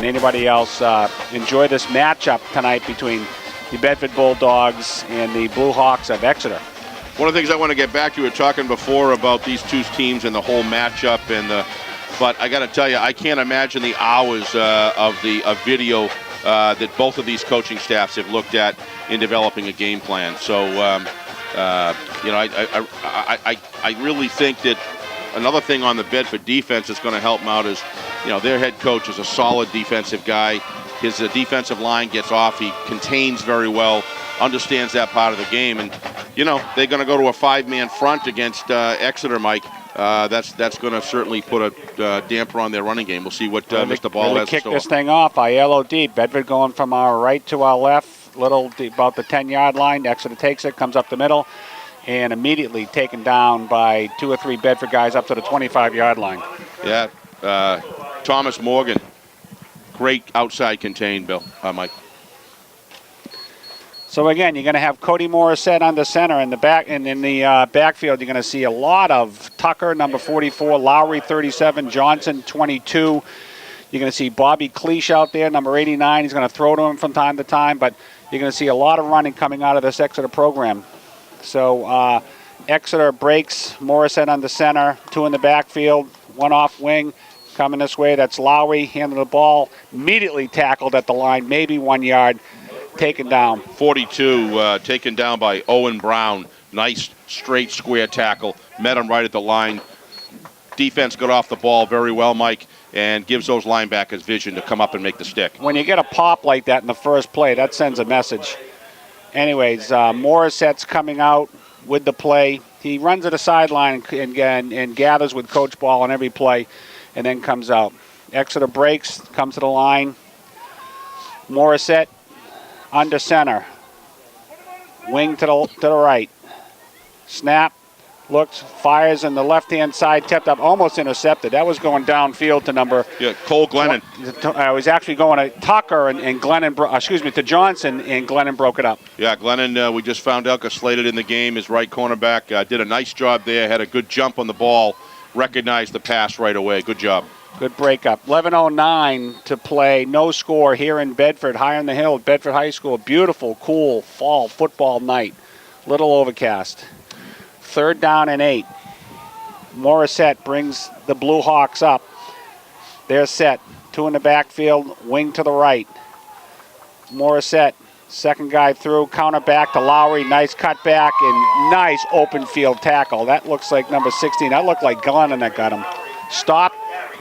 and anybody else, enjoy this matchup tonight between the Bedford Bulldogs and the Blue Hawks of Exeter. One of the things I want to get back to, we were talking before about these two teams and the whole matchup, but I got to tell you, I can't imagine the hours of video that both of these coaching staffs have looked at in developing a game plan. So, I really think that another thing on the Bedford defense that's going to help them out is, their head coach is a solid defensive guy. His defensive line gets off. He contains very well, understands that part of the game. And, they're going to go to a 5-man front against Exeter, Mike. That's going to certainly put a damper on their running game. We'll see what Mr. Ball has to kick show. This thing off. Aiello deep. Bedford going from our right to our left, about the 10-yard line. Exeter takes it, comes up the middle, and immediately taken down by 2 or 3 Bedford guys up to the 25-yard line. Yeah, Thomas Morgan. Great outside contain, Mike. So again, you're going to have Cody Morissette under center in the back, and in the backfield, you're going to see a lot of Tucker, number 44, Lowry, 37, Johnson, 22. You're going to see Bobby Cleash out there, number 89. He's going to throw to him from time to time, but you're going to see a lot of running coming out of this Exeter program. So Exeter breaks Morissette under center, 2 in the backfield, 1 off wing. Coming this way, that's Lowry, handling the ball, immediately tackled at the line, maybe 1 yard, taken down. 42, taken down by Owen Brown. Nice, straight, square tackle. Met him right at the line. Defense got off the ball very well, Mike, and gives those linebackers vision to come up and make the stick. When you get a pop like that in the first play, that sends a message. Anyways, Morissette's coming out with the play. He runs to the sideline and gathers with Coach Ball on every play, and then comes out. Exeter breaks, comes to the line. Morissette under center. Wing to the right. Snap, looks, fires in the left-hand side, tipped up, almost intercepted. That was going downfield to Cole Glennon. I was actually going to Tucker and Glennon, to Johnson, and Glennon broke it up. Yeah, Glennon, we just found out, got slated in the game. His right cornerback did a nice job there, had a good jump on the ball. Recognized the pass right away. Good job. Good breakup. 11:09 to play. No score here in Bedford, high on the hill, Bedford High School. Beautiful, cool fall football night. Little overcast. 3rd down and 8. Morissette brings the Blue Hawks up. They're set. 2 in the backfield, wing to the right. Morissette, second guy through, counter back to Lowry. Nice cut back and nice open field tackle. That looks like number 16. That looked like Glennon that got him. Stop.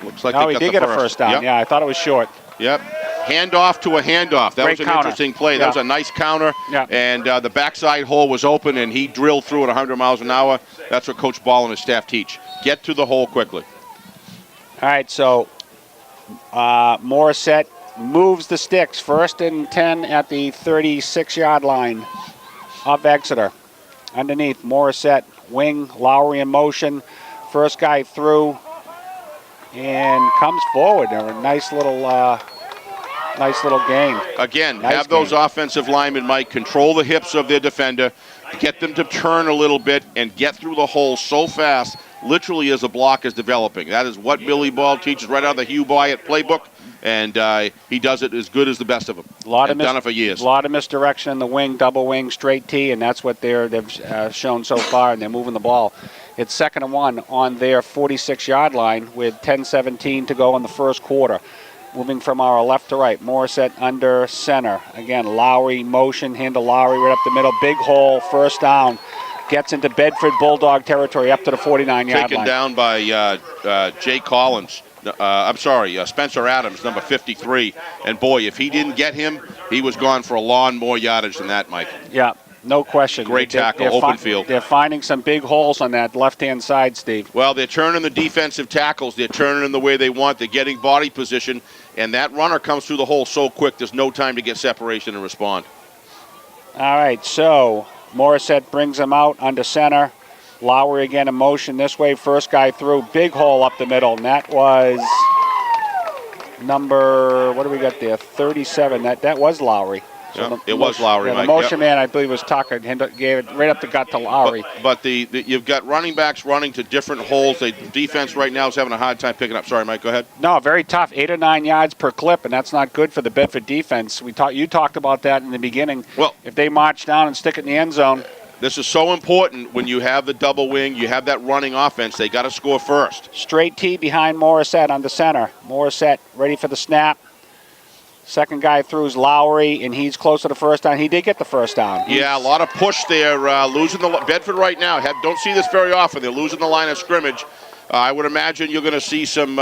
Looks like he did get a first down. Yep. Yeah, I thought it was short. Yep. Handoff to a handoff. That was an interesting play. That was a nice counter. Yeah. And the backside hole was open, and he drilled through at 100 miles an hour. That's what Coach Ball and his staff teach. Get to the hole quickly. All right, so Morissette moves the sticks. 1st and 10 at the 36-yard line of Exeter. Underneath, Morissette, wing, Lowry in motion. First guy through and comes forward. A nice little gain. Again, nice have those offensive linemen, Mike, control the hips of their defender, get them to turn a little bit and get through the hole so fast, literally as the block is developing. That is what Billy Ball teaches right out of the Hugh Byatt playbook. And he does it as good as the best of them. Done it for years. A lot of misdirection in the wing, double wing, straight T, and that's what they've shown so far, and they're moving the ball. It's 2nd and 1 on their 46-yard line with 10:17 to go in the first quarter. Moving from our left to right, Morissette under center. Again, Lowry motion, hand to Lowry right up the middle. Big hole, first down. Gets into Bedford Bulldog territory up to the 49-yard line. Taken down by Jay Collins. Spencer Adams, number 53. And boy, if he didn't get him, he was gone for a lot more yardage than that, Mike. Yeah, no question. Great tackle, open field. They're finding some big holes on that left-hand side, Steve. Well, they're turning the defensive tackles. They're turning them the way they want. They're getting body position. And that runner comes through the hole so quick, there's no time to get separation and respond. All right, so Morissette brings him out under center. Lowry again in motion this way. First guy through. Big hole up the middle. And that was number, what do we got there? 37. That was Lowry. Yeah, it was Lowry, yeah, Mike. The motion man, I believe, was Tucker. Gave it right up the gut to Lowry. But you've got running backs running to different holes. The defense right now is having a hard time picking up. Sorry, Mike, go ahead. No, very tough. 8 or 9 yards per clip, and that's not good for the Bedford defense. You talked about that in the beginning. Well, if they march down and stick it in the end zone. This is so important when you have the double wing, you have that running offense. They got to score first. Straight T behind Morissette on the center. Morissette ready for the snap. Second guy through is Lowry, and he's close to the first down. He did get the first down. Yeah, a lot of push there. Losing the Bedford right now. Don't see this very often. They're losing the line of scrimmage. I would imagine you're going to see some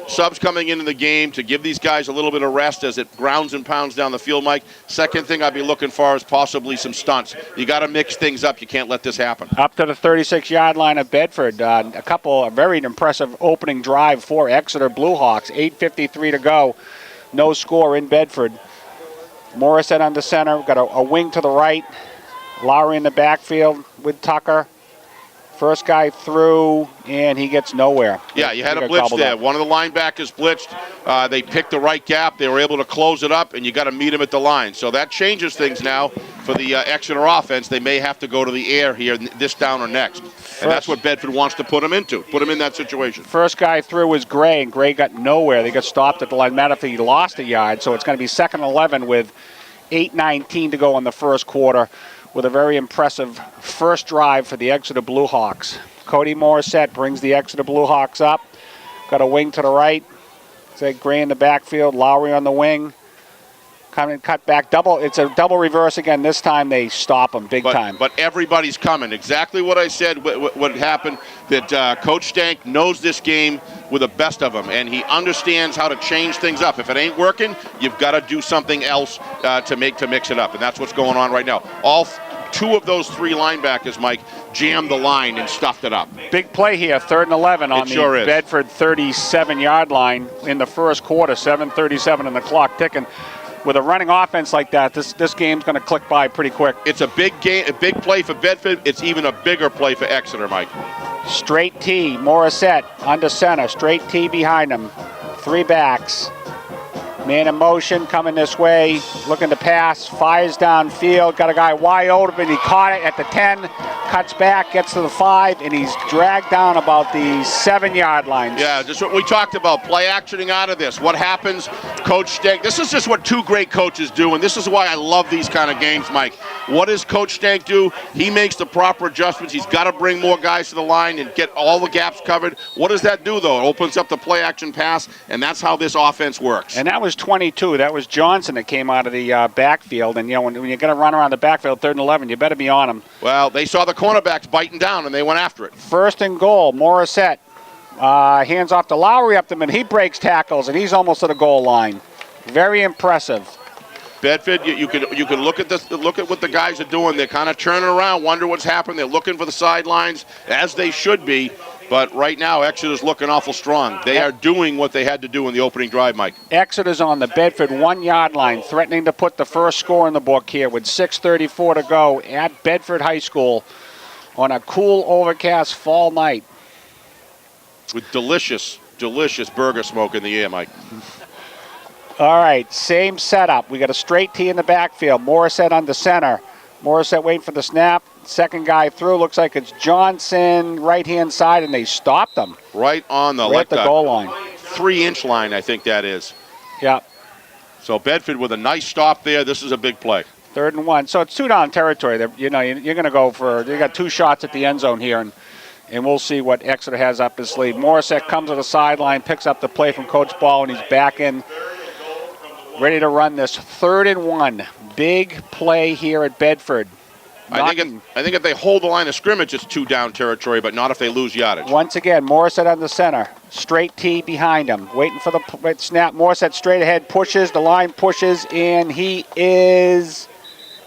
subs coming into the game to give these guys a little bit of rest as it grounds and pounds down the field, Mike. Second thing I'd be looking for is possibly some stunts. You got to mix things up. You can't let this happen. Up to the 36-yard line of Bedford. A very impressive opening drive for Exeter Bluehawks. 8:53 to go. No score in Bedford. Morissette on the center. We've got a wing to the right. Lowry in the backfield with Tucker. First guy through, and he gets nowhere. Yeah, you had a blitz there. One of the linebackers blitzed. They picked the right gap. They were able to close it up, and you got to meet him at the line. So that changes things now for the Exeter offense. They may have to go to the air here, this down or next. And that's what Bedford wants to put him into, put him in that situation. First guy through was Gray, and Gray got nowhere. They got stopped at the line. Matter of fact, he lost a yard, so it's going to be 2nd and 11 with 8:19 to go in the first quarter, with a very impressive first drive for the Exeter Bluehawks. Cody Morissette brings the Exeter Bluehawks up. Got a wing to the right. Say Gray in the backfield, Lowry on the wing. Coming, cut back, double. It's a double reverse again. This time they stop them big time. But everybody's coming. Exactly what I said. What happened? That Coach Stank knows this game with the best of them, and he understands how to change things up. If it ain't working, you've got to do something else to mix it up, and that's what's going on right now. All two of those three linebackers, Mike, jammed the line and stuffed it up. Big play here, 3rd and 11 on the Bedford 37-yard line in the first quarter. 7:37 and the clock ticking. With a running offense like that, this game's going to click by pretty quick. It's a big game, a big play for Bedford. It's even a bigger play for Exeter, Mike. Straight T, Morissette under center. Straight T behind him. 3 backs. Man in motion coming this way, looking to pass, fires downfield, got a guy wide open, he caught it at the 10, cuts back, gets to the 5, and he's dragged down about the 7-yard line. Yeah, just what we talked about, play actioning out of this. What happens, Coach Stank, this is just what two great coaches do, and this is why I love these kind of games, Mike. What does Coach Stank do? He makes the proper adjustments. He's got to bring more guys to the line and get all the gaps covered. What does that do, though? It opens up the play action pass, and that's how this offense works. And that was 22. That was Johnson that came out of the backfield. And, when you're going to run around the backfield, 3rd and 11, you better be on him. Well, they saw the cornerbacks biting down, and they went after it. 1st and goal, Morissette. Hands off to Lowry up the middle. He breaks tackles, and he's almost to the goal line. Very impressive. Bedford, you can look at this. Look at what the guys are doing. They're kind of turning around, wonder what's happened. They're looking for the sidelines, as they should be. But right now, Exeter's looking awful strong. They are doing what they had to do in the opening drive, Mike. Exeter's on the Bedford 1-yard line, threatening to put the first score in the book here with 6:34 to go at Bedford High School on a cool, overcast fall night. With delicious burger smoke in the air, Mike. All right, same setup. We got a straight T in the backfield. Morissette under center. Morissette waiting for the snap. Second guy through. Looks like it's Johnson, right-hand side, and they stopped him. Right on the right at the goal line. 3-inch line, I think that is. Yeah. So Bedford with a nice stop there. This is a big play. 3rd and 1. So it's 2-down territory. You're going to go for. You got 2 shots at the end zone here, and we'll see what Exeter has up his sleeve. Morissette comes to the sideline, picks up the play from Coach Ball, and he's back in. Ready to run this 3rd and 1. Big play here at Bedford. I think if they hold the line of scrimmage, it's 2-down territory, but not if they lose yardage. Once again, Morissette on the center. Straight T behind him. Waiting for the snap. Morissette straight ahead, pushes. The line pushes, and he is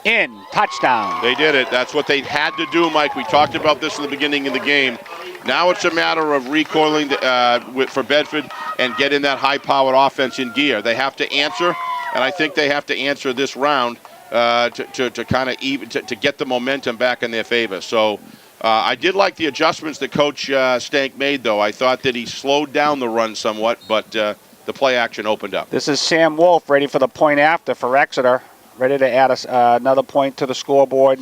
in. Touchdown. They did it. That's what they had to do, Mike. We talked about this in the beginning of the game. Now it's a matter of recoiling for Bedford and getting that high-powered offense in gear. They have to answer, and I think they have to answer this round to kind of even to get the momentum back in their favor. So I did like the adjustments that Coach Stank made, though. I thought that he slowed down the run somewhat, but the play action opened up. This is Sam Wolf ready for the point after for Exeter. Ready to add another point to the scoreboard.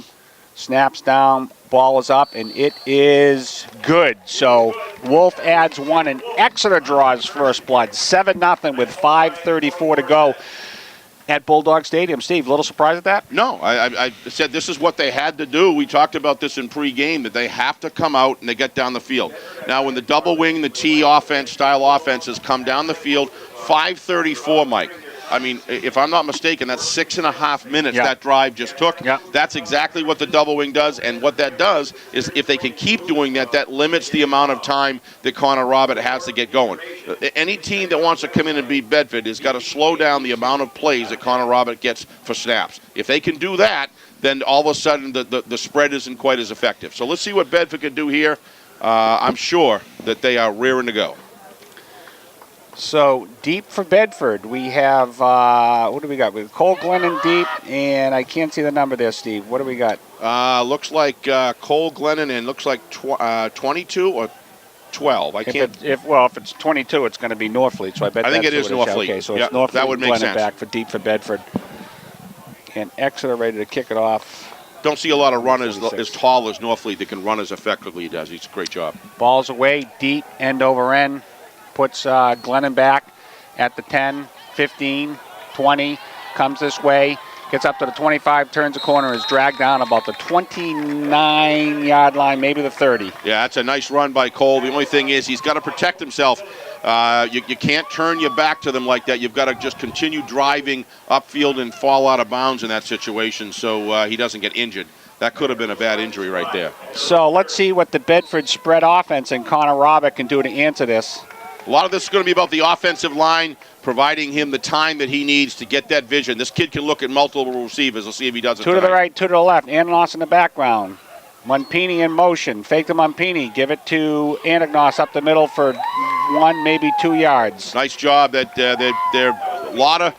Snaps down, ball is up, and it is good. So Wolf adds one, and Exeter draws first blood. 7-0 with 5:34 to go at Bulldog Stadium. Steve, a little surprised at that? No, I said this is what they had to do. We talked about this in pregame, that they have to come out and they get down the field. Now, when the double wing, the T offense, style offenses come down the field, 5:34, Mike. I mean, if I'm not mistaken, that's 6.5 minutes that drive just took. Yeah. That's exactly what the double wing does, and what that does is if they can keep doing that, that limits the amount of time that Connor Robert has to get going. Any team that wants to come in and beat Bedford has got to slow down the amount of plays that Connor Robert gets for snaps. If they can do that, then all of a sudden the spread isn't quite as effective. So let's see what Bedford can do here. I'm sure that they are rearing to go. So deep for Bedford, we have, what do we got? With Cole Glennon deep, and I can't see the number there, Steve. What do we got? Looks like Cole Glennon, and looks like 22 or 12. If it's 22, it's going to be Northfleet. So I bet I think that's it is Northfleet. Okay, so yep, it's Northfleet that would make Glennon sense. back for deep for Bedford, and Exeter ready to kick it off. Don't see a lot of runners as tall as Northfleet that can run as effectively he does. He's a great job. Ball's away, deep, end over end. Puts Glennon back at the 10, 15, 20, comes this way, gets up to the 25, turns the corner, is dragged down about the 29-yard line, maybe the 30. Yeah, that's a nice run by Cole. The only thing is he's got to protect himself. You can't turn your back to them like that. You've got to just continue driving upfield and fall out of bounds in that situation so he doesn't get injured. That could have been a bad injury right there. So let's see what the Bedford spread offense and Connor Robert can do to answer this. A lot of this is going to be about the offensive line, providing him the time that he needs to get that vision. This kid can look at multiple receivers. We'll see if he does it Two to the right, two to the left. Anagnos in the background. Monpini in motion. Fake to Monpini. Give it to Anagnos up the middle for 1, maybe 2 yards. Nice job. That they're a lot of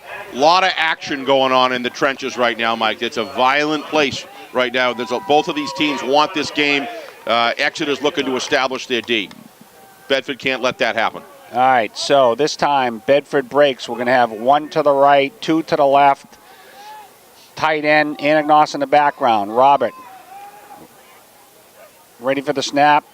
action going on in the trenches right now, Mike. It's a violent place right now. Both of these teams want this game. Exeter's looking to establish their D. Bedford can't let that happen. All right, so this time Bedford breaks. We're going to have 1 to the right, 2 to the left. Tight end, Anagnos in the background. Robert ready for the snap.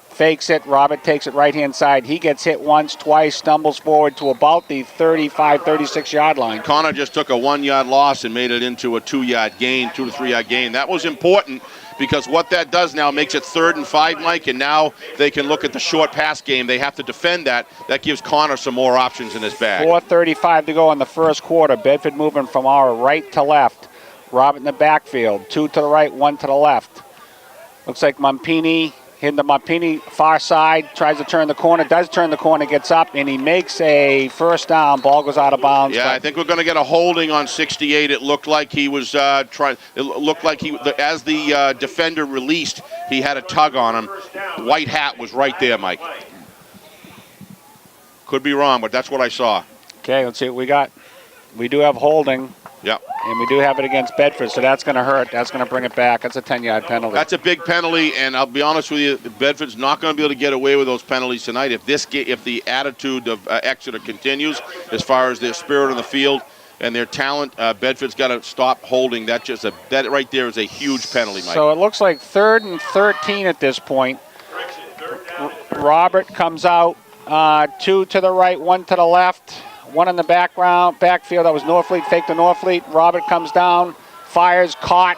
Fakes it. Robert takes it right-hand side. He gets hit once, twice, stumbles forward to about the 35, 36-yard line. Connor just took a 1-yard loss and made it into a 2-yard gain, 2 to 3-yard gain. That was important because what that does now makes it 3rd and 5, Mike, and now they can look at the short pass game. They have to defend that. That gives Connor some more options in his bag. 4:35 to go in the first quarter. Bedford moving from our right to left. Robert in the backfield. 2 to the right, 1 to the left. Looks like Monpini hitting the Monpini far side, tries to turn the corner, does turn the corner, gets up, and he makes a first down. Ball goes out of bounds. Yeah, I think we're going to get a holding on 68. It looked like he was trying. It looked like as the defender released, he had a tug on him. White hat was right there, Mike. Could be wrong, but that's what I saw. Okay, let's see what we got. We do have holding. Yep. And we do have it against Bedford, so that's going to hurt. That's going to bring it back. That's a 10-yard penalty. That's a big penalty, and I'll be honest with you, Bedford's not going to be able to get away with those penalties tonight. If the attitude of Exeter continues, as far as their spirit on the field and their talent, Bedford's got to stop holding. That right there is a huge penalty, Mike. So it looks like 3rd and 13 at this point. Robert comes out, 2 to the right, 1 to the left. 1 in the backfield. That was Northfleet. Fake to Northfleet. Robert comes down, fires, caught.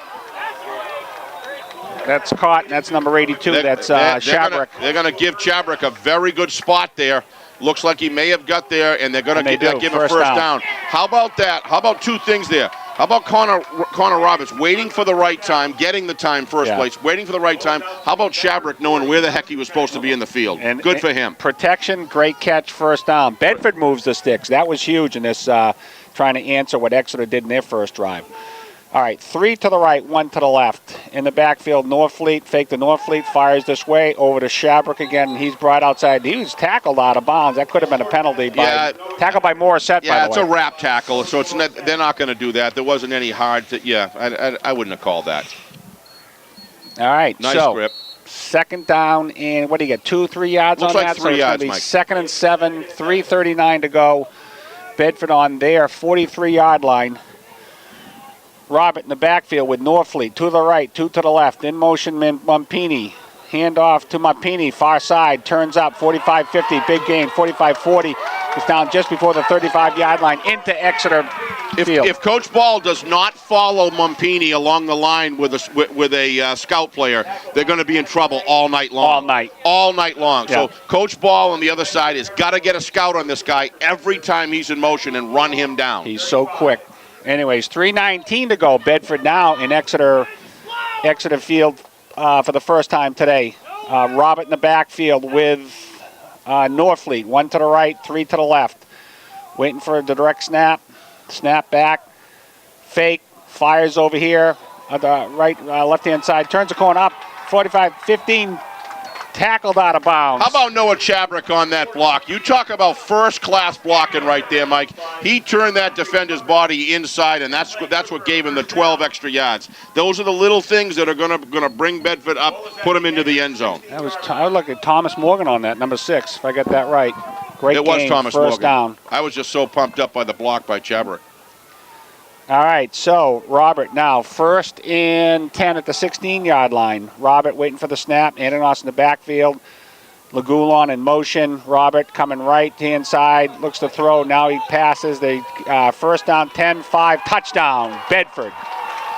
That's caught. And that's number 82. That's Shabrick. They're going to give Shabrick a very good spot there. Looks like he may have got there, and they're going to give him a first down. How about that? How about 2 things there? How about Connor Roberts waiting for the right time, getting the time first place, waiting for the right time? How about Shabrick knowing where the heck he was supposed to be in the field? And good for him. Protection, great catch, first down. Bedford moves the sticks. That was huge in this trying to answer what Exeter did in their first drive. All right, 3 to the right, 1 to the left. In the backfield, Northfleet, fake to Northfleet, fires this way, over to Shabrick again. He's brought outside. He was tackled out of bounds. That could have been a penalty. Tackled by Morissette, by the way. Yeah, it's a wrap tackle, so they're not going to do that. There wasn't any hard. I wouldn't have called that. All right, nice grip. 2nd down, and what do you get, 2-3 yards Looks on like that? 3 yards, it's Mike. 2nd and 7, 3:39 to go. Bedford on their 43-yard line. Robert in the backfield with Norfleet. 2 to the right, 2 to the left. In motion, Mumpini. Hand off to Mumpini, far side. Turns up, 45-50. Big gain, 45-40. It's down just before the 35-yard line into Exeter field. If Coach Ball does not follow Mumpini along the line with a scout player, they're going to be in trouble all night long. All night long. Yeah. So Coach Ball on the other side has got to get a scout on this guy every time he's in motion and run him down. He's so quick. Anyways, 3:19 to go. Bedford now in Exeter field for the first time today. Robert in the backfield with Norfleet. 1 to the right, 3 to the left. Waiting for the direct snap. Snap back. Fake. Fires over here on the right, left-hand side. Turns the corner up. 45-15. Tackled out of bounds. How about Noah Chabrick on that block? You talk about first-class blocking right there, Mike. He turned that defender's body inside, and that's what gave him the 12 extra yards. Those are the little things that are going to bring Bedford up, put him into the end zone. I would look at Thomas Morgan on that, number 6, if I got that right. Great It game, was Thomas first Morgan. down. I was just so pumped up by the block by Chabrick. All right, so Robert now 1st and 10 at the 16-yard line. Robert waiting for the snap. Ananos in the backfield. Lagulon in motion. Robert coming right-hand side. Looks to throw. Now he passes. They first down, 10-5. Touchdown, Bedford.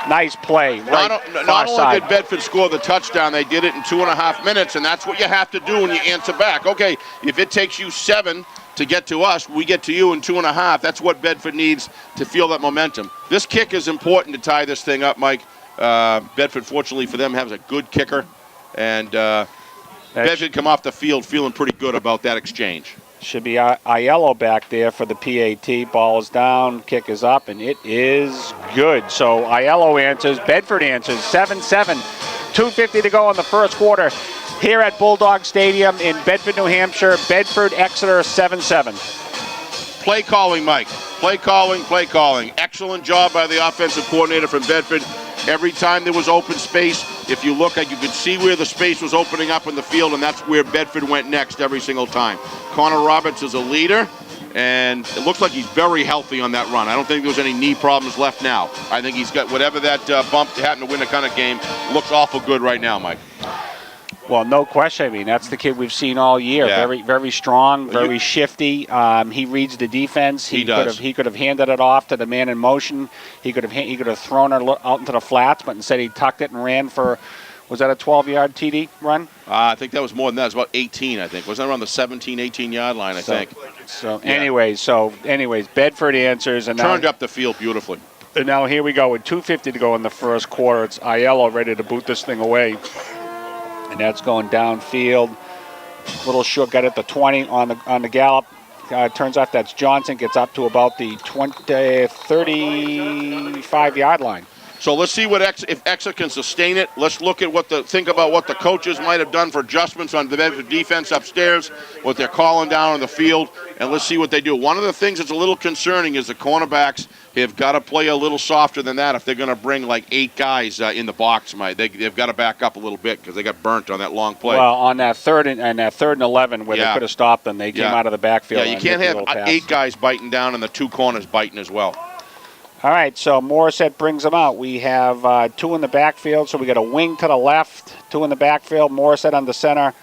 Nice play. Not only did Bedford score the touchdown, they did it in 2.5 minutes, and that's what you have to do when you answer back. Okay, if it takes you 7 to get to us, we get to you in 2.5. That's what Bedford needs to feel that momentum. This kick is important to tie this thing up, Mike. Bedford, fortunately for them, has a good kicker, and Bedford come off the field feeling pretty good about that exchange. Should be Aiello back there for the PAT. Ball is down, kick is up, and it is good. So Aiello answers, Bedford answers, 7-7. 2:50 to go in the first quarter here at Bulldog Stadium in Bedford, New Hampshire. Bedford, Exeter, 7-7. Play calling, Mike. Play calling. Excellent job by the offensive coordinator from Bedford. Every time there was open space, if you look, you could see where the space was opening up in the field, and that's where Bedford went next every single time. Connor Roberts is a leader, and it looks like he's very healthy on that run. I don't think there's any knee problems left now. I think he's got whatever that bump happened to win the kind of game looks awful good right now, Mike. Well, no question. I mean, that's the kid we've seen all year. Yeah. Very, very strong, very shifty. He reads the defense. He does. He could have handed it off to the man in motion. He could have thrown it out into the flats, but instead he tucked it and ran for. Was that a 12-yard TD run? I think that was more than that. It was about 18, I think. Wasn't that around the 17, 18-yard line, I think. Anyways, Bedford answers. And turned up the field beautifully. And now here we go with 2:50 to go in the first quarter. It's Aiello ready to boot this thing away. And that's going downfield. Little short, got it to 20 on the gallop. Turns out that's Johnson, gets up to about the 35-yard line. So let's see if Exeter can sustain it. Let's look at think about what the coaches might have done for adjustments on the Bedford defense upstairs, what they're calling down on the field, and let's see what they do. One of the things that's a little concerning is the cornerbacks have got to play a little softer than that if they're going to bring like 8 guys in the box. They've got to back up a little bit because they got burnt on that long play. Well, on that third and 11 where they could have stopped them, they came out of the backfield. Yeah, you can't have 8 guys biting down and the 2 corners biting as well. All right, so Morissette brings them out. We have 2 in the backfield, so we got a wing to the left, 2 in the backfield, Morissette on the center.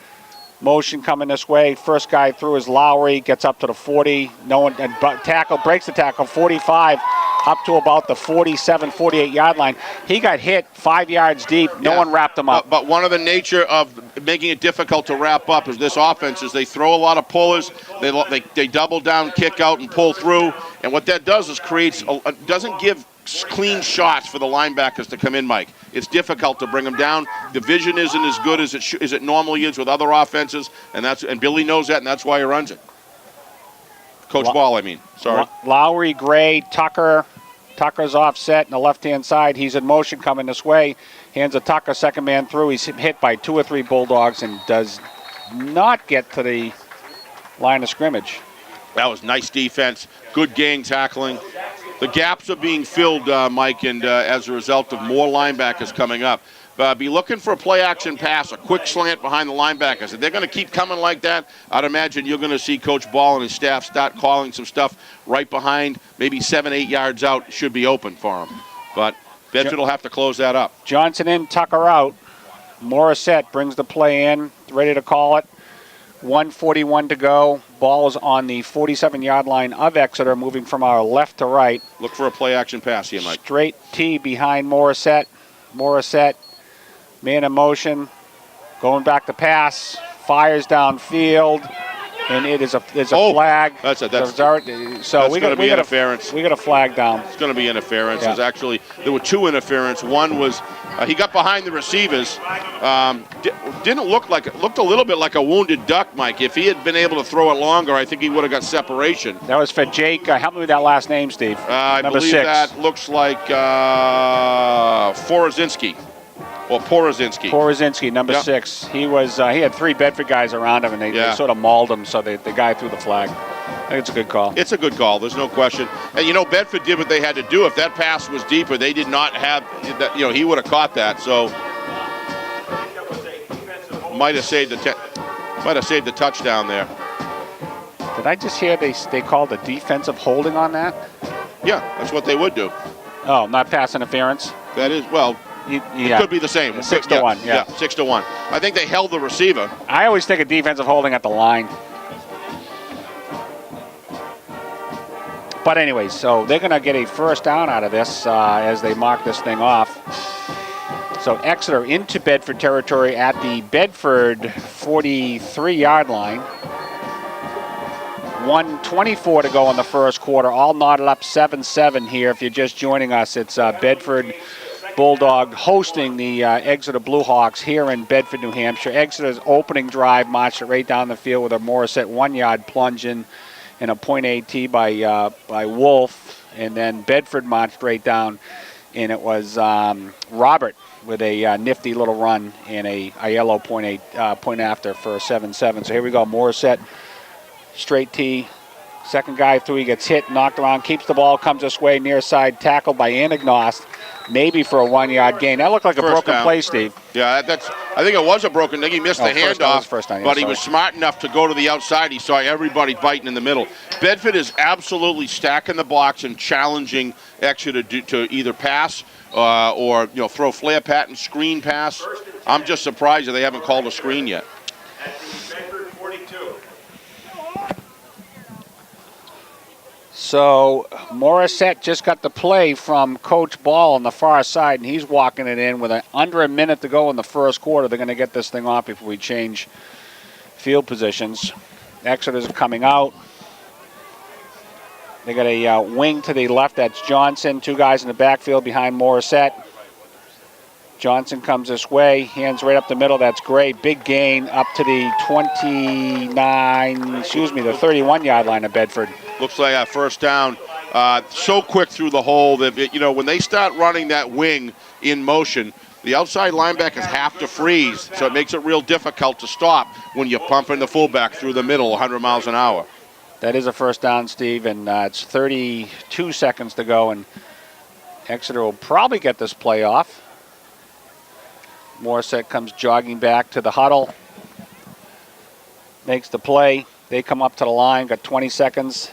Motion coming this way. First guy through is Lowry, gets up to the 40. No one breaks the tackle, 45, up to about the 47, 48-yard line. He got hit 5 yards deep. No one wrapped him up. But one of the nature of making it difficult to wrap up is this offense is they throw a lot of pullers. They double down, kick out, and pull through. And what that does is doesn't give clean shots for the linebackers to come in, Mike. It's difficult to bring them down. The vision isn't as good as it normally is with other offenses, and Billy knows that, and that's why he runs it. Coach Ball, I mean. Sorry. Lowry, Gray, Tucker. Tucker's offset on the left-hand side. He's in motion coming this way. Hands a Tucker, second man through. He's hit by 2 or 3 Bulldogs and does not get to the line of scrimmage. That was nice defense. Good gang tackling. the gaps are being filled, Mike, and as a result of more linebackers coming up. Be looking for a play-action pass, a quick slant behind the linebackers. If they're going to keep coming like that, I'd imagine you're going to see Coach Ball and his staff start calling some stuff right behind, maybe 7-8 yards out, should be open for them. But Bedford will have to close that up. Johnson in, Tucker out. Morissette brings the play in, ready to call it. 1:41 to go. Ball is on the 47-yard line of Exeter, moving from our left to right. Look for a play-action pass here, Mike. Straight T behind Morissette. Morissette, man in motion, going back to pass, fires downfield, and it is a flag. That's going to be interference. We got a flag down. It's going to be interference. Yeah. There were two interference. One was he got behind the receivers. Looked a little bit like a wounded duck, Mike. If he had been able to throw it longer, I think he would have got separation. That was for Jake. Help me with that last name, Steve. I believe 6. that looks like Forozinski. Or Porozinski, number 6. He had 3 Bedford guys around him, and they sort of mauled him, so the guy threw the flag. I think it's a good call. It's a good call. There's no question. And, Bedford did what they had to do. If that pass was deeper, they did not have – he would have caught that. So might have saved the touchdown there. Did I just hear they called a defensive holding on that? Yeah, that's what they would do. Oh, not pass interference? That is – well – It could be the same. 6-1, yeah. 6-1. I think they held the receiver. I always think a defensive holding at the line. But anyway, so they're going to get a first down out of this as they mark this thing off. So Exeter into Bedford territory at the Bedford 43-yard line. 1:24 to go in the first quarter. All knotted up 7-7 here. If you're just joining us, it's Bedford Bulldog hosting the Exeter Bluehawks here in Bedford, New Hampshire. Exeter's opening drive marched it right down the field with a Morissette 1-yard plunge in and a .8 T by Wolf. And then Bedford marched right down, and it was Robert with a nifty little run and a yellow point after for a 7-7. So here we go, Morissette, straight T. Second guy through, he gets hit, knocked around, keeps the ball, comes this way, near side, tackled by Anagnost. Maybe for a 1-yard gain. That looked like a broken play, Steve. Yeah, I think it was a broken thing. He missed the handoff, but he was smart enough to go to the outside. He saw everybody biting in the middle. Bedford is absolutely stacking the box and challenging Exeter to either pass or throw flare pattern, screen pass. I'm just surprised that they haven't called a screen yet. So Morissette just got the play from Coach Ball on the far side, and he's walking it in with under a minute to go in the first quarter. They're going to get this thing off before we change field positions. Exeter's coming out. They got a wing to the left. That's Johnson. 2 guys in the backfield behind Morissette. Johnson comes this way, hands right up the middle. That's great. Big gain up to the 31-yard line of Bedford. Looks like a first down. So quick through the hole that, when they start running that wing in motion, the outside linebackers have to freeze, so it makes it real difficult to stop when you're pumping the fullback through the middle 100 miles an hour. That is a first down, Steve, and it's 32 seconds to go, and Exeter will probably get this play off. Morissette comes jogging back to the huddle, makes the play. They come up to the line, got 20 seconds.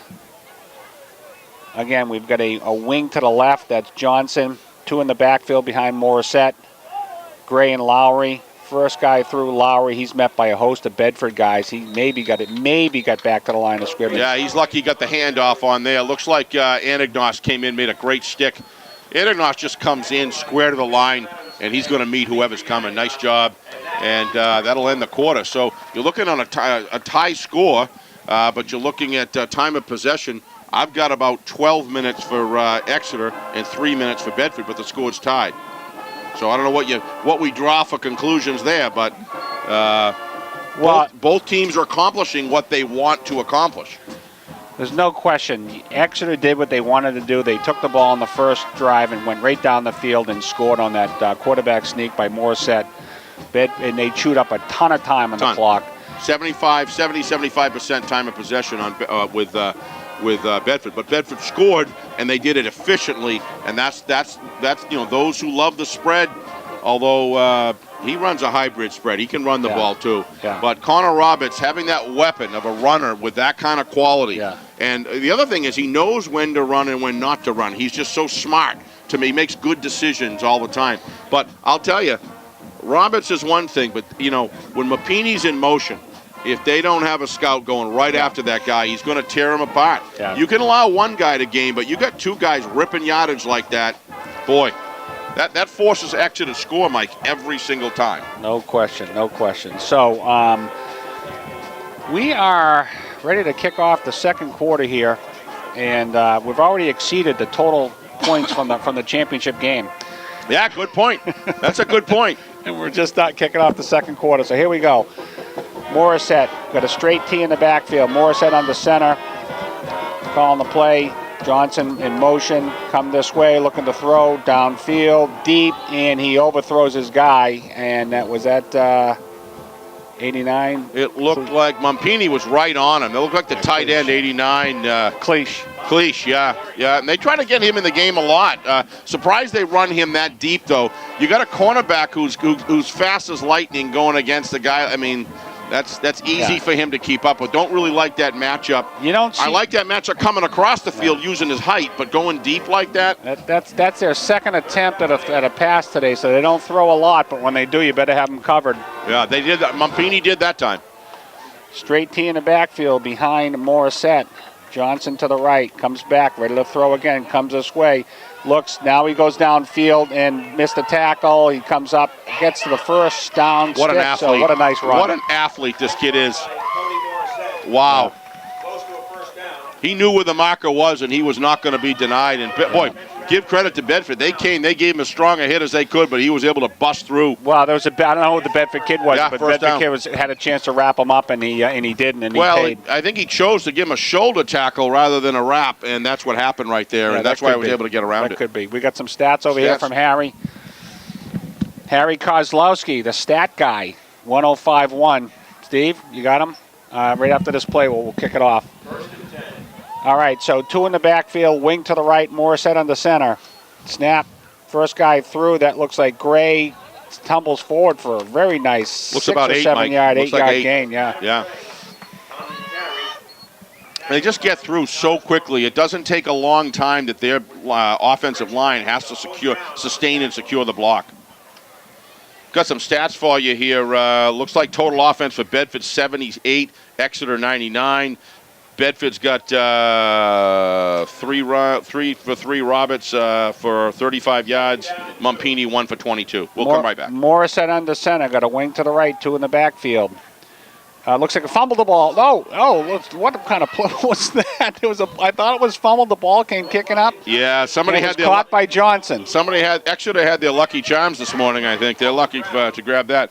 Again, we've got a wing to the left. That's Johnson. 2 in the backfield behind Morissette. Gray and Lowry. First guy through, Lowry. He's met by a host of Bedford guys. He maybe got back to the line of scrimmage. Yeah, he's lucky he got the handoff on there. Looks like Anagnost came in, made a great stick. Anagnost just comes in square to the line, and he's going to meet whoever's coming. Nice job. And that'll end the quarter. So you're looking on a tie score, but you're looking at time of possession. I've got about 12 minutes for Exeter and 3 minutes for Bedford, but the score's tied. So I don't know what we draw for conclusions there, but both teams are accomplishing what they want to accomplish. There's no question. Exeter did what they wanted to do. They took the ball in the first drive and went right down the field and scored on that quarterback sneak by Morissette. And they chewed up a ton of time on the clock. 75% time of possession with Bedford. But Bedford scored, and they did it efficiently, and that's those who love the spread, although he runs a hybrid spread. He can run the ball too. Yeah. But Connor Roberts having that weapon of a runner with that kind of quality. Yeah. And the other thing is he knows when to run and when not to run. He's just so smart. To me, he makes good decisions all the time. But I'll tell you, Roberts is one thing, but, when Mapini's in motion, if they don't have a scout going right after that guy, he's going to tear him apart. Yeah. You can allow one guy to gain, but you got two guys ripping yardage like that. Boy, that forces Exeter to score, Mike, every single time. No question, no question. So we are ready to kick off the second quarter here, and we've already exceeded the total points from the championship game. Yeah, good point. That's a good point. And we're just not kicking off the second quarter. So here we go. Morissette got a straight tee in the backfield. Morissette on the center, calling the play. Johnson in motion, come this way, looking to throw downfield, deep, and he overthrows his guy. And that was at 89. It looked like Mumpini was right on him. It looked like the tight end, 89. Cleach, yeah. And they try to get him in the game a lot. Surprised they run him that deep, though. You got a cornerback who's fast as lightning going against the guy. I mean, that's easy for him to keep up with. Don't really like that matchup. I like that matchup coming across the field using his height, but going deep like that. That's their second attempt at a pass today, so they don't throw a lot, but when they do, you better have them covered. Yeah, they did that. Mumpini did that time. Straight tee in the backfield behind Morissette. Johnson to the right, comes back, ready to throw again, comes this way. Looks, now he goes downfield and missed a tackle. He comes up, gets to the first down. What an athlete. So what a nice run. What an athlete this kid is. Wow. He knew where the marker was, and he was not going to be denied. And, boy, give credit to Bedford. They gave him as strong a hit as they could, but he was able to bust through. Well, there was I don't know who the Bedford kid was, but first Bedford down. kid had a chance to wrap him up, and he didn't, and he paid. I think he chose to give him a shoulder tackle rather than a wrap, and that's what happened right there, and that's why I was able to get around it. That could be. We got some stats over here from Harry. Harry Kozlowski, the stat guy, 105.1. Steve, you got him? Right after this play, we'll kick it off. All right, so two in the backfield, wing to the right, Morissette on the center. Snap, first guy through, that looks like Gray tumbles forward for a very nice looks 6 about or 8, 7 Mike. yard, Looks 8 yard like gain, yeah. Yeah. They just get through so quickly. It doesn't take a long time that their offensive line has to sustain and secure the block. Got some stats for you here. Looks like total offense for Bedford 78, Exeter 99. Bedford's got 3 for 3 Roberts for 35 yards. Mumpini 1 for 22. We'll come right back. Morissette under center, got a wing to the right, 2 in the backfield. Looks like a fumbled the ball. What kind of play was that? I thought it was fumbled. The ball came kicking up. Yeah, somebody had caught by Johnson. Exeter had their lucky charms this morning. I think they're lucky to grab that.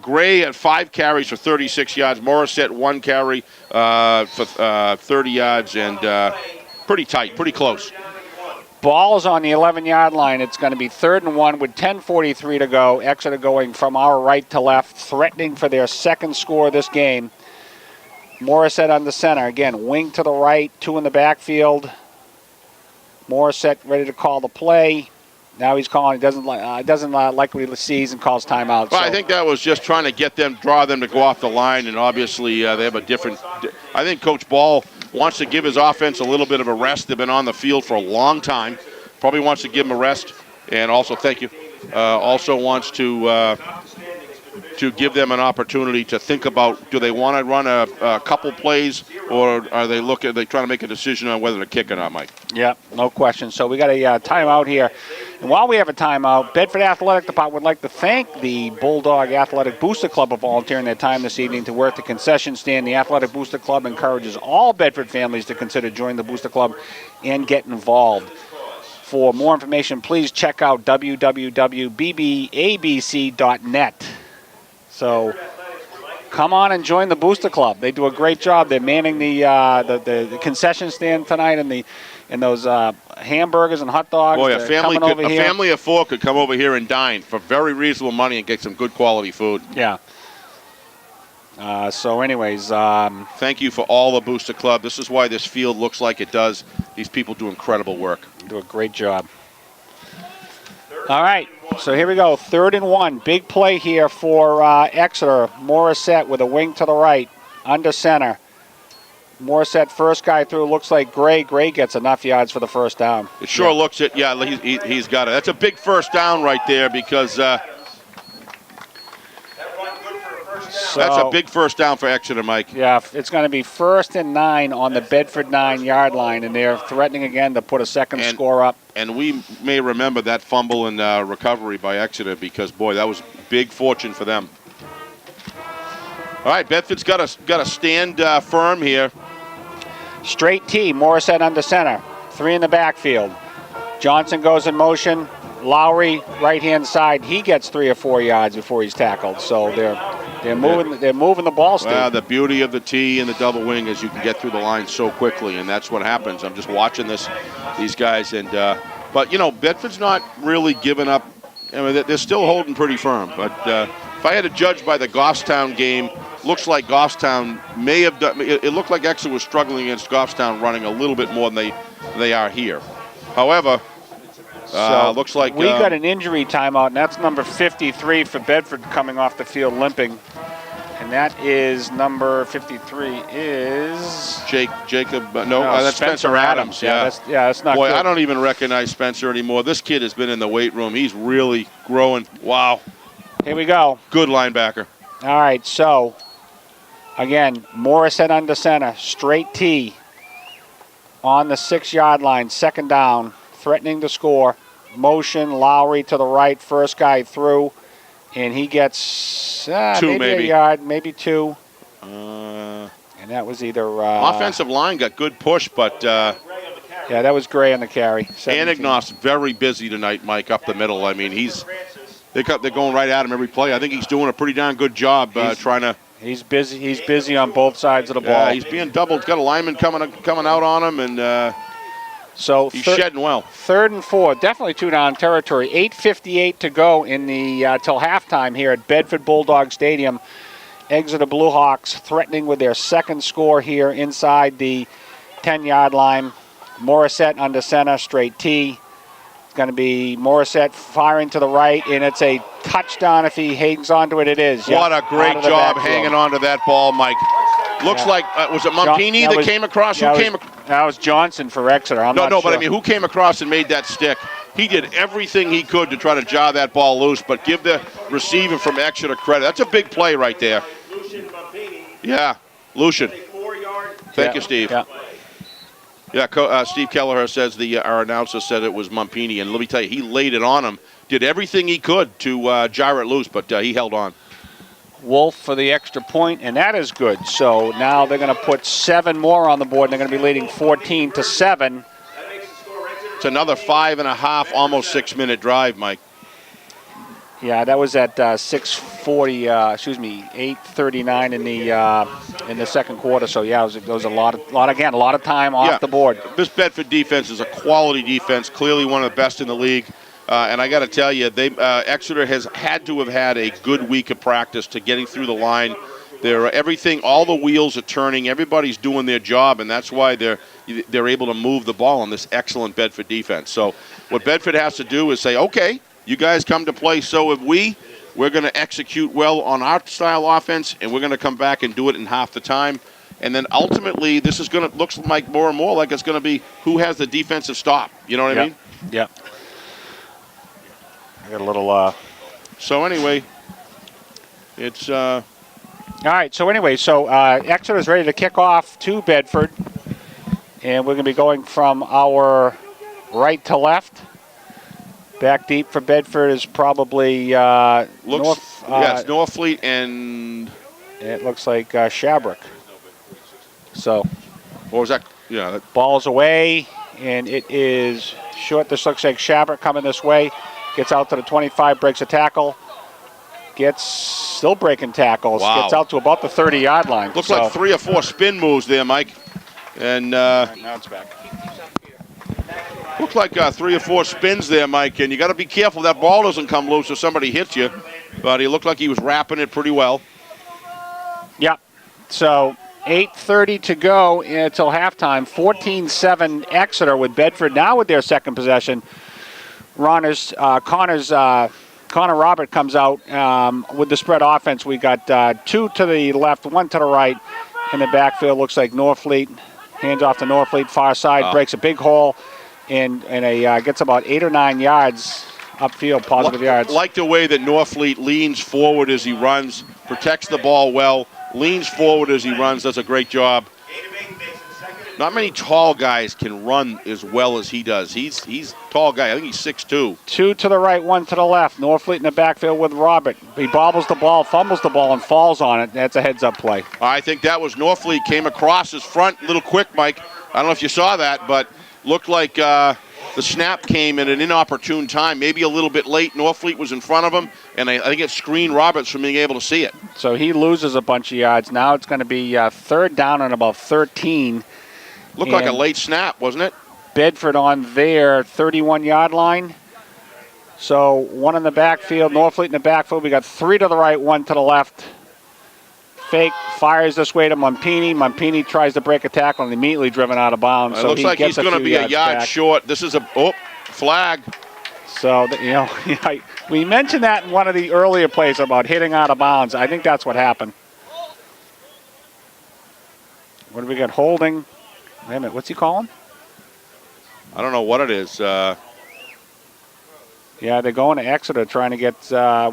Gray had 5 carries for 36 yards. Morissette 1 carry for 30 yards, and pretty tight, pretty close. Ball's on the 11-yard line. It's going to be 3rd and 1 with 10:43 to go. Exeter going from our right to left, threatening for their second score of this game. Morissette on the center. Again, wing to the right, 2 in the backfield. Morissette ready to call the play. Now he's calling. He doesn't like what he sees and calls timeout. Well, I think that was just trying to draw them to go off the line, and obviously they have a different. I think Coach Ball wants to give his offense a little bit of a rest. They've been on the field for a long time. Probably wants to give them a rest, and also thank you. Also wants to give them an opportunity to think about, do they want to run a couple plays, or are they trying to make a decision on whether to kick or not, Mike? Yeah, no question. So we got a timeout here. And while we have a timeout, Bedford Athletic Department would like to thank the Bulldog Athletic Booster Club for volunteering their time this evening to work the concession stand. The Athletic Booster Club encourages all Bedford families to consider joining the Booster Club and get involved. For more information, please check out www.bbabc.net. So come on and join the Booster Club. They do a great job. They're manning the concession stand tonight, and those hamburgers and hot dogs. Boy, a family of 4 could come over here and dine for very reasonable money and get some good quality food. Yeah. So anyways, thank you for all the Booster Club. This is why this field looks like it does. These people do incredible work. do a great job. All right, so here we go. 3rd and 1. Big play here for Exeter. Morissette with a wing to the right, under center. Morissette, first guy through, looks like Gray. Gray gets enough yards for the first down. It sure looks it. Yeah, he's got it. That's a big first down right there because that's a big first down for Exeter, Mike. Yeah, it's going to be 1st and 9 on the Bedford 9-yard line, and they're threatening again to put a second score up. And we may remember that fumble and recovery by Exeter because, boy, that was big fortune for them. All right, Bedford's got to stand firm here. Straight T, Morissette under center. 3 in the backfield. Johnson goes in motion. Lowry, right-hand side, he gets 3 or 4 yards before he's tackled. So they're moving the ball, Steve. Well, the beauty of the T and the double wing is you can get through the line so quickly, and that's what happens. I'm just watching these guys, and but you know, Bedford's not really giving up. I mean, they're still holding pretty firm. But if I had to judge by the Goffstown game, looks like Goffstown may have done. It looked like Exeter was struggling against Goffstown, running a little bit more than they are here. However. Looks like we got an injury timeout, and that's number 53 for Bedford coming off the field limping. And that is number 53 is Jacob. No, that's Spencer Adams. Yeah, that's not Boy, good. I don't even recognize Spencer anymore. This kid has been in the weight room. He's really growing. Wow. Here we go. Good linebacker. All right, so again, Morissette under center, straight T on the 6-yard line, 2nd down, threatening to score. Motion, Lowry to the right, first guy through, and he gets maybe a yard, maybe 2. And that was either... offensive line got good push, but... yeah, that was Gray on the carry. Anagnos very busy tonight, Mike, up the middle. I mean, they're going right at him every play. I think he's doing a pretty darn good job trying to... He's busy. He's busy on both sides of the ball. Yeah, he's being doubled. He's got a lineman coming out on him, and... So he's shedding well. 3rd and 4, definitely 2-down territory. 8:58 to go in the till halftime here at Bedford Bulldog Stadium. Exeter Bluehawks threatening with their 2nd score here inside the 10-yard line. Morissette under center, straight T. It's going to be Morissette firing to the right, and it's a touchdown if he hangs onto it. It is. What a great job hanging onto that ball, Mike. Looks like, was it Mumpini that came across? That was Johnson for Exeter. I'm not sure. But I mean, who came across and made that stick? He did everything he could to try to jaw that ball loose, but give the receiver from Exeter credit. That's a big play right there. Yeah, Lucian. Thank you, Steve. Yeah, Steve Kelleher says our announcer said it was Mumpini, and let me tell you, he laid it on him, did everything he could to gyre it loose, but he held on. Wolf for the extra point, and that is good. So now they're going to put 7 more on the board, and they're going to be leading 14-7. It's another 5.5, almost 6-minute drive, Mike. Yeah, that was at 8:39 in the second quarter. So yeah, it was a lot of time off the board. This Bedford defense is a quality defense, clearly one of the best in the league. And I got to tell you, Exeter has had to have had a good week of practice to getting through the line. All the wheels are turning. Everybody's doing their job, and that's why they're able to move the ball on this excellent Bedford defense. So what Bedford has to do is say, okay, you guys come to play, so have we. We're going to execute well on our style offense, and we're going to come back and do it in half the time. And then ultimately, this is going to looks like more and more like it's going to be who has the defensive stop. You know what I mean? Yeah. I got a little. So anyway, it's. All right. So anyway, Exeter is ready to kick off to Bedford, and we're going to be going from our right to left. Back deep for Bedford is probably North. Yes, Northfleet and. It looks like Shabrook. So. What was that? Yeah. Ball's away, and it is short. This looks like Shabrook coming this way. Gets out to the 25, breaks a tackle. Still breaking tackles. Wow. Gets out to about the 30-yard line. Looks like 3 or 4 spin moves there, Mike. And now it's back. Looked like 3 or 4 spins there, Mike. And you got to be careful that ball doesn't come loose if somebody hits you. But he looked like he was wrapping it pretty well. Yep. So 8:30 to go until halftime. 14-7 Exeter with Bedford now with their second possession. Connor Robert comes out with the spread offense. We got 2 to the left, 1 to the right. In the backfield, looks like Norfleet. Hands off to Norfleet, far side, breaks a big hole, and gets about 8 or 9 yards upfield, positive yards. Like the way that Norfleet leans forward as he runs, protects the ball well, leans forward as he runs, does a great job. Not many tall guys can run as well as he does. He's a tall guy. I think he's 6'2". 2 to the right, 1 to the left. Norfleet in the backfield with Robert. He bobbles the ball, fumbles the ball, and falls on it. That's a heads-up play. I think that was Norfleet came across his front a little quick, Mike. I don't know if you saw that, but looked like the snap came at an inopportune time, maybe a little bit late. Norfleet was in front of him, and I think it screened Roberts from being able to see it. So he loses a bunch of yards. Now it's going to be third down and about 13. Looked like a late snap, wasn't it? Bedford on their 31-yard line. So 1 in the backfield, Norfleet in the backfield. We got 3 to the right, 1 to the left. Fake, fires this way to Mumpini. Mumpini tries to break a tackle and immediately driven out of bounds. It So looks like he's going to be a yard back. short. This is a flag. So, we mentioned that in one of the earlier plays about hitting out of bounds. I think that's what happened. What do we got? Holding. Wait a minute, what's he calling? I don't know what it is. Yeah, they're going to Exeter trying to get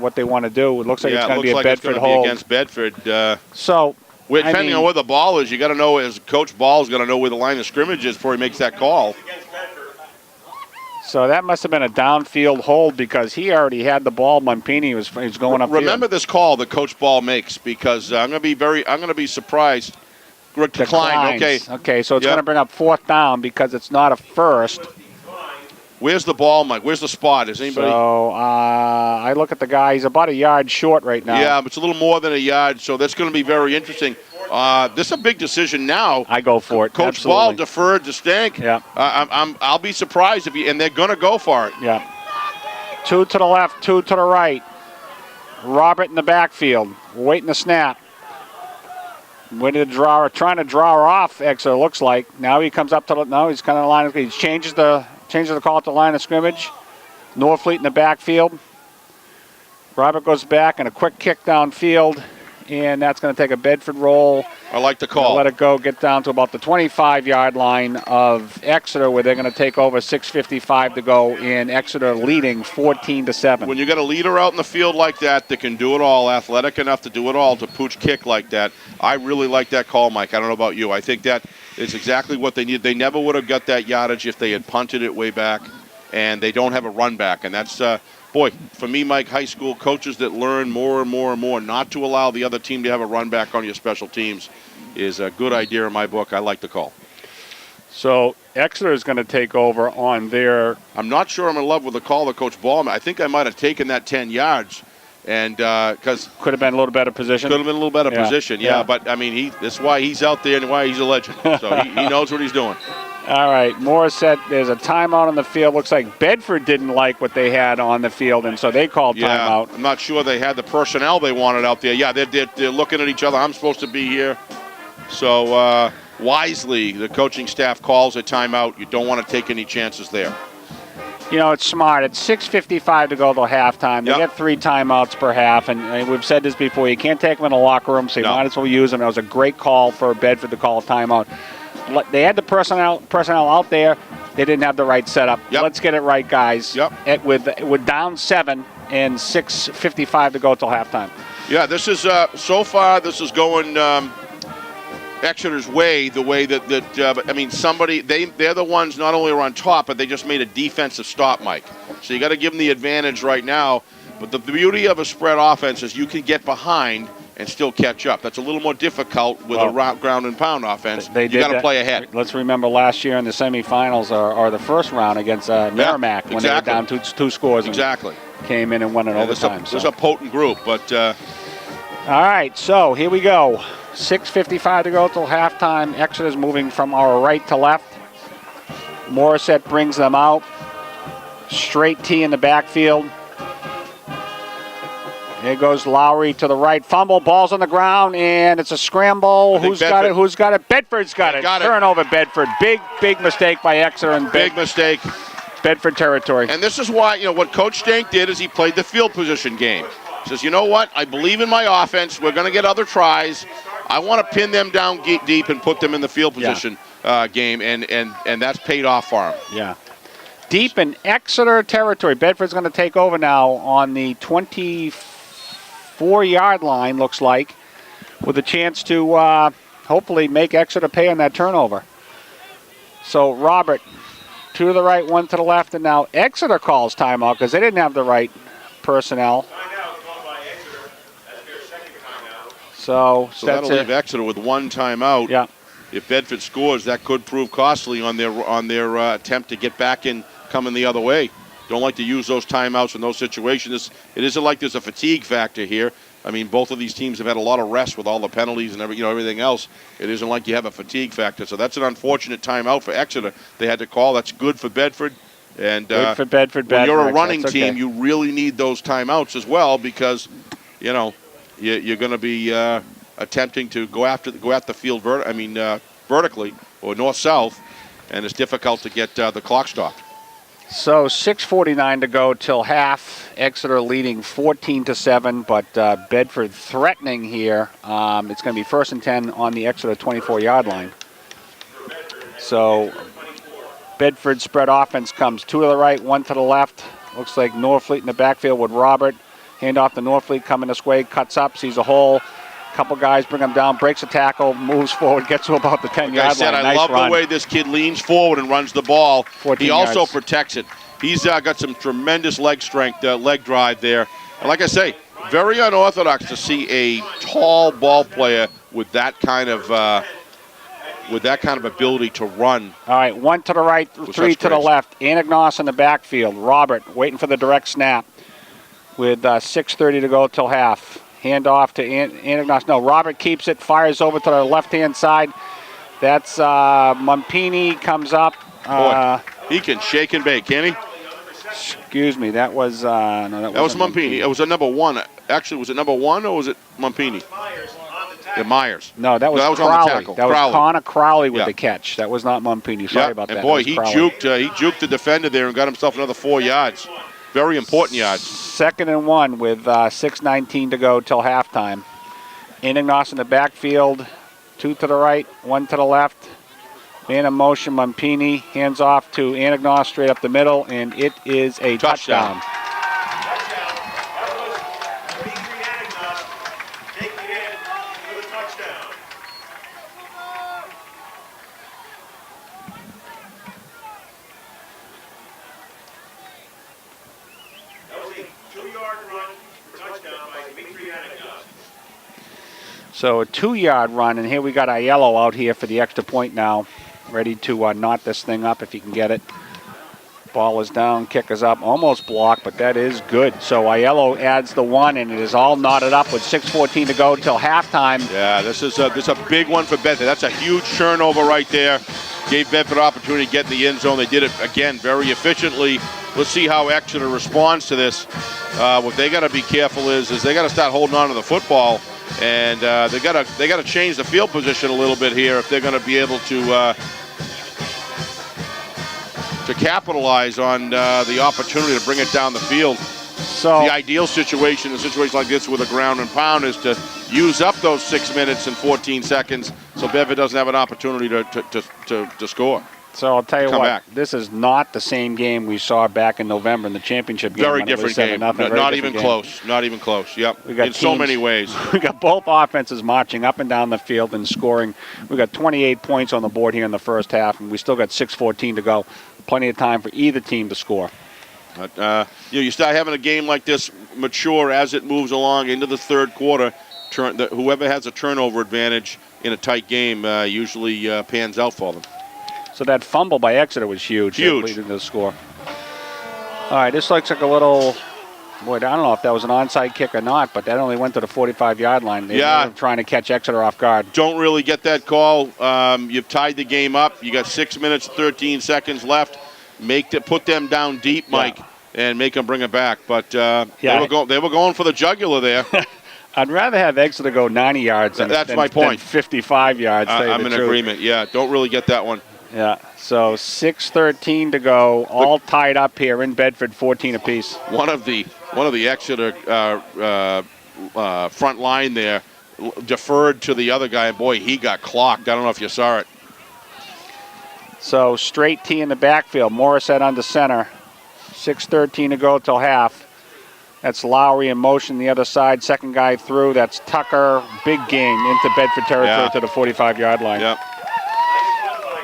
what they want to do. It looks like it's going to be a Bedford hold. Against Bedford. Depending on where the ball is, you got to know, as Coach Ball is going to know where the line of scrimmage is before he makes that call. So that must have been a downfield hold because he already had the ball. Mumpini was going up. Remember this call that Coach Ball makes, because I'm going to be surprised. Declined. Okay, so it's going to bring up fourth down because it's not a first. Where's the ball, Mike? Where's the spot? Is anybody? So I look at the guy. He's about a yard short right now. Yeah, but it's a little more than a yard, so that's going to be very interesting. This is a big decision now. I go for it. Coach Absolutely. Ball deferred to Stank. Yeah. I'll be surprised and they're going to go for it. Yeah. 2 to the left, 2 to the right. Robert in the backfield, waiting the snap. Trying to draw her off, Exeter looks like. Now he comes up to he's kind of line of, he changes the call at the line of scrimmage. Norfleet in the backfield. Robert goes back and a quick kick downfield, and that's going to take a Bedford roll. I like the call. Let it go, get down to about the 25-yard line of Exeter, where they're going to take over. 6:55 to go, in Exeter leading 14-7. When you got a leader out in the field like that can do it all, athletic enough to do it all, to pooch kick like that, I really like that call, Mike. I don't know about you. I think that is exactly what they need. They never would have got that yardage if they had punted it way back, and they don't have a run back, and that's boy, for me, Mike, high school coaches that learn more and more and more not to allow the other team to have a run back on your special teams is a good idea in my book. I like the call. So Exeter is going to take over on their... I'm not sure I'm in love with the call that Coach Ball made. I think I might have taken that 10 yards, and because could have been a little better position. Could have been a little better position, yeah. But I mean, that's why he's out there and why he's a legend. So he knows what he's doing. All right, Morris said there's a timeout on the field. Looks like Bedford didn't like what they had on the field, and so they called timeout. I'm not sure they had the personnel they wanted out there. Yeah, they're looking at each other. I'm supposed to be here. So wisely, the coaching staff calls a timeout. You don't want to take any chances there. You know, it's smart. It's 6:55 to go till halftime. They get 3 timeouts per half, and we've said this before. You can't take them in the locker room, so you might as well use them. That was a great call for Bedford to call a timeout. They had the personnel out there. They didn't have the right setup. Let's get it right, guys. With down 7 and 6:55 to go till halftime. Yeah, this is so far. This is going Exeter's way. The way that I mean, they're the ones not only are on top, but they just made a defensive stop, Mike. So you got to give them the advantage right now. But the beauty of a spread offense is you can get behind and still catch up. That's a little more difficult with a ground and pound offense. You got to play ahead. Let's remember last year in the semifinals or the first round against Merrimack when they were down two scores. Exactly. Came in and won in overtime. This is a potent group, but. All right, so here we go. 6:55 to go till halftime. Exeter's moving from our right to left. Morissette brings them out. Straight T in the backfield. Here goes Lowry to the right. Fumble. Ball's on the ground, and it's a scramble. Who's got it? Who's got it? Bedford's got it. Turnover, Bedford. Big mistake by Exeter. And big mistake. Bedford territory. And this is why, what Coach Stank did is he played the field position game. He says, you know what? I believe in my offense. We're going to get other tries. I want to pin them down deep and put them in the field position game, and that's paid off for him. Yeah. Deep in Exeter territory. Bedford's going to take over now on the 24-yard line, looks like, with a chance to hopefully make Exeter pay on that turnover. So Robert, 2 to the right, 1 to the left, and now Exeter calls timeout because they didn't have the right personnel. So that'll leave Exeter with 1 timeout. Yeah. If Bedford scores, that could prove costly on their attempt to get back and coming the other way. Don't like to use those timeouts in those situations. It isn't like there's a fatigue factor here. I mean, both of these teams have had a lot of rest with all the penalties and everything else. It isn't like you have a fatigue factor. So that's an unfortunate timeout for Exeter. They had to call. That's good for Bedford. And good for Bedford. When you're a running team, you really need those timeouts as well because, you're going to be attempting to go after the field vertically or north-south, and it's difficult to get the clock stopped. So 6:49 to go till half. Exeter leading 14-7, but Bedford threatening here. It's going to be 1st and 10 on the Exeter 24-yard line. So Bedford spread offense comes 2 to the right, 1 to the left. Looks like Norfleet in the backfield with Robert. Hand off to Norfleet, coming this way, cuts up, sees a hole. Couple guys bring him down, breaks a tackle, moves forward, gets to about the 10-yard line. I love the way this kid leans forward and runs the ball. He also protects it. He's got some tremendous leg strength, leg drive there. And like I say, very unorthodox to see a tall ball player with that kind of ability to run. All right, 1 to the right, 3 to the left. Anagnos in the backfield. Robert waiting for the direct snap with 6:30 to go till half. Hand off to Anagnos. No, Robert keeps it, fires over to the left-hand side. That's Mumpini comes up. Boy, he can shake and bake, can he? Excuse me, that was no, that was Mumpini. It was a number 1. Actually, was it number 1 or was it Mumpini? Myers. No, that was Crowley. On the tackle. That was Connor Crowley with the catch. That was not Mumpini. Sorry about that. And boy, he juked the defender there and got himself another 4 yards. Very important yards. 2nd and 1 with 6:19 to go till halftime. Anagnos in the backfield. 2 to the right, 1 to the left. Man in motion, Mumpini. Hands off to Anagnos straight up the middle, and it is a touchdown. So a 2-yard run, and here we got Aiello out here for the extra point now, ready to knot this thing up if he can get it. Ball is down, kick is up, almost blocked, but that is good. So Aiello adds the 1, and it is all knotted up with 6:14 to go till halftime. Yeah, this is a big one for Bedford. That's a huge turnover right there. Gave Bedford opportunity to get in the end zone. They did it, again, very efficiently. Let's see how Exeter responds to this. What they got to be careful is they got to start holding on to the football. And they got to change the field position a little bit here if they're going to be able to capitalize on the opportunity to bring it down the field. So the ideal situation in a situation like this with a ground and pound is to use up those 6 minutes and 14 seconds so Bedford doesn't have an opportunity to score. So I'll tell you what, this is not the same game we saw back in November in the championship game. Very different game. Not even close. Not even close. Yep. In so many ways. We got both offenses marching up and down the field and scoring. We got 28 points on the board here in the first half, and we still got 6:14 to go. Plenty of time for either team to score. But, you start having a game like this mature as it moves along into the third quarter. Whoever has a turnover advantage in a tight game usually pans out for them. So that fumble by Exeter was huge. Huge. Leading to the score. All right, this looks like a little, boy, I don't know if that was an onside kick or not, but that only went to the 45-yard line. They were trying to catch Exeter off guard. Don't really get that call. You've tied the game up. You got 6 minutes, 13 seconds left. Put them down deep, Mike. and make them bring it back. But Yeah. they were going for the jugular there. I'd rather have Exeter go 90 yards than, That's my point. than 55 yards. I'm in agreement. Yeah, don't really get that one. Yeah, so 6:13 to go, all tied up here in Bedford, 14 apiece. One of the Exeter front line there deferred to the other guy, and boy, he got clocked. I don't know if you saw it. So straight T in the backfield, Morissette under center. 6:13 to go till half. That's Lowry in motion the other side, second guy through. That's Tucker, big gain into Bedford territory to the 45-yard line. Yep.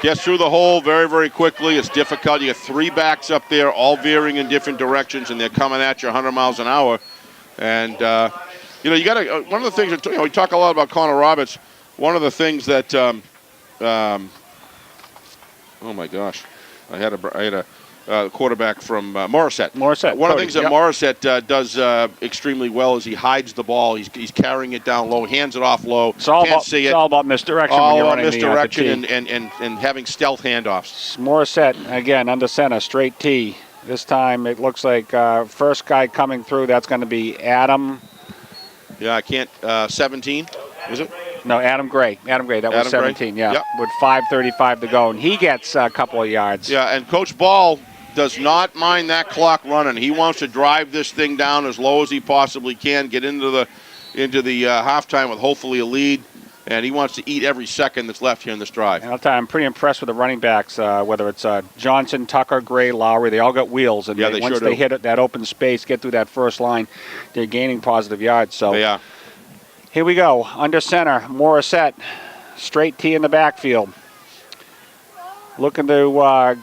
Gets through the hole very, very quickly. It's difficult. You get 3 backs up there, all veering in different directions, and they're coming at you 100 miles an hour. And, you got to, one of the things, we talk a lot about Connor Roberts. One of the things that, oh my gosh, I had a quarterback from Morissette. One of the things that Morissette does extremely well is he hides the ball. He's carrying it down low, hands it off low. It's all about misdirection. All when you're about running misdirection and having stealth handoffs. Morissette, again, under center, straight T. This time it looks like first guy coming through, that's going to be Adam. Yeah, I can't, 17, is it? No, Adam Gray. That was 17, Gray? yeah. Yep. With 5:35 to go, and he gets a couple of yards. Yeah, and Coach Ball does not mind that clock running. He wants to drive this thing down as low as he possibly can, get into the halftime with hopefully a lead, and he wants to eat every second that's left here in this drive. And I'll tell you, I'm pretty impressed with the running backs, whether it's Johnson, Tucker, Gray, Lowry. They all got wheels, and once they hit that open space, get through that first line, they're gaining positive yards. So they are. Here we go, under center, Morissette, straight T in the backfield. Looking to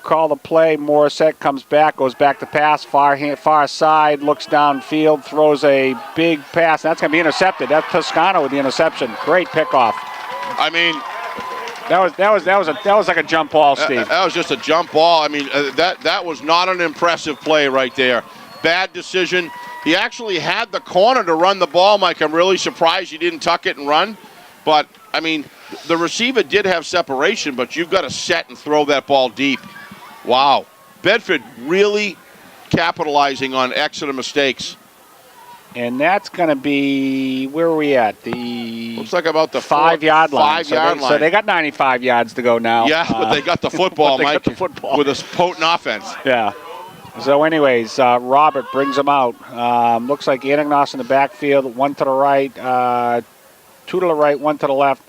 call the play. Morissette comes back, goes back to pass, far side, looks downfield, throws a big pass. That's going to be intercepted. That's Toscano with the interception. Great pickoff. I mean, that was like a jump ball, Steve. That was just a jump ball. I mean, that was not an impressive play right there. Bad decision. He actually had the corner to run the ball, Mike. I'm really surprised he didn't tuck it and run. But, I mean, the receiver did have separation, but you've got to set and throw that ball deep. Wow. Bedford really capitalizing on Exeter mistakes. And that's going to be, where are we at? Looks like about the 5-yard line. 5-yard line. So they got 95 yards to go now. Yeah, but they got the football, Mike, got the football. with a potent offense. Yeah. So anyways, Robert brings them out. Looks like Anagnos in the backfield, one to the right, 2 to the right, 1 to the left.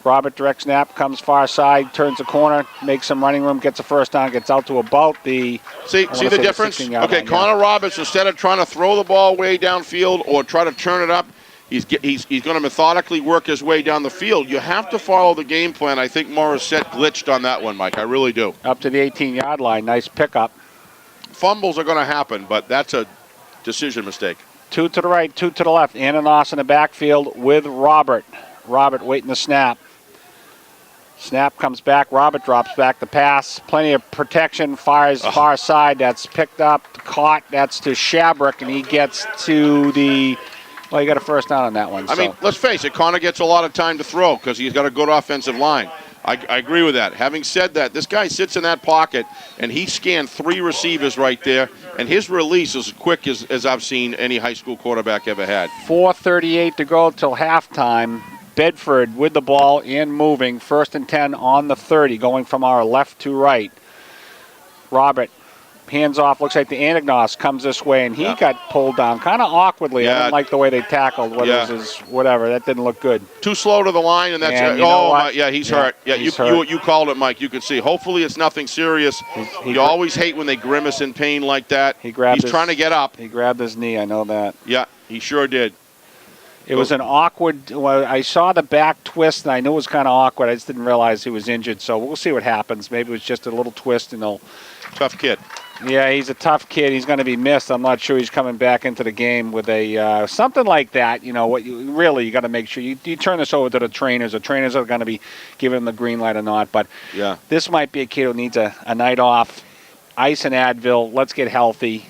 Robert direct snap, comes far side, turns the corner, makes some running room, gets a first down, gets out to about the... See the difference? Okay, Connor Roberts, instead of trying to throw the ball way downfield or try to turn it up, he's going to methodically work his way down the field. You have to follow the game plan. I think Morissette glitched on that one, Mike. I really do. Up to the 18-yard line. Nice pickup. Fumbles are going to happen, but that's a decision mistake. 2 to the right, 2 to the left. Ananas in the backfield with Robert. Robert waiting the snap. Snap comes back. Robert drops back the pass. Plenty of protection. Fires far side. That's picked up, caught. That's to Shabrick, and he gets to the... Well, you got a first down on that one. I mean, let's face it. Connor gets a lot of time to throw because he's got a good offensive line. I agree with that. Having said that, this guy sits in that pocket, and he scanned 3 receivers right there, and his release is as quick as I've seen any high school quarterback ever had. 4:38 to go till halftime. Bedford with the ball and moving. 1st and 10 on the 30, going from our left to right. Robert, hands off, looks like the Anagnos comes this way, and he got pulled down kind of awkwardly. I didn't like the way they tackled. Whatever, that didn't look good. Too slow to the line, and that's he's hurt. Yeah, you called it, Mike. You could see. Hopefully it's nothing serious. You always hate when they grimace in pain like that. He's trying to get up. He grabbed his knee, I know that. Yeah, he sure did. It was an awkward, I saw the back twist, and I knew it was kind of awkward. I just didn't realize he was injured, so we'll see what happens. Maybe it was just a little twist, and they'll... Tough kid. Yeah, he's a tough kid. He's going to be missed. I'm not sure he's coming back into the game with a something like that. You know, you got to make sure you turn this over to the trainers. The trainers are going to be giving him the green light or not. But this might be a kid who needs a night off, ice and Advil. Let's get healthy.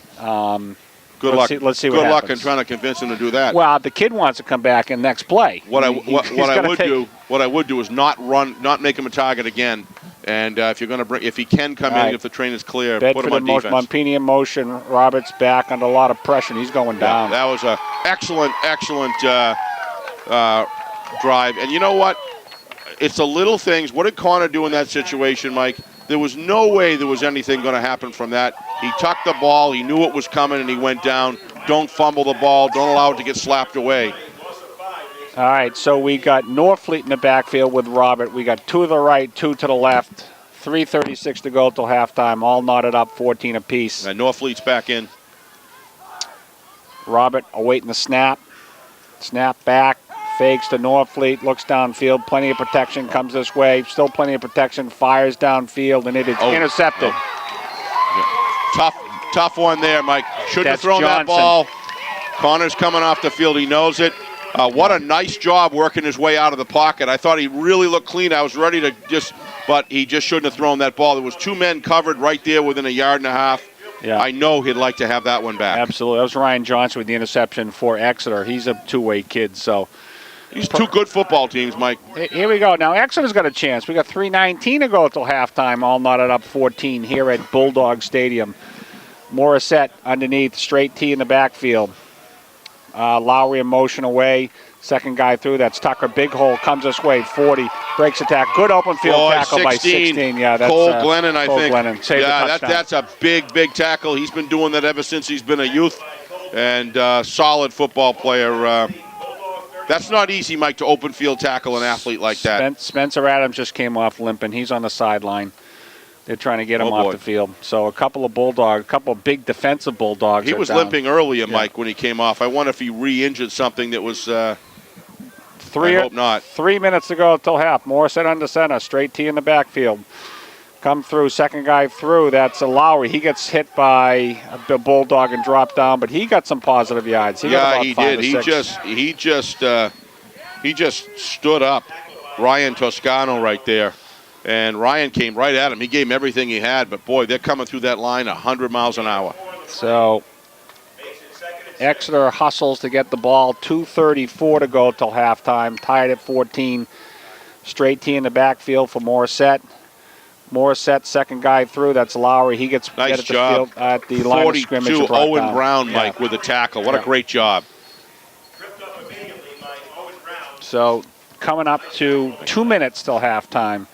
Good luck. Let's see what happens. Good luck in trying to convince him to do that. Well, the kid wants to come back in next play. What I would do is not make him a target again, And if you're going to if he can come in, if the train is clear, Bedford put him on defense. Montpini in motion. Roberts back under a lot of pressure, and he's going down. That was an excellent drive. And you know what? It's the little things. What did Connor do in that situation, Mike? There was no way there was anything going to happen from that. He tucked the ball. He knew it was coming, and he went down. Don't fumble the ball. Don't allow it to get slapped away. All right, so we got Norfleet in the backfield with Robert. We got 2 to the right, 2 to the left. 3:36 to go till halftime. All knotted up, 14 apiece. And Norfleet's back in. Robert awaiting the snap. Snap back. Fakes to Norfleet, looks downfield, plenty of protection, comes this way, still plenty of protection, fires downfield, and it is intercepted. Yeah. Tough one there, Mike. Shouldn't have thrown that ball. Connor's coming off the field, he knows it. What a nice job working his way out of the pocket. I thought he really looked clean. I was ready to but he just shouldn't have thrown that ball. There was 2 men covered right there within a yard and a half. Yeah. I know he'd like to have that one back. Absolutely. That was Ryan Johnson with the interception for Exeter. He's a two-way kid, so. These 2 good football teams, Mike. Here we go. Now, Exeter's got a chance. We got 3:19 to go till halftime, all knotted up 14 here at Bulldog Stadium. Morissette underneath, straight T in the backfield. Lowry in motion away. Second guy through, that's Tucker. Big hole, comes this way, 40. Breaks attack. Good open field tackle by 16. Yeah, that's Cole Glennon, I Cole think. Glennon. Yeah, that's a big tackle. He's been doing that ever since he's been a youth. And solid football player. That's not easy, Mike, to open field tackle an athlete like that. Spencer Adams just came off limping. He's on the sideline. They're trying to get him off the field. So a couple of big defensive Bulldogs. He was limping earlier, Mike, when he came off. I wonder if he re-injured something that was, I hope not. 3 minutes to go till half. Morissette under center, straight T in the backfield. Come through, second guy through, that's a Lowry. He gets hit by a Bulldog and dropped down, but he got some positive yards. He did. He just stood up. Ryan Toscano right there. And Ryan came right at him. He gave him everything he had, but boy, they're coming through that line 100 miles an hour. So Exeter hustles to get the ball. 2:34 to go till halftime. Tied at 14. Straight T in the backfield for Morissette. Morissette, second guy through. That's Lowry. He gets nice at job. The field at the line of scrimmage. 42, Owen Brown, Mike, with the tackle. What a great job. So coming up to 2 minutes till halftime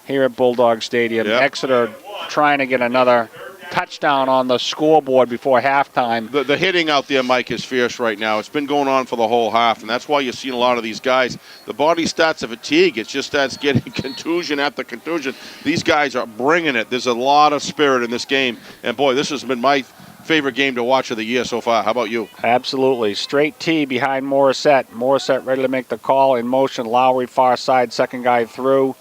here at Bulldog Stadium. Exeter trying to get another touchdown on the scoreboard before halftime. The hitting out there, Mike, is fierce right now. It's been going on for the whole half, and that's why you're seeing a lot of these guys. The body starts to fatigue. It just starts getting contusion after contusion. These guys are bringing it. There's a lot of spirit in this game, and boy, this has been my favorite game to watch of the year so far. How about you? Absolutely. Straight T behind Morissette. Morissette ready to make the call in motion. Lowry far side, second guy through.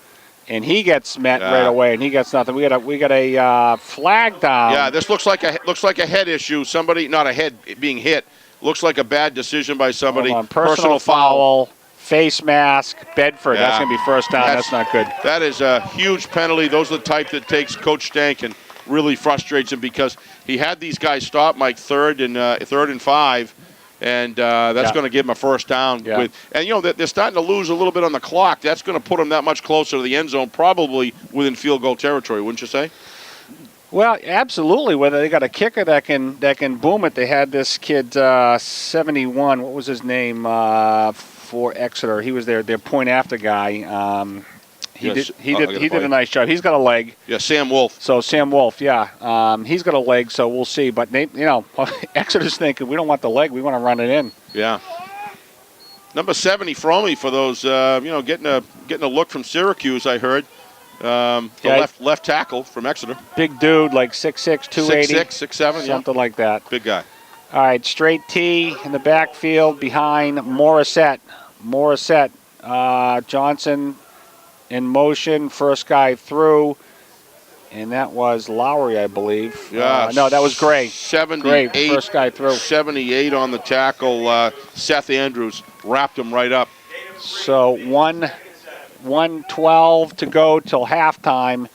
And he gets met right away, and he gets nothing. We got a flag down. Yeah, this looks like a head issue. Somebody, not a head being hit. Looks like a bad decision by somebody. Personal foul, face mask, Bedford. That's going to be first down. That's not good. That is a huge penalty. Those are the type that takes Coach Stank and really frustrates him because he had these guys stop, Mike, third and 5. And that's going to give them a first down. And, you know, they're starting to lose a little bit on the clock. That's going to put them that much closer to the end zone, probably within field goal territory, wouldn't you say? Well, absolutely. Whether they got a kicker that can boom it. They had this kid, 71. What was his name for Exeter? He was their point after guy. He did a nice job. He's got a leg. Yeah, Sam Wolf. So Sam Wolf, he's got a leg. So we'll see. But Exeter's thinking we don't want the leg. We want to run it in. Yeah. Number 70, Fromey, for those getting a look from Syracuse. I heard left tackle from Exeter. Big dude, like 6'6", 280. 6'6", 6'7", something like that. Big guy. All right, straight T in the backfield behind Morissette. Johnson in motion, first guy through, and that was Lowry, I believe. Yeah. No, that was Gray. 78. Gray, first guy through. 78 on the tackle. Seth Andrews wrapped him right up. So 1:12 to go till halftime.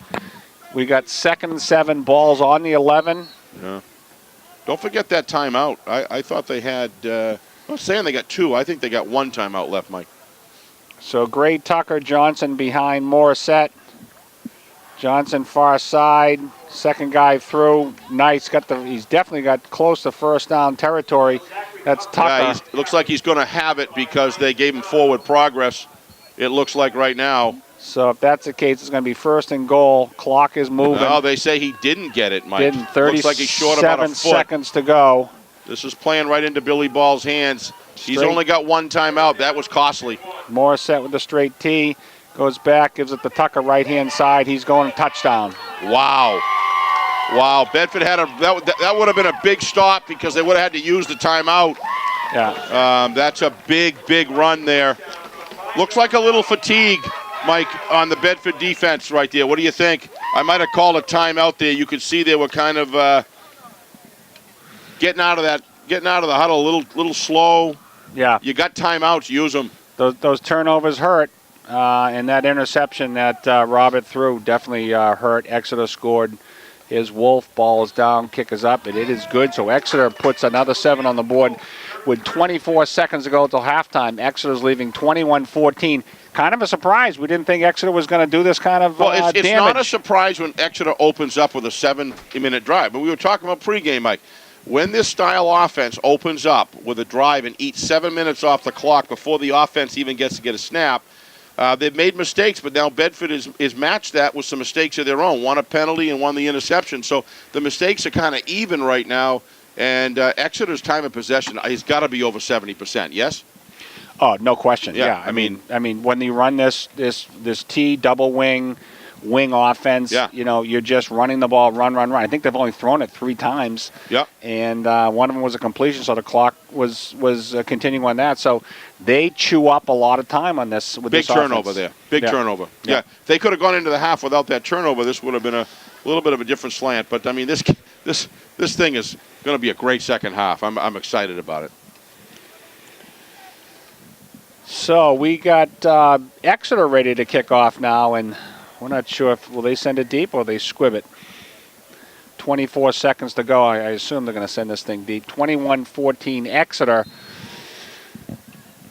We got 2nd and 7, balls on the 11. Yeah. Don't forget that timeout. I thought they had, I was saying they got 2. I think they got 1 timeout left, Mike. So Gray, Tucker, Johnson behind Morissette. Johnson far side, second guy through. Nice, he's definitely got close to first down territory. That's Tucker. Yeah, looks like he's going to have it because they gave him forward progress. It looks like right now. So if that's the case, it's going to be first and goal. Clock is moving. No, they say he didn't get it, Mike. Didn't. 37 looks like he's short about a foot. seconds to go. This is playing right into Billy Ball's hands. He's only got one timeout. That was costly. Morissette with the straight tee. Goes back, gives it to Tucker right-hand side. He's going touchdown. Wow. Wow. Bedford had that would have been a big stop because they would have had to use the timeout. Yeah. That's a big, big run there. Looks like a little fatigue, Mike, on the Bedford defense right there. What do you think? I might have called a timeout there. You could see they were kind of getting out of the huddle a little slow. Yeah. You got timeouts, use them. Those turnovers hurt, and that interception that Robert threw definitely hurt. Exeter scored. His Wolf ball is down, kick is up, and it is good. So Exeter puts another 7 on the board with 24 seconds to go till halftime. Exeter's leaving 21-14. Kind of a surprise. We didn't think Exeter was going to do this kind of it's damage. not a surprise when Exeter opens up with a 7-minute drive. But we were talking about pregame, Mike. When this style offense opens up with a drive and eats 7 minutes off the clock before the offense even gets to get a snap, they've made mistakes, but now Bedford is matched that with some mistakes of their own. One a penalty and one the interception. So the mistakes are kind of even right now, and Exeter's time of possession has got to be over 70%, yes? Oh, no question. Yeah, I mean, when you run this T double wing offense, you're just running the ball, run. I think they've only thrown it 3 times. Yeah. And one of them was a completion, so the clock was continuing on that. So they chew up a lot of time on this. With Big this turnover offense. there. Big turnover. Yeah. If they could have gone into the half without that turnover, this would have been a little bit of a different slant. But I mean, this thing is going to be a great second half. I'm excited about it. So we got Exeter ready to kick off now, and we're not sure will they send it deep or they squib it. 24 seconds to go. I assume they're going to send this thing deep. 21-14 Exeter.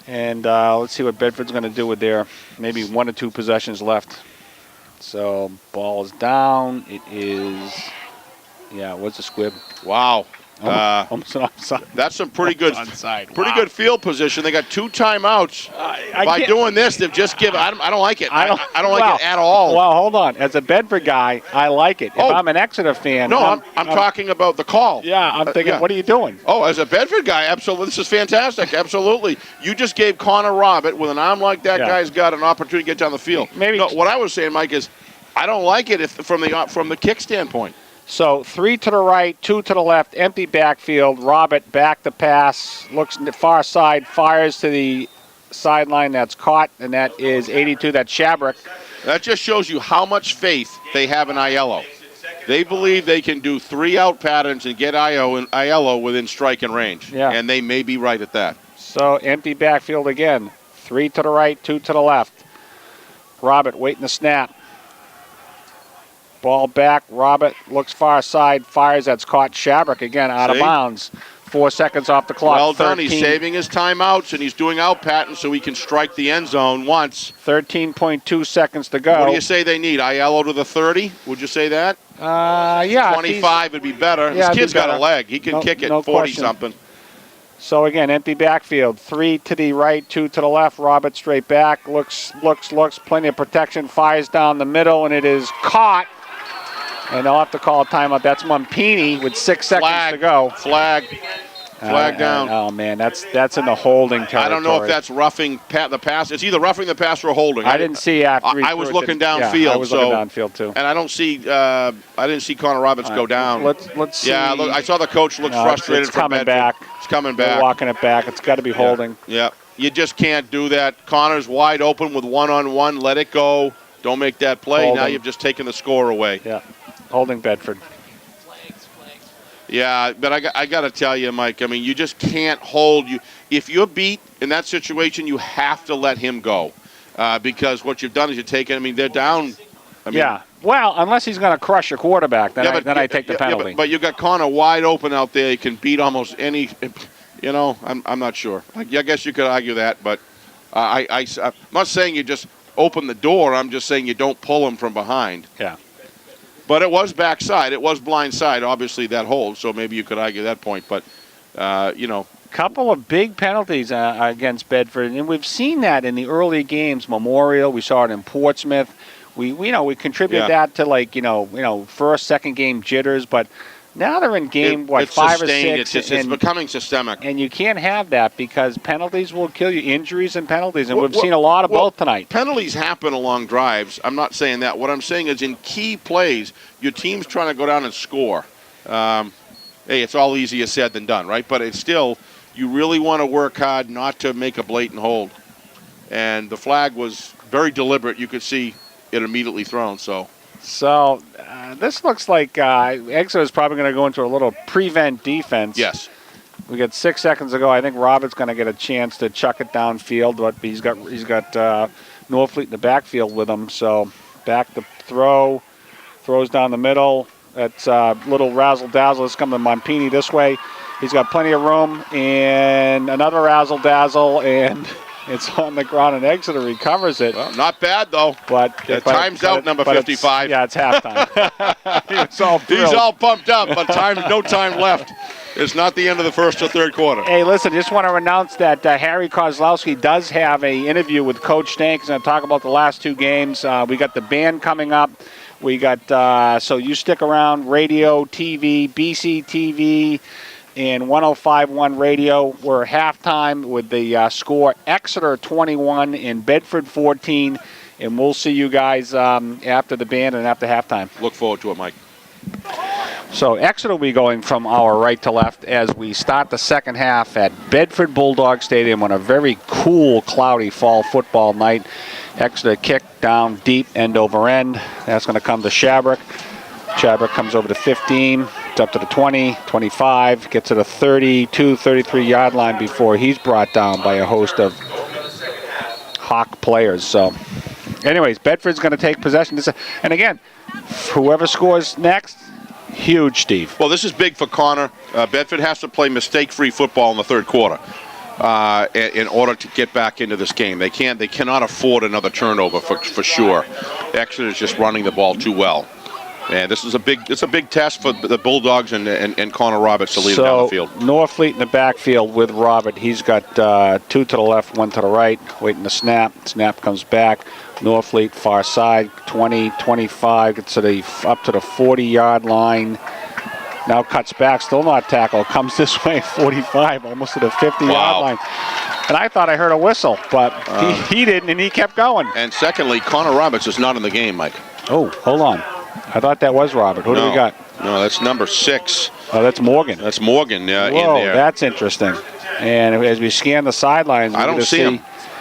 And let's see what Bedford's going to do with their maybe 1 or 2 possessions left. So ball is down. It is, what's the squib? Wow. Almost an offside. That's some pretty good, onside. Good field position. They got 2 timeouts. By doing this, they've just given. I don't like it. I don't like it at all. Well, hold on. As a Bedford guy, I like it. If I'm an Exeter fan, no, I'm talking about the call. Yeah, I'm thinking, what are you doing? Oh, as a Bedford guy, absolutely, this is fantastic. Absolutely, you just gave Connor Robert with an arm like that guy's got an opportunity to get down the field. Maybe. No, what I was saying, Mike, is I don't like it from the kick standpoint. So 3 to the right, 2 to the left, empty backfield. Robert back to pass, looks far side, fires to the sideline. That's caught, and that is 82. That's Shabrick. That just shows you how much faith they have in Aiello. They believe they can do 3-out patterns and get Aiello within striking range. Yeah. And they may be right at that. So empty backfield again. 3 to the right, 2 to the left. Robert waiting the snap. Ball back. Robert looks far side, fires. That's caught. Shabrick again out of bounds. 4 seconds off the clock. Well done. He's saving his timeouts, and he's doing out patterns so he can strike the end zone once. 13.2 seconds to go. What do you say they need? Aiello to the 30? Would you say that? Yeah. 25 would be better. This kid's got a leg. He can kick it 40-something. So again, empty backfield. 3 to the right, 2 to the left. Robert straight back. Looks. Plenty of protection. Fires down the middle, and it is caught. And they'll have to call a timeout. That's Mumpini with 6 seconds to go. Flag down. Oh, man, that's in the holding territory. I don't know if that's roughing the pass. It's either roughing the pass or holding. I didn't see after. I was looking downfield. Yeah, I was looking downfield too. And I don't see. I didn't see Connor Roberts go down. Let's see. Yeah, look, I saw the coach look frustrated. It's coming back. It's coming back. They're walking it back. It's got to be holding. Yeah. You just can't do that. Connor's wide open with 1-on-1. Let it go. Don't make that play. Holding. Now you've just taken the score away. Yeah. Holding Bedford. Yeah, but I got to tell you, Mike, I mean, you just can't hold. If you're beat in that situation, you have to let him go because what you've done is you've taken, I mean, they're down. Well, unless he's going to crush your quarterback, then I take the penalty. Yeah, but you got Connor wide open out there. He can beat almost any, I'm not sure. I guess you could argue that, but I'm not saying you just open the door. I'm just saying you don't pull him from behind. Yeah. But it was backside. It was blind side. Obviously, that holds, so maybe you could argue that point. But, you know. Couple of big penalties against Bedford, and we've seen that in the early games. Memorial, we saw it in Portsmouth. We contribute that to first, second game jitters, but now they're in game, it's 5 sustained. or 6. It's becoming systemic. And you can't have that because penalties will kill you. Injuries and penalties, and we've seen a lot of both tonight. Penalties happen along drives. I'm not saying that. What I'm saying is in key plays, your team's trying to go down and score. Hey, it's all easier said than done, right? But it's still, you really want to work hard not to make a blatant hold. And the flag was very deliberate. You could see it immediately thrown, So this looks like Exeter is probably going to go into a little prevent defense. Yes. We got 6 seconds to go. I think Robert's going to get a chance to chuck it downfield, but he's got Norfleet in the backfield with him. So back to throws down the middle. That's little razzle-dazzle. It's coming to Montpini this way. He's got plenty of room, and another razzle-dazzle, and it's on the ground, and Exeter recovers it. Well, not bad, though. But time's out, number 55. It's halftime. He's all pumped up, but no time left. It's not the end of the first or third quarter. Hey, listen, just want to announce that Harry Kozlowski does have an interview with Coach Stank. He's going to talk about the last 2 games. We got the band coming up. We got, so you stick around, radio, TV, BCTV, and 105.1 radio. We're halftime with the score Exeter 21 and Bedford 14. And we'll see you guys after the band and after halftime. Look forward to it, Mike. So Exeter will be going from our right to left as we start the second half at Bedford Bulldog Stadium on a very cool, cloudy fall football night. Exeter kick down deep, end over end. That's going to come to Shabrick. Shabrick comes over to 15. It's up to the 20, 25, gets to the 32, 33-yard line before he's brought down by a host of Hawk players. So, anyways, Bedford's going to take possession. And again, whoever scores next, huge, Steve. Well, this is big for Connor. Bedford has to play mistake-free football in the third quarter in order to get back into this game. They cannot afford another turnover for sure. Exeter is just running the ball too well. And this is a big test for the Bulldogs and Connor Roberts to lead them down the field. Norfleet in the backfield with Robert. He's got 2 to the left, 1 to the right, waiting to snap. Snap comes back. Norfleet far side, 20, 25, gets to up to the 40-yard line. Now cuts back, still not tackled. Comes this way, 45, almost to the 50-yard line. And I thought I heard a whistle, but he didn't, and he kept going. And secondly, Connor Roberts is not in the game, Mike. Oh, hold on. I thought that was Robert. Who do we got? No, that's number 6. Oh, that's Morgan. That's Morgan in there. That's interesting. And as we scan the sidelines, I don't see him. He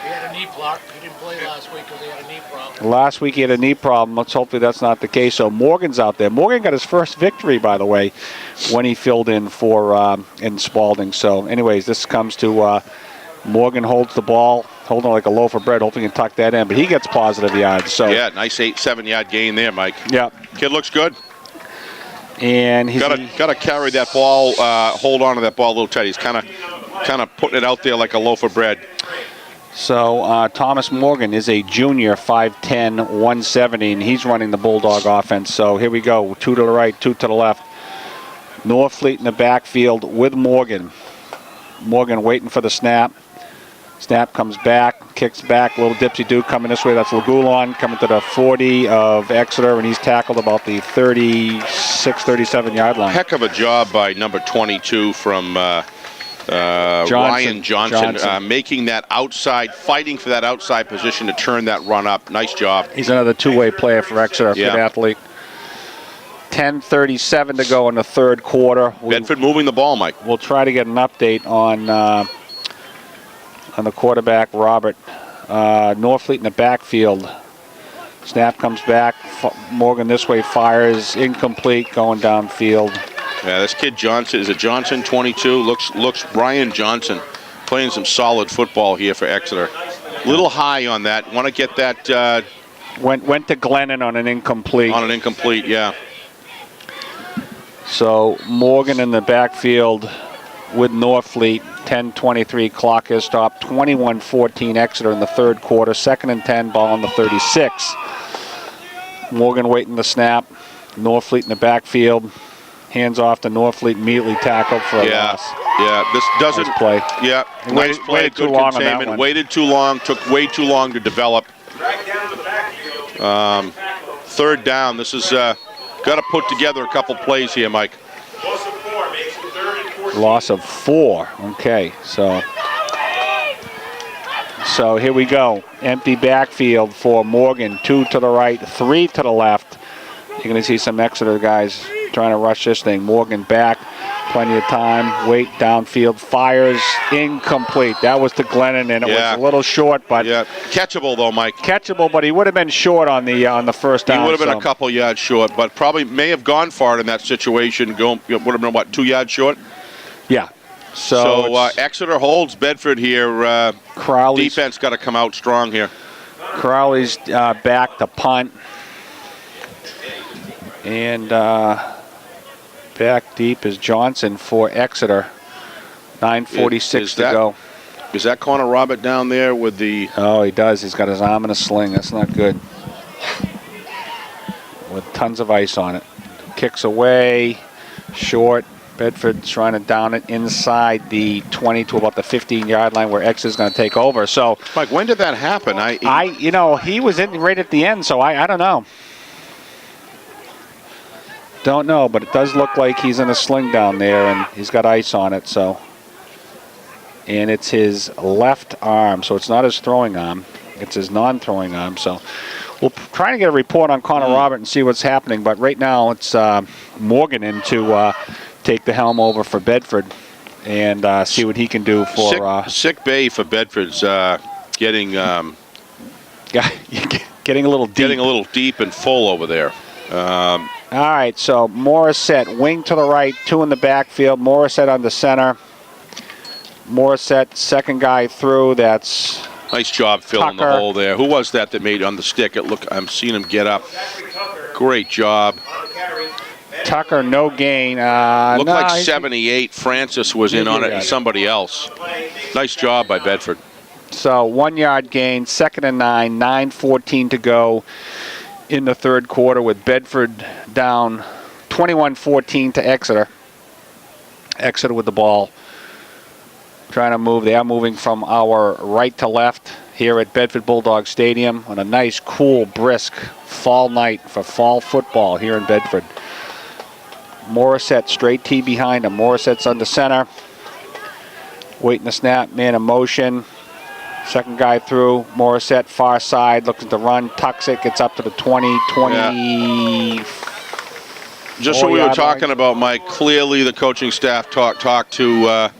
had a knee block. He didn't play last week because he had a knee problem. Last week he had a knee problem. Let's hopefully that's not the case. So Morgan's out there. Morgan got his first victory, by the way, when he filled in for in Spalding. So, anyways, this comes to Morgan holds the ball, holding it like a loaf of bread, hoping he can tuck that in. But he gets positive yards. So yeah, nice 7-yard gain there, Mike. Yeah. Kid looks good. And he's got to carry that ball, hold on to that ball a little tight. He's kind of putting it out there like a loaf of bread. So Thomas Morgan is a junior, 5'10", 170, and he's running the Bulldog offense. So here we go, 2 to the right, 2 to the left. Norfleet in the backfield with Morgan. Morgan waiting for the snap. Snap comes back, kicks back, little dipsy-do coming this way. That's Lagulon coming to the 40 of Exeter, and he's tackled about the 36, 37-yard line. Heck of a job by number 22 from Ryan Johnson. Making that outside, fighting for that outside position to turn that run up. Nice job. He's another two-way player for Exeter, good athlete. 10:37 to go in the third quarter. Bedford moving the ball, Mike. We'll try to get an update on the quarterback, Robert. Norfleet in the backfield. Snap comes back. Morgan this way fires. Incomplete, going downfield. Yeah, this kid Johnson, is it Johnson, 22? Looks Brian Johnson playing some solid football here for Exeter. Little high on that. Want to get that. Went to Glennon on an incomplete. On an incomplete, yeah. So Morgan in the backfield with Norfleet. 10:23 clock has stopped. 21-14 Exeter in the third quarter. 2nd and 10, ball on the 36. Morgan waiting the snap. Norfleet in the backfield. Hands off to Norfleet, immediately tackled for a loss. Yeah, this doesn't Nice play. Yeah, nice play. Waited too Good long on that containment. one. Waited too long. Took way too long to develop. Third down. This is got to put together a couple plays here, Mike. Loss of 4. Okay, so here we go. Empty backfield for Morgan. 2 to the right, 3 to the left. You're going to see some Exeter guys trying to rush this thing. Morgan back, plenty of time. Wait, downfield, fires, incomplete. That was to Glennon, and it was a little short, but catchable though, Mike. Catchable, but he would have been short on the first down. He would have been a couple yards short, but probably may have gone far in that situation. Would have been what, 2 yards short? Yeah. So Exeter holds Bedford here. Defense got to come out strong here. Crowley's back to punt. And back deep is Johnson for Exeter. 9:46 to go. Is that Connor Robert down there with the... Oh, he does. He's got his arm in a sling. That's not good. With tons of ice on it. Kicks away. Short. Bedford's trying to down it inside the 20 to about the 15-yard line where Exeter's going to take over. So, Mike, when did that happen? He was in right at the end, so I don't know. Don't know, but it does look like he's in a sling down there, and he's got ice on it. So, and it's his left arm, so it's not his throwing arm; it's his non-throwing arm. So, we'll try to get a report on Connor Robert and see what's happening. But right now, it's Morgan in to take the helm over for Bedford and see what he can do for sick bay for Bedford's getting getting a little deep. Getting a little deep and full over there. All right, so Morissette, wing to the right, 2 in the backfield. Morissette on the center. Morissette, second guy through. That's nice job filling Tucker. The hole there. Who was that made on the stick? I'm seeing him get up. Great job. Tucker, no gain. Looked like 78. Francis was in on it and somebody else. Nice job by Bedford. So 1 yard gain, 2nd and 9, 9:14 to go in the third quarter with Bedford down 21-14 to Exeter. Exeter with the ball. Trying to move. They are moving from our right to left here at Bedford Bulldogs Stadium on a nice, cool, brisk fall night for fall football here in Bedford. Morissette straight T behind him. Morissette's under center. Waiting to snap, man in motion. Second guy through. Morissette far side, looking to run, tucks it, gets up to the 20. Just what we were talking about, Mike. Clearly, the coaching staff talked to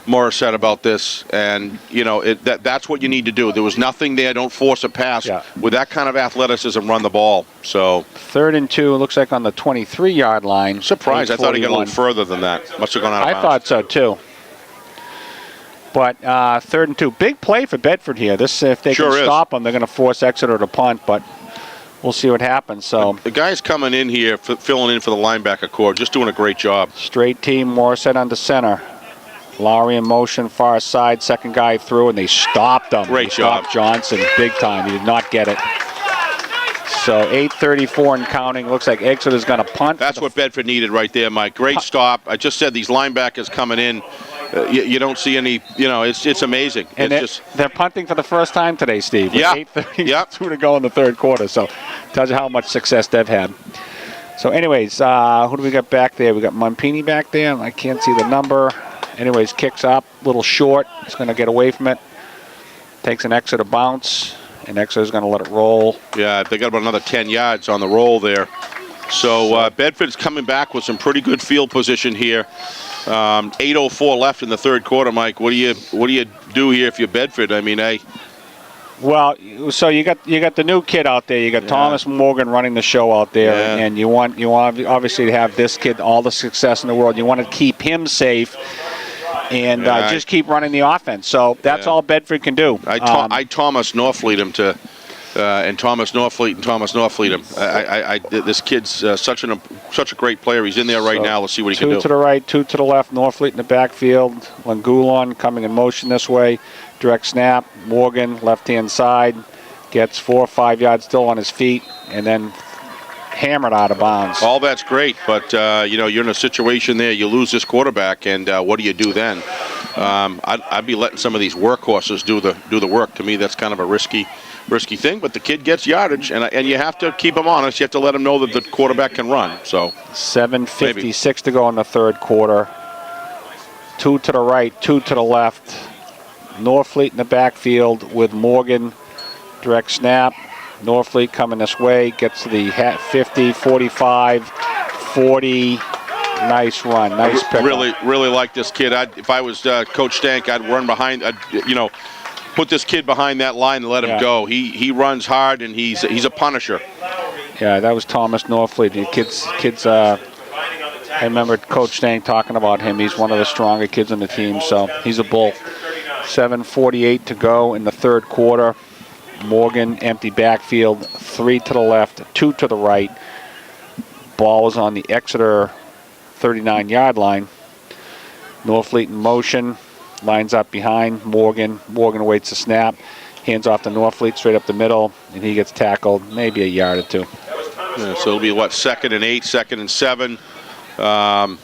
Morissette about this, and that's what you need to do. There was nothing there. Don't force a pass. With that kind of athleticism, run the ball. So 3rd and 2, looks like on the 23-yard line. Surprised. I thought he got a little further than that. Must have gone out of bounds. I thought so too. But 3rd and 2, big play for Bedford here. This, if they can stop them, they're going to force Exeter to punt. But we'll see what happens. So the guy's coming in here, filling in for the linebacker core, just doing a great job. Straight team, Morissette under center. Lowry in motion, far side, second guy through, and they stopped him. Great job. Stopped Johnson big time. He did not get it. So 8:34 and counting. Looks like Exeter's going to punt. That's what Bedford needed right there, Mike. Great stop. I just said these linebackers coming in. You don't see any, it's amazing. And they're punting for the first time today, Steve. With 8:32 to go in the third quarter. So tells you how much success they've had. So anyways, who do we got back there? We got Mumpini back there. I can't see the number. Anyways, kicks up, a little short. He's going to get away from it. Takes an Exeter bounce, and Exeter's going to let it roll. Yeah, they got about another 10 yards on the roll there. So Bedford's coming back with some pretty good field position here. 8:04 left in the third quarter, Mike. What do you do here if you're Bedford? I mean, Well, so you got the new kid out there. You got Thomas Morgan running the show out there, and you want obviously to have this kid all the success in the world. You want to keep him safe and just keep running the offense. So that's all Bedford can do. I Thomas Norfleet him to, and Thomas Norfleet him. This kid's such a great player. He's in there right now. Let's see what he can do. 2 to the right, 2 to the left. Norfleet in the backfield. Langulon coming in motion this way. Direct snap. Morgan left-hand side. Gets 4 or 5 yards still on his feet, and then hammered out of bounds. All that's great, but you're in a situation there. You lose this quarterback, and what do you do then? I'd be letting some of these workhorses do the work. To me, that's kind of a risky thing. But the kid gets yardage, and you have to keep him honest. You have to let him know that the quarterback can run. So 7:56 to go in the third quarter. 2 to the right, 2 to the left. Norfleet in the backfield with Morgan. Direct snap. Norfleet coming this way. Gets to the 50, 45, 40. Nice run. Nice pick. Really like this kid. If I was Coach Stank, I'd run behind. Put this kid behind that line and let him go. He runs hard, and he's a punisher. Yeah, that was Thomas Norfleet. The kids. I remember Coach Stank talking about him. He's one of the stronger kids on the team, so he's a bull. 7:48 to go in the third quarter. Morgan, empty backfield, 3 to the left, 2 to the right. Ball is on the Exeter 39-yard line. Norfleet in motion, lines up behind Morgan. Morgan awaits the snap, hands off to Norfleet straight up the middle, and he gets tackled maybe a yard or two. Yeah, so it'll be, 2nd and 8, 2nd and 7. I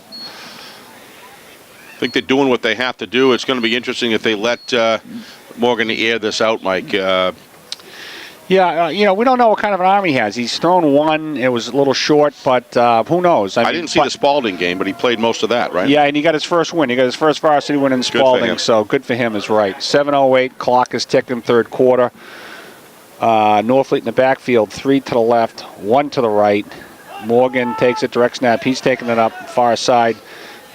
think they're doing what they have to do. It's going to be interesting if they let Morgan air this out, Mike. We don't know what kind of an arm he has. He's thrown one. It was a little short, but who knows? I didn't see the Spalding game, but he played most of that, right? Yeah, and he got his first win. He got his first varsity win in Spalding, so good for him is right. 7:08, clock is ticking, third quarter. Norfleet in the backfield, 3 to the left, 1 to the right. Morgan takes it, direct snap. He's taking it up far side,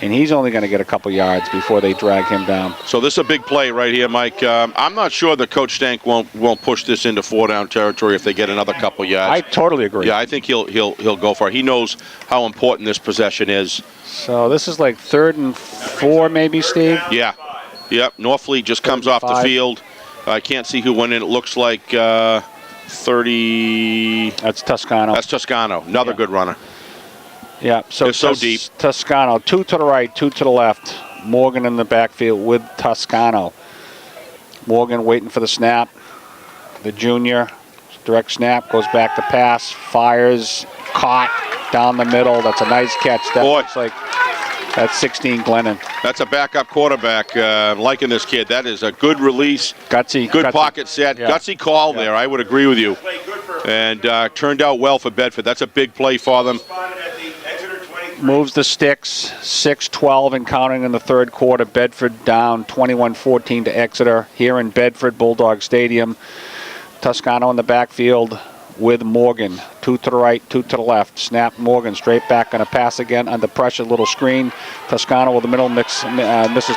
and he's only going to get a couple yards before they drag him down. So this is a big play right here, Mike. I'm not sure that Coach Stank won't push this into 4-down territory if they get another couple yards. I totally agree. Yeah, I think he'll go for it. He knows how important this possession is. So this is like 3rd and 4, maybe, Steve? Yeah. Yep. Norfleet just comes off the field. I can't see who went in. It looks like 30. That's Toscano. That's Toscano. Another good runner. Yeah, so so deep. Toscano, 2 to the right, 2 to the left. Morgan in the backfield with Toscano. Morgan waiting for the snap. The junior, direct snap, goes back to pass, fires, caught down the middle. That's a nice catch. That looks like that's 16 Glennon. That's a backup quarterback. Liking this kid. That is a good release. Gutsy. Pocket set. Yeah. Gutsy call there. I would agree with you. And turned out well for Bedford. That's a big play for them. Moves the sticks, 6-12 and counting in the third quarter. Bedford down 21-14 to Exeter here in Bedford, Bulldog Stadium. Toscano in the backfield with Morgan. 2 to the right, 2 to the left. Snap Morgan straight back on a pass again under pressure, little screen. Toscano with the middle misses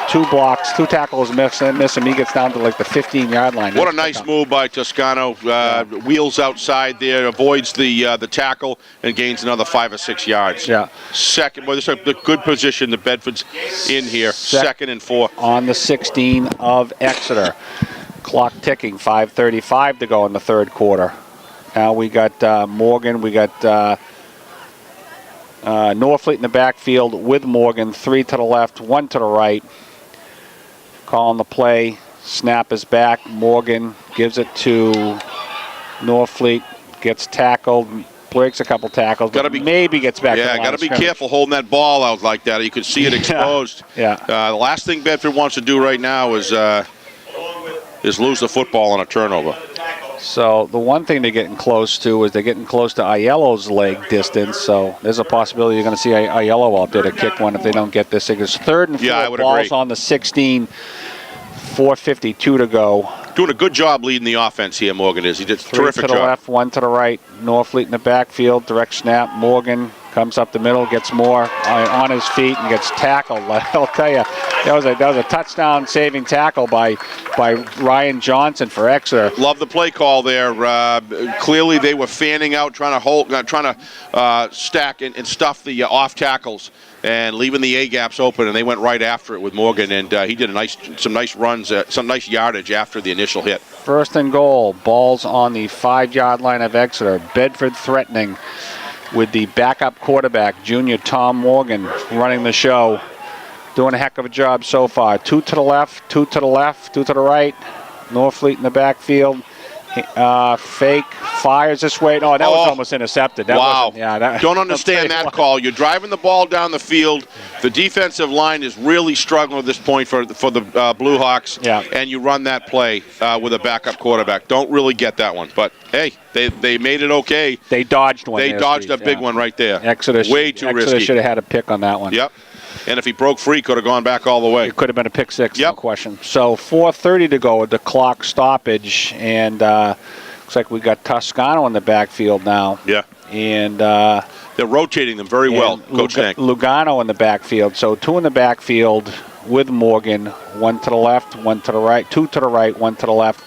two blocks, 2 tackles miss him. He gets down to like the 15-yard line. What a nice move by Toscano. Wheels outside there, avoids the tackle, and gains another 5 or 6 yards. Yeah. Second, well, this is a good position that Bedford's in here. 2nd and 4. On the 16 of Exeter. Clock ticking, 5:35 to go in the third quarter. Now we got Morgan, we got Norfleet in the backfield with Morgan, 3 to the left, 1 to the right. Calling the play, snap is back, Morgan gives it to Norfleet, gets tackled, breaks a couple tackles, maybe gets back to the line. Yeah, got to be careful holding that ball out like that. You could see it exposed. Yeah. The last thing Bedford wants to do right now is lose the football on a turnover. So the one thing they're getting close to is they're getting close to Aiello's leg distance. So there's a possibility you're going to see Aiello out there to kick one if they don't get this thing. It's 3rd and 4. Yeah, I would balls agree. On the 16, 4:52 to go. Doing a good job leading the offense here, Morgan is. He did a terrific job. 3 to the left, 1 to the right. Norfleet in the backfield, direct snap. Morgan comes up the middle, gets more on his feet and gets tackled. I'll tell you, that was a touchdown saving tackle by Ryan Johnson for Exeter. Love the play call there. Clearly they were fanning out, trying to stack and stuff the off tackles and leaving the A gaps open, and they went right after it with Morgan, and he did some nice runs, some nice yardage after the initial hit. 1st and goal. Ball's on the 5-yard line of Exeter. Bedford threatening with the backup quarterback, junior Tom Morgan, running the show. Doing a heck of a job so far. 2 to the left, 2 to the left, 2 to the right. Norfleet in the backfield. Fake, fires this way. Oh, that was almost intercepted. That wow. wasn't, yeah, Don't understand that call. You're driving the ball down the field. The defensive line is really struggling at this point for the Blue Hawks. Yeah. And you run that play with a backup quarterback. Don't really get that one. But, hey, they made it okay. They dodged one. They dodged a big one right there. Exeter, way too risky. Exeter should have had a pick on that one. Yep. And if he broke free, could have gone back all the way. It could have been a pick six, Yep. no question. So 4:30 to go with the clock stoppage, and looks like we got Toscano in the backfield now. Yeah. And they're rotating them very well, Coach Hank. Lugano in the backfield. So 2 in the backfield with Morgan, 1 to the left, 1 to the right, 2 to the right, 1 to the left.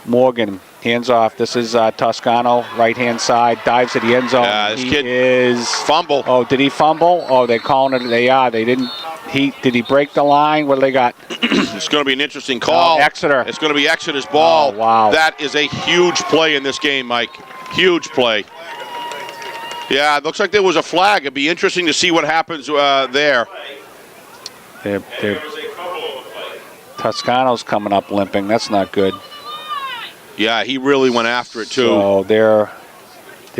Morgan, hands off. This is Toscano, right-hand side, dives to the end zone. This kid is fumble. Oh, did he fumble? Oh, they're calling it. They are. They didn't. Did he break the line? What do they got? It's going to be an interesting call. Exeter. It's going to be Exeter's ball. Oh, wow. That is a huge play in this game, Mike. Huge play. Yeah, it looks like there was a flag. It'd be interesting to see what happens there. Toscano's coming up limping. That's not good. Yeah, he really went after it, too. So they're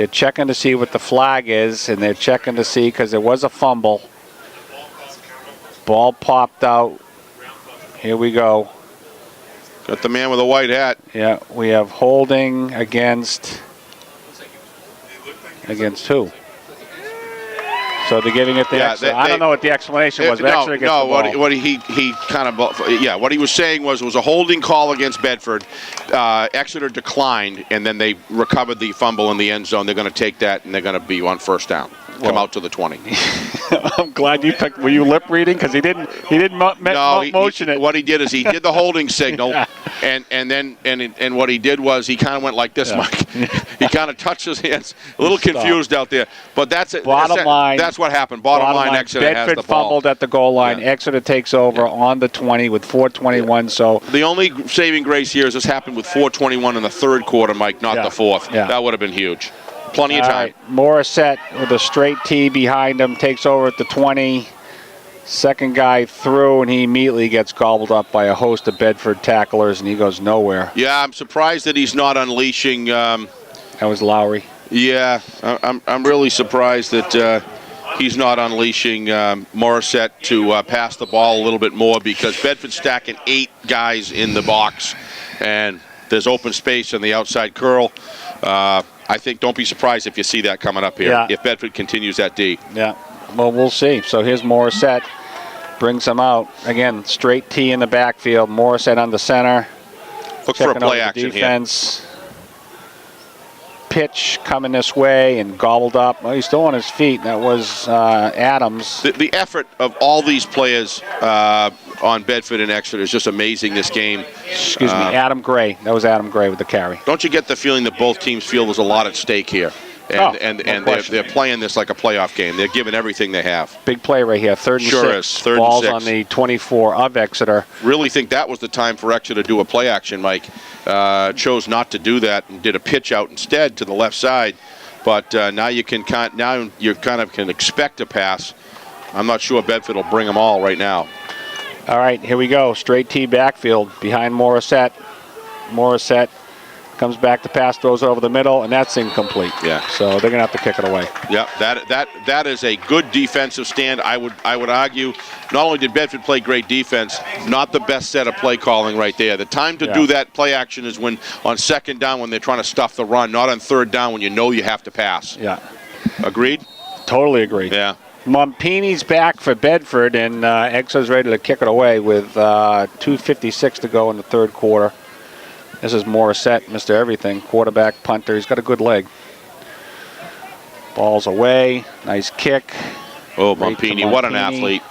checking to see what the flag is, and they're checking to see because there was a fumble. Ball popped out. Here we go. Got the man with a white hat. Yeah, we have holding against who? So they're giving it to Exeter. I don't know what the explanation was, but Exeter gets the ball. What he was saying was it was a holding call against Bedford. Exeter declined, and then they recovered the fumble in the end zone. They're going to take that, and they're going to be on first down. Come out to the 20. I'm glad you picked. Were you lip reading? Because he didn't motion it. What he did is he did the holding signal, Yeah. and what he did was he kind of went like this, Mike. He kind of touched his hands. A little confused out there, but that's it. Bottom line. That's what happened. Bottom line. Exeter has the Bedford ball. fumbled at the goal line. Yeah. Exeter takes over on the 20 with 4:21. So the only saving grace here is this happened with 4:21 in the third quarter, Mike, not the fourth. Yeah. That would have been huge. Plenty of all time. right, Morissette with a straight tee behind him takes over at the 20. Second guy through, and he immediately gets gobbled up by a host of Bedford tacklers, and he goes nowhere. Yeah, I'm surprised that he's not unleashing. That was Lowry. Yeah, I'm really surprised that he's not unleashing Morissette to pass the ball a little bit more, because Bedford's stacking 8 guys in the box, and there's open space on the outside curl. I think don't be surprised if you see that coming up here, if Bedford continues that D. Yeah, well, we'll see. So here's Morissette, brings him out. Again, straight T in the backfield. Morissette on the center. Look for a play action defense. Here. Pitch coming this way and gobbled up. Well, he's still on his feet. That was Adams. The effort of all these players on Bedford and Exeter is just amazing this game. Excuse me, Adam Gray. That was Adam Gray with the carry. Don't you get the feeling that both teams feel there's a lot at stake here? And they're playing this like a playoff game. They're giving everything they have. Big play right here. 3rd and 6. Sure is. 3rd Ball's and 6. on the 24 of Exeter. Really think that was the time for Exeter to do a play action, Mike. Chose not to do that and did a pitch out instead to the left side. But now you can expect a pass. I'm not sure Bedford will bring them all right now. All right, here we go. Straight T backfield behind Morissette. Morissette comes back to pass, throws over the middle, and that's incomplete. Yeah. So they're going to have to kick it away. Yeah, that is a good defensive stand. I would argue not only did Bedford play great defense, not the best set of play calling right there. The time to do that play action is when on 2nd down when they're trying to stuff the run, not on 3rd down when you know you have to pass. Yeah. Agreed? Totally agreed. Yeah. Mompini's back for Bedford, and Exeter's ready to kick it away with 2:56 to go in the 3rd quarter. This is Morissette, Mr. Everything. Quarterback, punter. He's got a good leg. Ball's away. Nice kick. Oh, Mompini, what an athlete.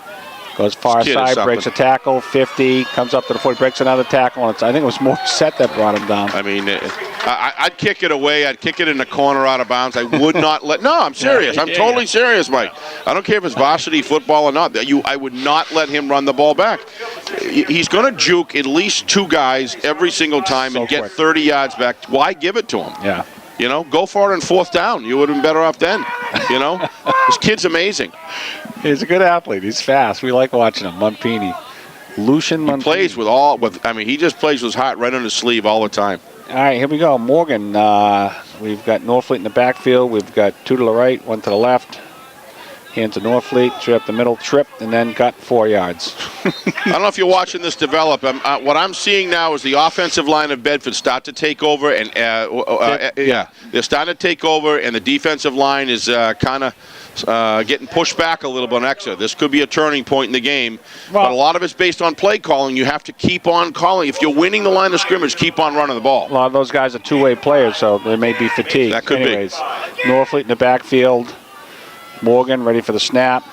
Goes far side, breaks a tackle, 50, comes up to the 40, breaks another tackle, and I think it was Morissette that brought him down. I mean, I'd kick it away. I'd kick it in the corner out of bounds. I would not let. No, I'm serious. I'm totally serious, Mike. I don't care if it's varsity football or not. I would not let him run the ball back. He's going to juke at least 2 guys every single time and get 30 yards back. Why give it to him? Yeah. You know, go for it in 4th down. You would have been better off then. You know, this kid's amazing. He's a good athlete. He's fast. We like watching him. Mompini. Lucian Mompini. He plays he just plays with his heart right on his sleeve all the time. All right, here we go. Morgan We've got Norfleet in the backfield. We've got 2 to the right, 1 to the left. Hand to Norfleet, straight up the middle, tripped, and then got 4 yards. I don't know if you're watching this develop. What I'm seeing now is the offensive line of Bedford start to take over, and they're starting to take over, and the defensive line is kind of getting pushed back a little bit on Exeter. This could be a turning point in the game, but a lot of it's based on play calling. You have to keep on calling. If you're winning the line of scrimmage, keep on running the ball. A lot of those guys are two-way players, so they may be fatigued. That could be. Norfleet in the backfield. Morgan ready for the snap.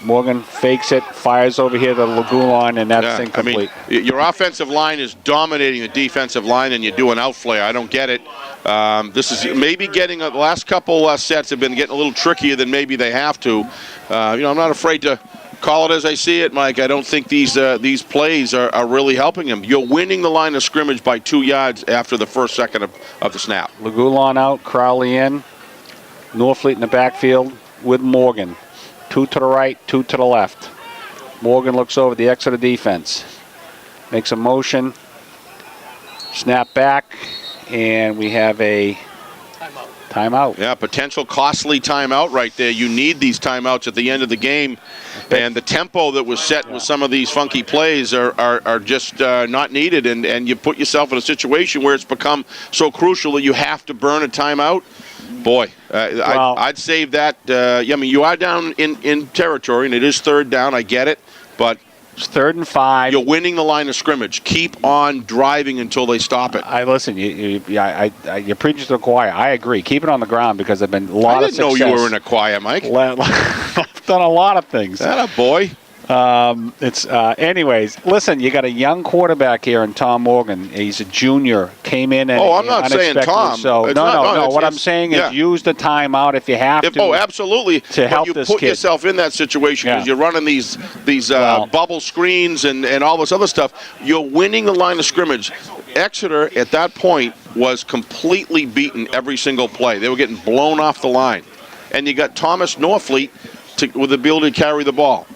Morgan fakes it, fires over here to the lagoon line, and that's incomplete. I mean, your offensive line is dominating the defensive line, and you do an outflare. I don't get it. This is maybe getting the last couple sets have been getting a little trickier than maybe they have to. I'm not afraid to call it as I see it, Mike. I don't think these plays are really helping him. You're winning the line of scrimmage by 2 yards after the first second of the snap. Lagoon out, Crowley in. Norfleet in the backfield with Morgan. 2 to the right, 2 to the left. Morgan looks over the Exeter defense. Makes a motion. Snap back, and we have a timeout. Yeah, potential costly timeout right there. You need these timeouts at the end of the game. And the tempo that was set with some of these funky plays are just not needed. And you put yourself in a situation where it's become so crucial that you have to burn a timeout. Boy, I'd save that. I mean, you are down in territory, and it is 3rd down. I get it. But it's 3rd and 5. You're winning the line of scrimmage. Keep on driving until they stop it. Listen. You're preaching to the choir. I agree. Keep it on the ground because there've been a lot of success. I didn't know you were in a choir, Mike. I've done a lot of things. That a boy. Anyways, listen, you got a young quarterback here in Tom Morgan. He's a junior, came in and I'm not saying Tom. So no. What I'm saying is use the timeout if you have to. Oh, absolutely. To help this kid. You put yourself in that situation because you're running these bubble screens and all this other stuff. You're winning the line of scrimmage. Exeter at that point was completely beaten every single play. They were getting blown off the line, and you got Thomas Norfleet with the ability to carry the ball.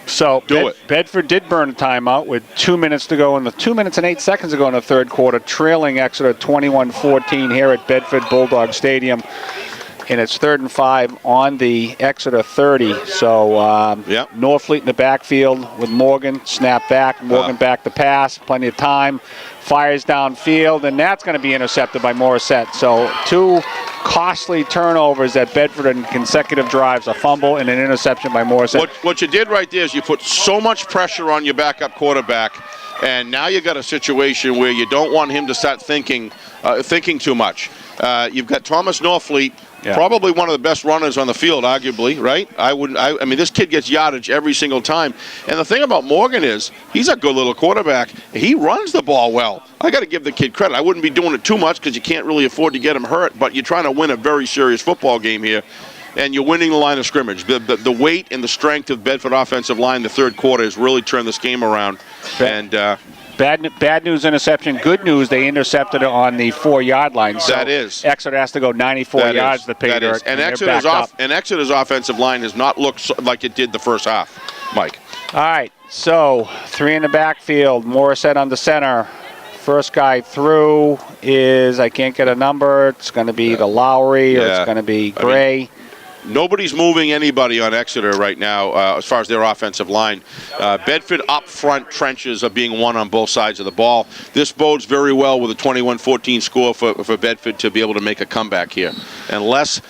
So Bedford did burn a timeout with 2 minutes to go 2 minutes and 8 seconds to go in the 3rd quarter, trailing Exeter 21-14 here at Bedford Bulldog Stadium. And it's 3rd and 5 on the Exeter 30. So Norfleet in the backfield with Morgan, snap back, Morgan back to pass, plenty of time, fires downfield, and that's going to be intercepted by Morissette. So 2 costly turnovers at Bedford in consecutive drives, a fumble and an interception by Morissette. What you did right there is you put so much pressure on your backup quarterback, and now you got a situation where you don't want him to start thinking too much. You've got Thomas Norfleet, probably one of the best runners on the field, arguably, right? I mean, this kid gets yardage every single time. And the thing about Morgan is he's a good little quarterback. He runs the ball well. I got to give the kid credit. I wouldn't be doing it too much because you can't really afford to get him hurt, but you're trying to win a very serious football game here, and you're winning the line of scrimmage. The weight and the strength of Bedford offensive line in the 3rd quarter has really turned this game around. Bad news interception. Good news, they intercepted it on the 4-yard line. So that is. Exeter has to go 94 yards to pay dirt. And Exeter's offensive line has not looked like it did the first half, Mike. All right, so 3 in the backfield. Morissette on the center. First guy through is, I can't get a number. It's going to be the Lowry or it's going to be Gray. Nobody's moving anybody on Exeter right now as far as their offensive line. Bedford up front trenches are being won on both sides of the ball. This bodes very well with a 21-14 score for Bedford to be able to make a comeback here. Unless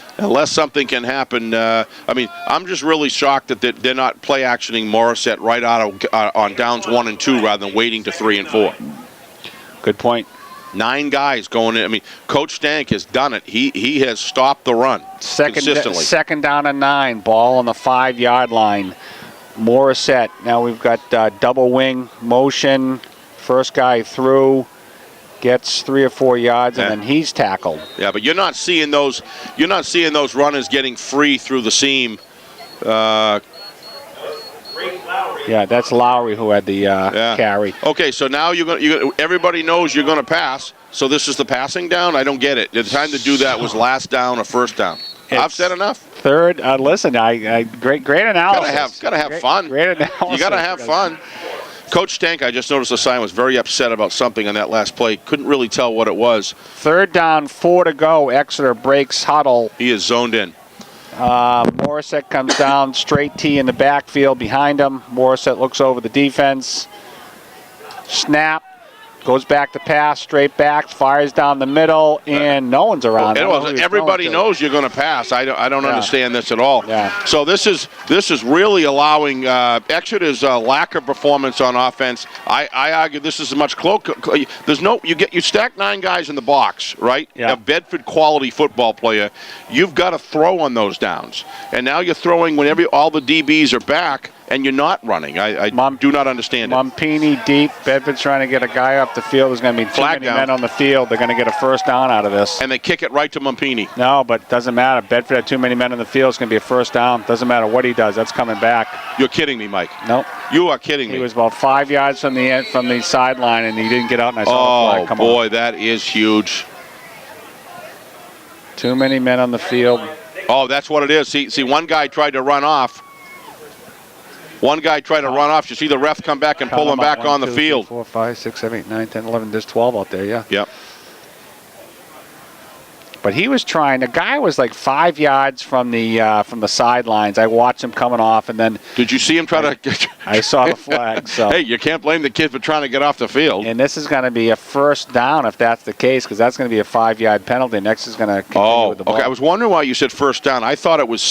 something can happen. I mean, I'm just really shocked that they're not play actioning Morissette right out on downs 1 and 2 rather than waiting to 3 and 4. Good point. 9 guys going in. I mean, Coach Stank has done it. He has stopped the run consistently. Second down and 9. Ball on the 5-yard line. Morissette. Now we've got double wing motion. First guy through gets 3 or 4 yards, and then he's tackled. Yeah, but you're not seeing those. You're not seeing those runners getting free through the seam. Yeah, that's Lowry who had the carry. Okay, so now everybody knows you're going to pass. So this is the passing down? I don't get it. The time to do that was last down or first down. I've said enough. Third, listen, great analysis. Gotta have fun. Great analysis. You gotta have fun. Coach Stank, I just noticed the sign, was very upset about something on that last play. Couldn't really tell what it was. 3rd down, 4 to go. Exeter breaks huddle. He is zoned in. Morissette comes down, straight T in the backfield behind him. Morissette looks over the defense. Snap. Goes back to pass, straight back, fires down the middle, and no one's around. Everybody knows you're going to pass. I don't understand this at all. Yeah. So this is really allowing Exeter's lack of performance on offense. I argue this is much closer. You stack 9 guys in the box, right? Yeah. A Bedford quality football player. You've got to throw on those downs, and now you're throwing when all the DBs are back. And you're not running. I do not understand it. Mumpini deep. Bedford's trying to get a guy up the field. There's going to be too many men on the field. They're going to get a first down out of this. And they kick it right to Mumpini. No, but it doesn't matter. Bedford had too many men on the field. It's going to be a first down. Doesn't matter what he does. That's coming back. You're kidding me, Mike. Nope. You are kidding me. He was about 5 yards from the sideline, and he didn't get out, and I saw the flag come boy, on. that is huge. Too many men on the field. Oh, that's what it is. See, one guy tried to run off. You see the ref come back and pull him back on the field. 4, 5, 6, 7, 8, 9, 10, 11. There's 12 out there, yeah. Yep. But he was trying. The guy was like 5 yards from the sidelines. I watched him coming off, and then. Did you see him try to? I saw the flag. So. Hey, you can't blame the kid for trying to get off the field. And this is going to be a first down if that's the case, because that's going to be a 5-yard penalty. Next is going to continue with the ball. Okay. I was wondering why you said first down. I thought it was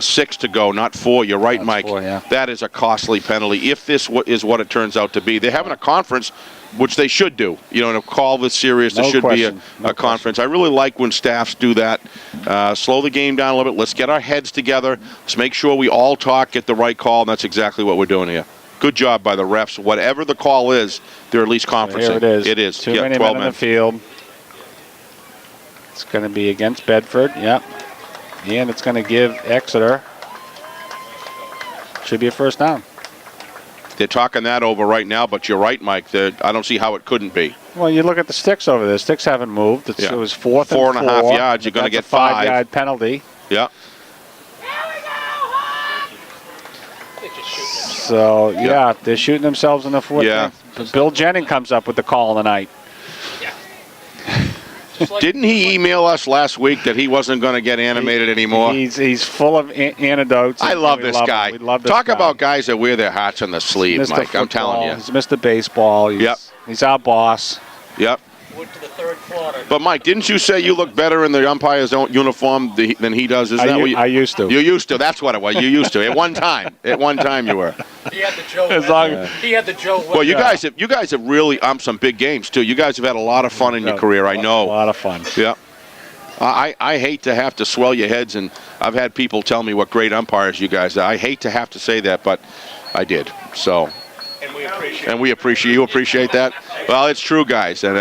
6 to go, not 4. You're right, That's Mike. 4, yeah. That is a costly penalty. If this is what it turns out to be, they're having a conference. Which they should do. In a call this serious, there should be a conference. I really like when staffs do that. Slow the game down a little bit. Let's get our heads together. Let's make sure we all talk, get the right call, and that's exactly what we're doing here. Good job by the refs. Whatever the call is, they're at least conferencing. Here it is. It is. Too many men in the field. It's going to be against Bedford. Yep. And it's going to give Exeter. Should be a first down. They're talking that over right now, but you're right, Mike. I don't see how it couldn't be. Well, you look at the sticks over there. Sticks haven't moved. It was 4th and 4. 4.5 yards. You're going to get 5. 5-yard penalty. Yeah. So, yeah, they're shooting themselves in the foot. Yeah. Bill Jennings comes up with the call of the night. Didn't he email us last week that he wasn't going to get animated anymore? He's full of anecdotes. I love this guy. We love this Talk guy. about guys that wear their hearts on the sleeve, Mr. Mike. Football, I'm telling you. He's Mr. Baseball. He's our boss. Yep. Went to the 3rd quarter. But, Mike, didn't you say you look better in the umpire's own uniform than he does? Is that what you... I used to. You used to. That's what it was. You used to. At one time you were. He had the Joe. He had the Joe. Well, you guys have really umped some big games, too. You guys have had a lot of fun in your career, I know. A lot of fun. Yeah. I hate to have to swell your heads, and I've had people tell me what great umpires you guys are. I hate to have to say that, but I did. So, and we appreciate that. Well, it's true, guys, and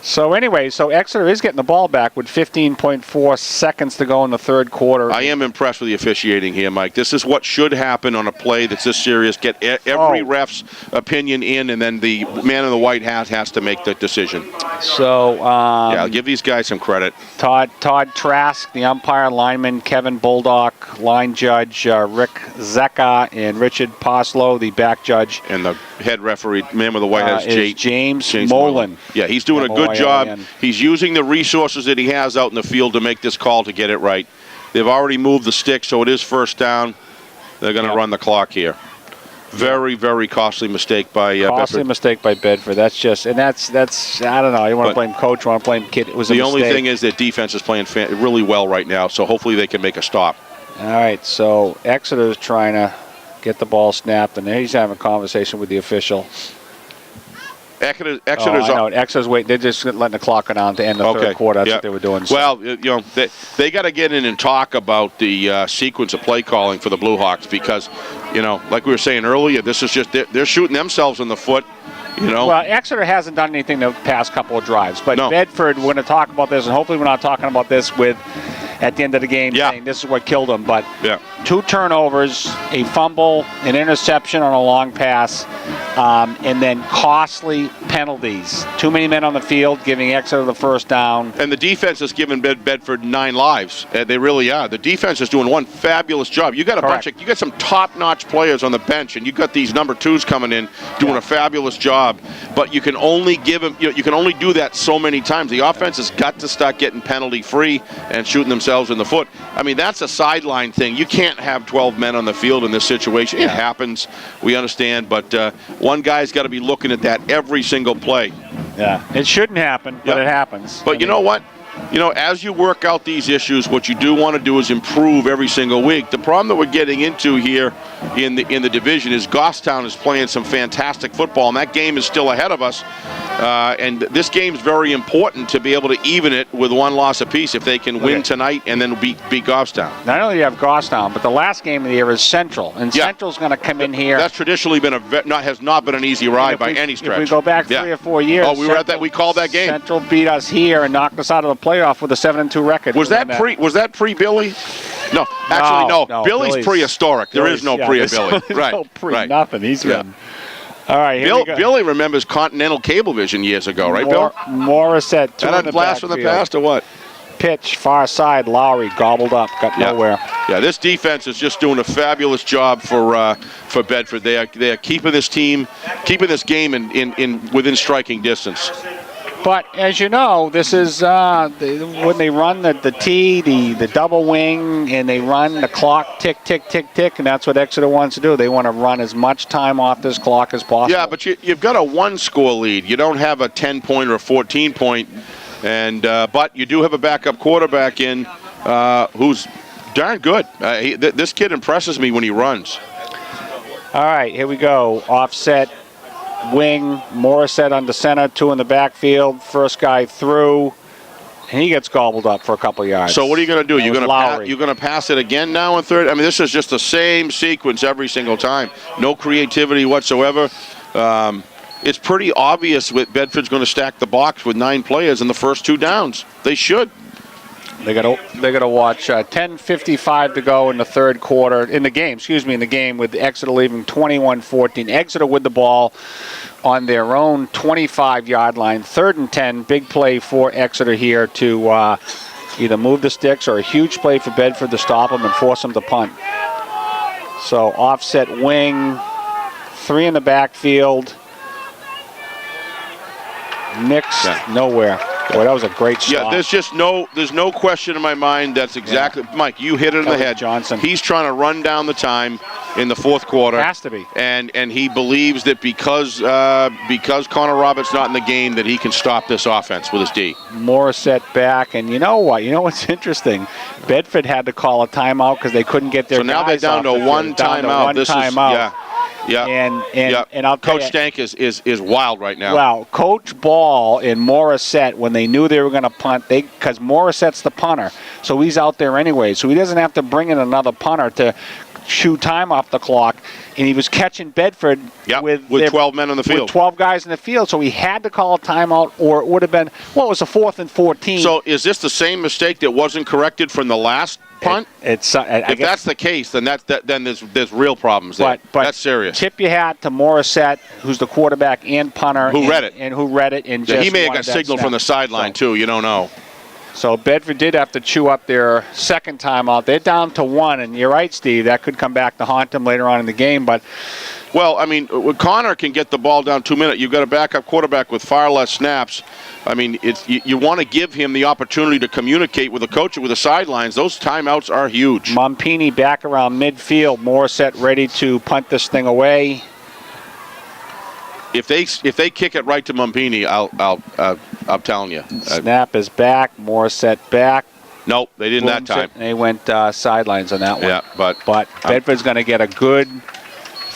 So anyway, Exeter is getting the ball back with 15.4 seconds to go in the 3rd quarter. I am impressed with the officiating here, Mike. This is what should happen on a play that's this serious. Get every ref's opinion in, and then the man in the white hat has to make the decision. So I'll give these guys some credit. Todd Trask, the umpire, lineman Kevin Bulldog, line judge Rick Zecca, and Richard Poslow, the back judge. And the head referee, man with the white hat, is James Molan. Yeah, he's doing a good job. He's using the resources that he has out in the field to make this call to get it right. They've already moved the stick, so it is first down. They're going to run the clock here. Very, very costly mistake by Bedford. Mistake by Bedford. That's I don't know. You want to blame coach, you want to blame kid. It was the only thing is that defense is playing really well right now, so hopefully they can make a stop. All right, so Exeter's trying to get the ball snapped, and he's having a conversation with the official. Exeter's waiting. They're just letting the clock go down to end the 3rd quarter. That's what they were doing. So. Well, they got to get in and talk about the sequence of play calling for the Blue Hawks because, like we were saying earlier, this is just they're shooting themselves in the foot. Well, Exeter hasn't done anything the past couple of drives, but no. Bedford, we're going to talk about this, and hopefully we're not talking about this with at the end of the game saying this is what killed him. But Yeah. 2 turnovers, a fumble, an interception on a long pass, and then costly penalties. Too many men on the field, giving Exeter the first down. And the defense has given Bedford 9 lives. They really are. The defense is doing one fabulous job. You got you got some top-notch players on the bench, and you got these number 2s coming in doing a fabulous job. But you can only give them, you can only do that so many times. The offense has got to start getting penalty-free and shooting themselves in the foot. I mean, that's a sideline thing. You can't have 12 men on the field in this situation. It happens. We understand, but one guy's got to be looking at that every single play. Yeah, it shouldn't happen, but it happens. But you know what? You know, as you work out these issues, what you do want to do is improve every single week. The problem that we're getting into here in the division is Goffstown is playing some fantastic football, and that game is still ahead of us. And this game is very important to be able to even it with 1 loss apiece if they can win tonight and then beat Goffstown. Not only do you have Goffstown, but the last game of the year is Central, and Central's going to come in here. That's traditionally been has not been an easy ride by any stretch. If we go back 3 or 4 years, we were at that. We called that game. Central beat us here and knocked us out of the playoff with a 7-2 record. Was that pre Billy? No, actually no. Billy's prehistoric. There is no pre-Billy. Right. No pre nothing. He's been. All right, Billy remembers Continental Cablevision years ago, right, Bill? Morissette, 2 in the blast from the past or what? Pitch, far side, Lowry gobbled up, got nowhere. Yeah, this defense is just doing a fabulous job for Bedford. They are keeping this game in within striking distance. But as you know, this is when they run the T, the double wing, and they run the clock tick, tick, tick, tick, and that's what Exeter wants to do. They want to run as much time off this clock as possible. Yeah, but you've got a 1-score lead. You don't have a 10-point or a 14-point, and but you do have a backup quarterback in who's darn good. This kid impresses me when he runs. All right, here we go. Offset. Wing, Morissette under center, 2 in the backfield. First guy through, and he gets gobbled up for a couple yards. So what are you going to do? You're going to pass it again now in third? I mean, this is just the same sequence every single time. No creativity whatsoever. It's pretty obvious that Bedford's going to stack the box with 9 players in the first 2 downs. They should. They got to watch 10:55 to go in the third quarter in the game with Exeter leaving 21-14. Exeter with the ball on their own 25-yard line, 3rd and 10. Big play for Exeter here to either move the sticks or a huge play for Bedford to stop them and force them to punt. So offset wing, 3 in the backfield. Mixed nowhere. Boy, that was a great stop. Yeah, there's no question in my mind. That's exactly, Mike, you hit it in the head. Johnson. He's trying to run down the time in the fourth quarter. Has to be. And he believes that because Connor Roberts not in the game that he can stop this offense with his D. Morissette back, and you know what? You know what's interesting? Bedford had to call a timeout because they couldn't get their So now they're down to one timeout. Yeah. And I'll tell Coach Stank is wild right now. Well, Coach Ball and Morissette, when they knew they were going to punt, because Morissette's the punter, so he's out there anyway. So he doesn't have to bring in another punter to chew time off the clock. And he was catching Bedford with 12 men on the field. With 12 guys in the field, so he had to call a timeout, or it would have been, it was a 4th and 14. So is this the same mistake that wasn't corrected from the last punt? If that's the case, then there's real problems there. But that's serious. Tip your hat to Morissette, who's the quarterback and punter. Who read it. And just he may have got signaled from the sideline, too. You don't know. So Bedford did have to chew up their second timeout. They're down to 1, and you're right, Steve. That could come back to haunt them later on in the game. But well, I mean, Connor can get the ball down 2 minutes. You've got a backup quarterback with far less snaps. I mean, you want to give him the opportunity to communicate with the coach with the sidelines. Those timeouts are huge. Mompini back around midfield. Morissette ready to punt this thing away. If they kick it right to Mompini, I'm telling you. Snap is back. Morissette back. Nope, they didn't that time. They went sidelines on that one. Yeah, but Bedford's going to get a good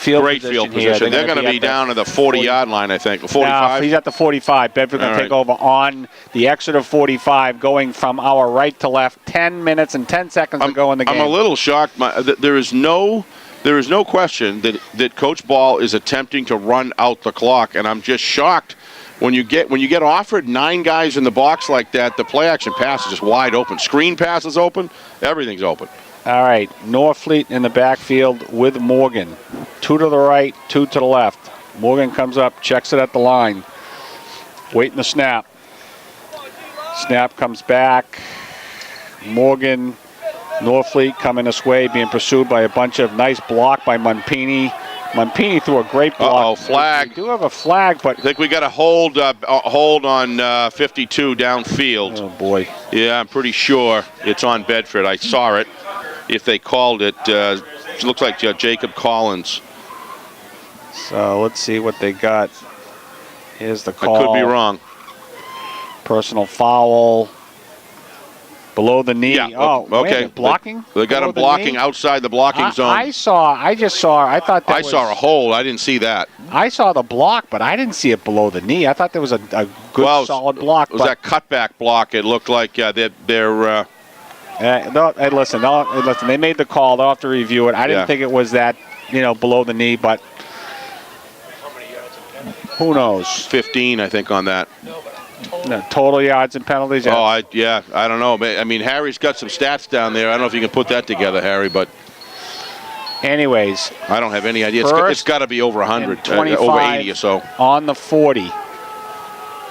great field position. They're going to be down at the 40-yard line, I think. 45? He's at the 45. Bedford's going to take over on the Exeter 45, going from our right to left. 10 minutes and 10 seconds to go in the game. I'm a little shocked. There is no question that Coach Ball is attempting to run out the clock, and I'm just shocked when you get offered 9 guys in the box like that, the play action pass is just wide open. Screen pass is open. Everything's open. All right, Norfleet in the backfield with Morgan. 2 to the right, 2 to the left. Morgan comes up, checks it at the line. Waiting the snap. Snap comes back. Morgan, Norfleet coming this way, being pursued by a bunch of nice block by Mumpini. Mumpini threw a great block. Flag. We do have a flag, but I think we got a hold on 52 downfield. Oh boy. Yeah, I'm pretty sure it's on Bedford. I saw it. If they called it, it looks like Jacob Collins. So let's see what they got. Here's the call. I could be wrong. Personal foul. Below the knee. Yeah. Oh, okay. Blocking? They got him blocking outside the blocking zone. I saw hold. I didn't see that. I saw the block, but I didn't see it below the knee. I thought there was a good solid block. It was that cutback block. It looked like they're listen, they made the call. They'll have to review it. I didn't think it was that, below the knee, but who knows? 15, I think, on that. Total yards and penalties. Oh, I don't know. I mean, Harry's got some stats down there. I don't know if you can put that together, Harry, but anyways, I don't have any idea. It's got to be over 100, over 80 or so. On the 40.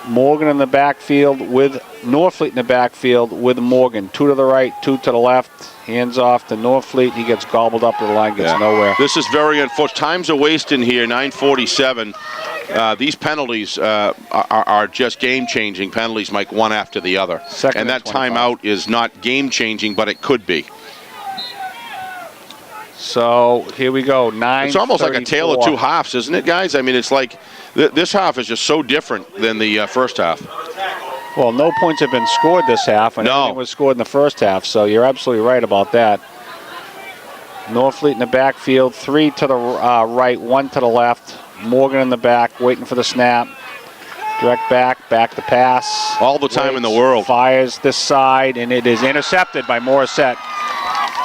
Morgan in the backfield with Norfleet in the backfield with Morgan. 2 to the right, 2 to the left. Hands off to Norfleet. He gets gobbled up to the line, gets nowhere. This is very unfortunate. Time's a wasting here, 9:47. These penalties are just game-changing penalties, Mike, one after the other. And that 25. timeout is not game-changing, but it could be. So here we go, 9:34. It's almost like a tale of two halves, isn't it, guys? I mean, it's like this half is just so different than the first half. Well, no points have been scored this half, and everything was scored in the first half, so you're absolutely right about that. Norfleet in the backfield, 3 to the right, 1 to the left. Morgan in the back, waiting for the snap. Direct back to pass. All the time in the world. Fires this side, and it is intercepted by Morissette.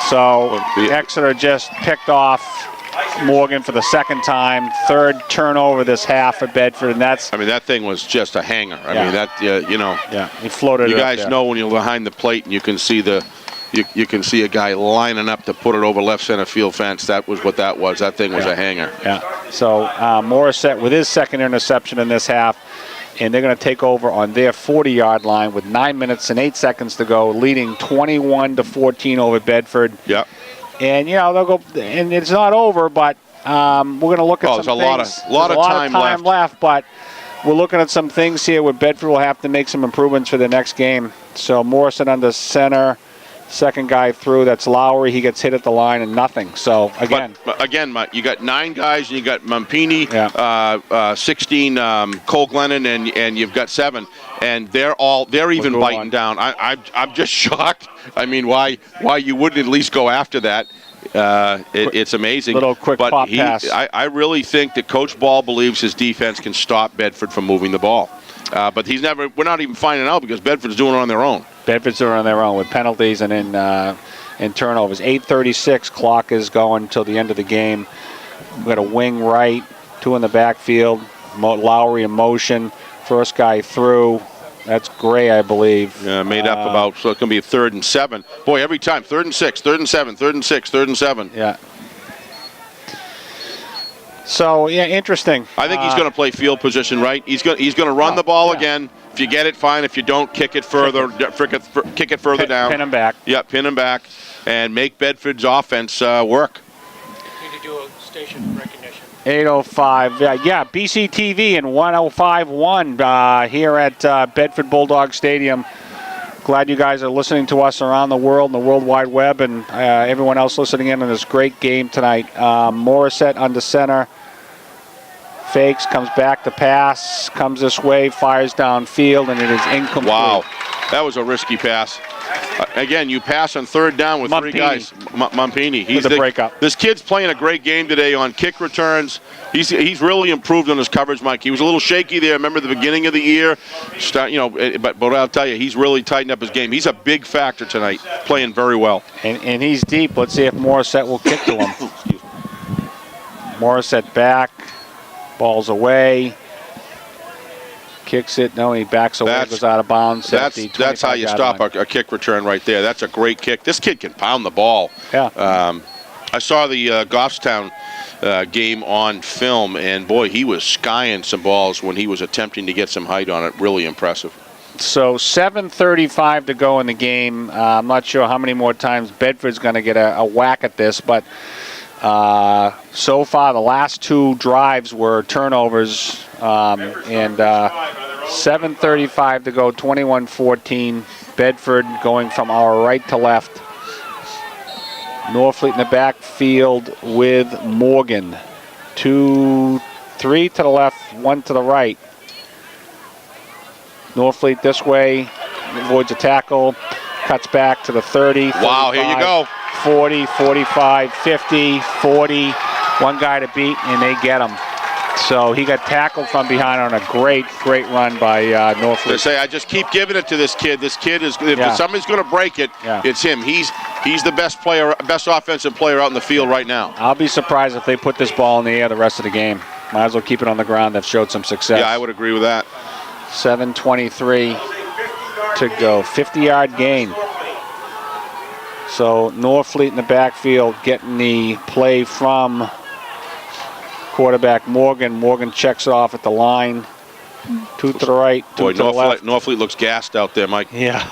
So Exeter just picked off Morgan for the second time. 3rd turnover this half at Bedford, and that's... I mean, that thing was just a hanger. I mean, that, Yeah, he floated it You up guys there. know when you're behind the plate and you can see you can see a guy lining up to put it over left center field fence. That was what that was. That thing was a hanger. Yeah. So Morissette with his second interception in this half, and they're going to take over on their 40-yard line with 9 minutes and 8 seconds to go, leading 21-14 over Bedford. Yeah. And they'll go, and it's not over, but we're going to look at some things. There's a lot of time left, but we're looking at some things here where Bedford will have to make some improvements for the next game. So Morrison under center. Second guy through, that's Lowry. He gets hit at the line and nothing. So, again. But again, Mike, you got 9 guys, and you got Mumpini, 16 Cole Glennon, and you've got 7. And they're even biting down. I'm just shocked. I mean, why you wouldn't at least go after that? It's amazing. Little quick pop pass. I really think that Coach Ball believes his defense can stop Bedford from moving the ball. But we're not even finding out because Bedford's doing it on their own. Bedford's doing it on their own with penalties and in turnovers. 8:36, clock is going until the end of the game. We've got a wing right, 2 in the backfield. Lowry in motion. First guy through. That's Gray, I believe. Made up about, so it's going to be a 3rd and 7. Boy, every time, 3rd and 6, 3rd and 7, 3rd and 6, 3rd and 7. Yeah. So, interesting. I think he's going to play field position, right? He's going to run the ball again. If you get it, fine. If you don't, kick it further. Kick it further down. Pin him back. Yeah, pin him back, and make Bedford's offense work. Need to do a station recognition. 8:05. Yeah, BCTV and 105.1 here at Bedford Bulldog Stadium. Glad you guys are listening to us around the world, and the World Wide Web, and everyone else listening in on this great game tonight. Morissette under center. Fakes, comes back to pass, comes this way, fires downfield, and it is incomplete. Wow, that was a risky pass. Again, you pass on 3rd down with 3 guys. Mumpini. He's the breakup. This kid's playing a great game today on kick returns. He's really improved on his coverage, Mike. He was a little shaky there. Remember the beginning of the year? But I'll tell you, he's really tightened up his game. He's a big factor tonight, playing very well. And he's deep. Let's see if Morissette will kick to him. Morissette back. Ball's away. Kicks it. No, he backs away. Goes out of bounds. That's how you stop a kick return right there. That's a great kick. This kid can pound the ball. Yeah. I saw the Goffstown game on film, and boy, he was skying some balls when he was attempting to get some height on it. Really impressive. So 7:35 to go in the game. I'm not sure how many more times Bedford's going to get a whack at this, but so far the last 2 drives were turnovers, and 7:35 to go, 21-14. Bedford going from our right to left. Norfleet in the backfield with Morgan. 2, 3 to the left, 1 to the right. Norfleet this way, avoids a tackle, cuts back to the 30. Wow, here you go. 40, 45, 50, 40. One guy to beat, and they get him. So he got tackled from behind on a great run by Norfleet. They say, I just keep giving it to this kid. This kid is, if somebody's going to break it, it's him. He's the best player, best offensive player out in the field right now. I'll be surprised if they put this ball in the air the rest of the game. Might as well keep it on the ground. They've showed some success. Yeah, I would agree with that. 7:23 to go. 50-yard gain. So Norfleet in the backfield getting the play from quarterback Morgan. Morgan checks it off at the line. 2 to the right, 2 to the left. Norfleet looks gassed out there, Mike. Yeah.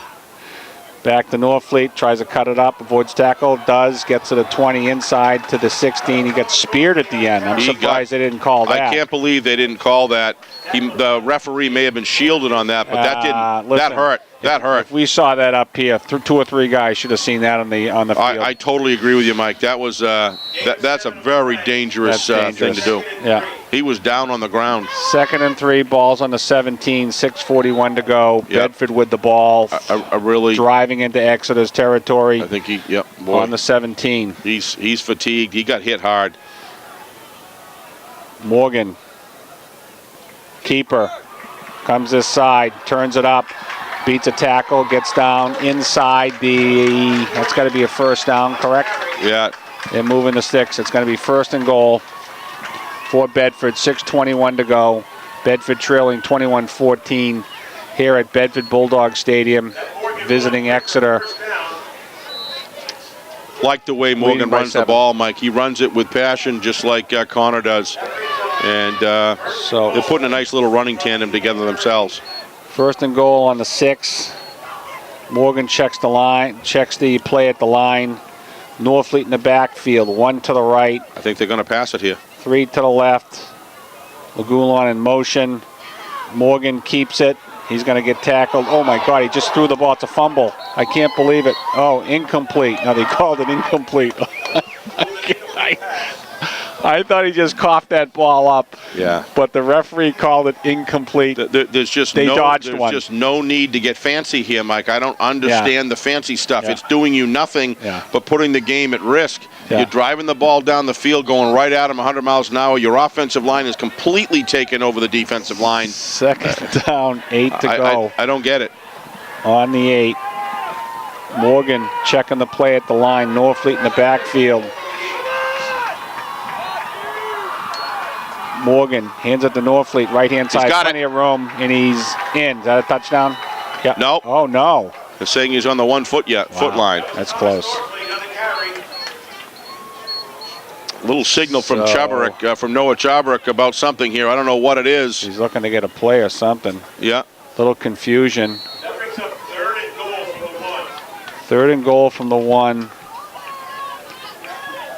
Back to Norfleet, tries to cut it up, avoids tackle, gets to the 20 inside to the 16. He gets speared at the end. I'm surprised they didn't call that. I can't believe they didn't call that. The referee may have been shielded on that, but that didn't. Listen, that hurt. That hurt. If we saw that up here, 2 or 3 guys should have seen that on the field. I totally agree with you, Mike. That was that's a very dangerous thing to do. Yeah. He was down on the ground. 2nd and 3, balls on the 17, 6:41 to go. Yep. Bedford with the ball. A really driving into Exeter's territory. I think boy, on the 17. He's fatigued. He got hit hard. Morgan, keeper, comes this side, turns it up, beats a tackle, gets down inside that's got to be a first down, correct? Yeah. They're moving the sticks. It's going to be 1st and goal for Bedford. 6:21 to go. Bedford trailing 21-14 here at Bedford Bulldogs Stadium, visiting Exeter. Like the way Morgan runs the ball, Mike. He runs it with passion, just like Connor does. And so they're putting a nice little running tandem together themselves. 1st and goal on the 6. Morgan checks the play at the line. Norfleet in the backfield, 1 to the right. I think they're going to pass it here. 3 to the left. Lagulon in motion. Morgan keeps it. He's going to get tackled. Oh, my God, he just threw the ball. It's a fumble. I can't believe it. Oh, incomplete. No, they called it incomplete. I thought he just coughed that ball up. Yeah. But the referee called it incomplete. There's just no need to get fancy here, Mike. I don't understand the fancy stuff. Yeah. It's doing you nothing but putting the game at risk. Yeah. You're driving the ball down the field, going right at him 100 miles an hour. Your offensive line is completely taken over the defensive line. 2nd down, 8 to go. I don't get it. On the 8. Morgan checking the play at the line. Norfleet in the backfield. Morgan hands it to Norfleet, right-hand side, plenty of room, and he's in. Is that a touchdown? Yeah. No. Oh, no. They're saying he's on the 1 foot foot line. That's close. Little signal from Chabrick, from Noah Chabrick about something here. I don't know what it is. He's looking to get a play or something. Yeah. Little confusion. 3rd and goal from the 1.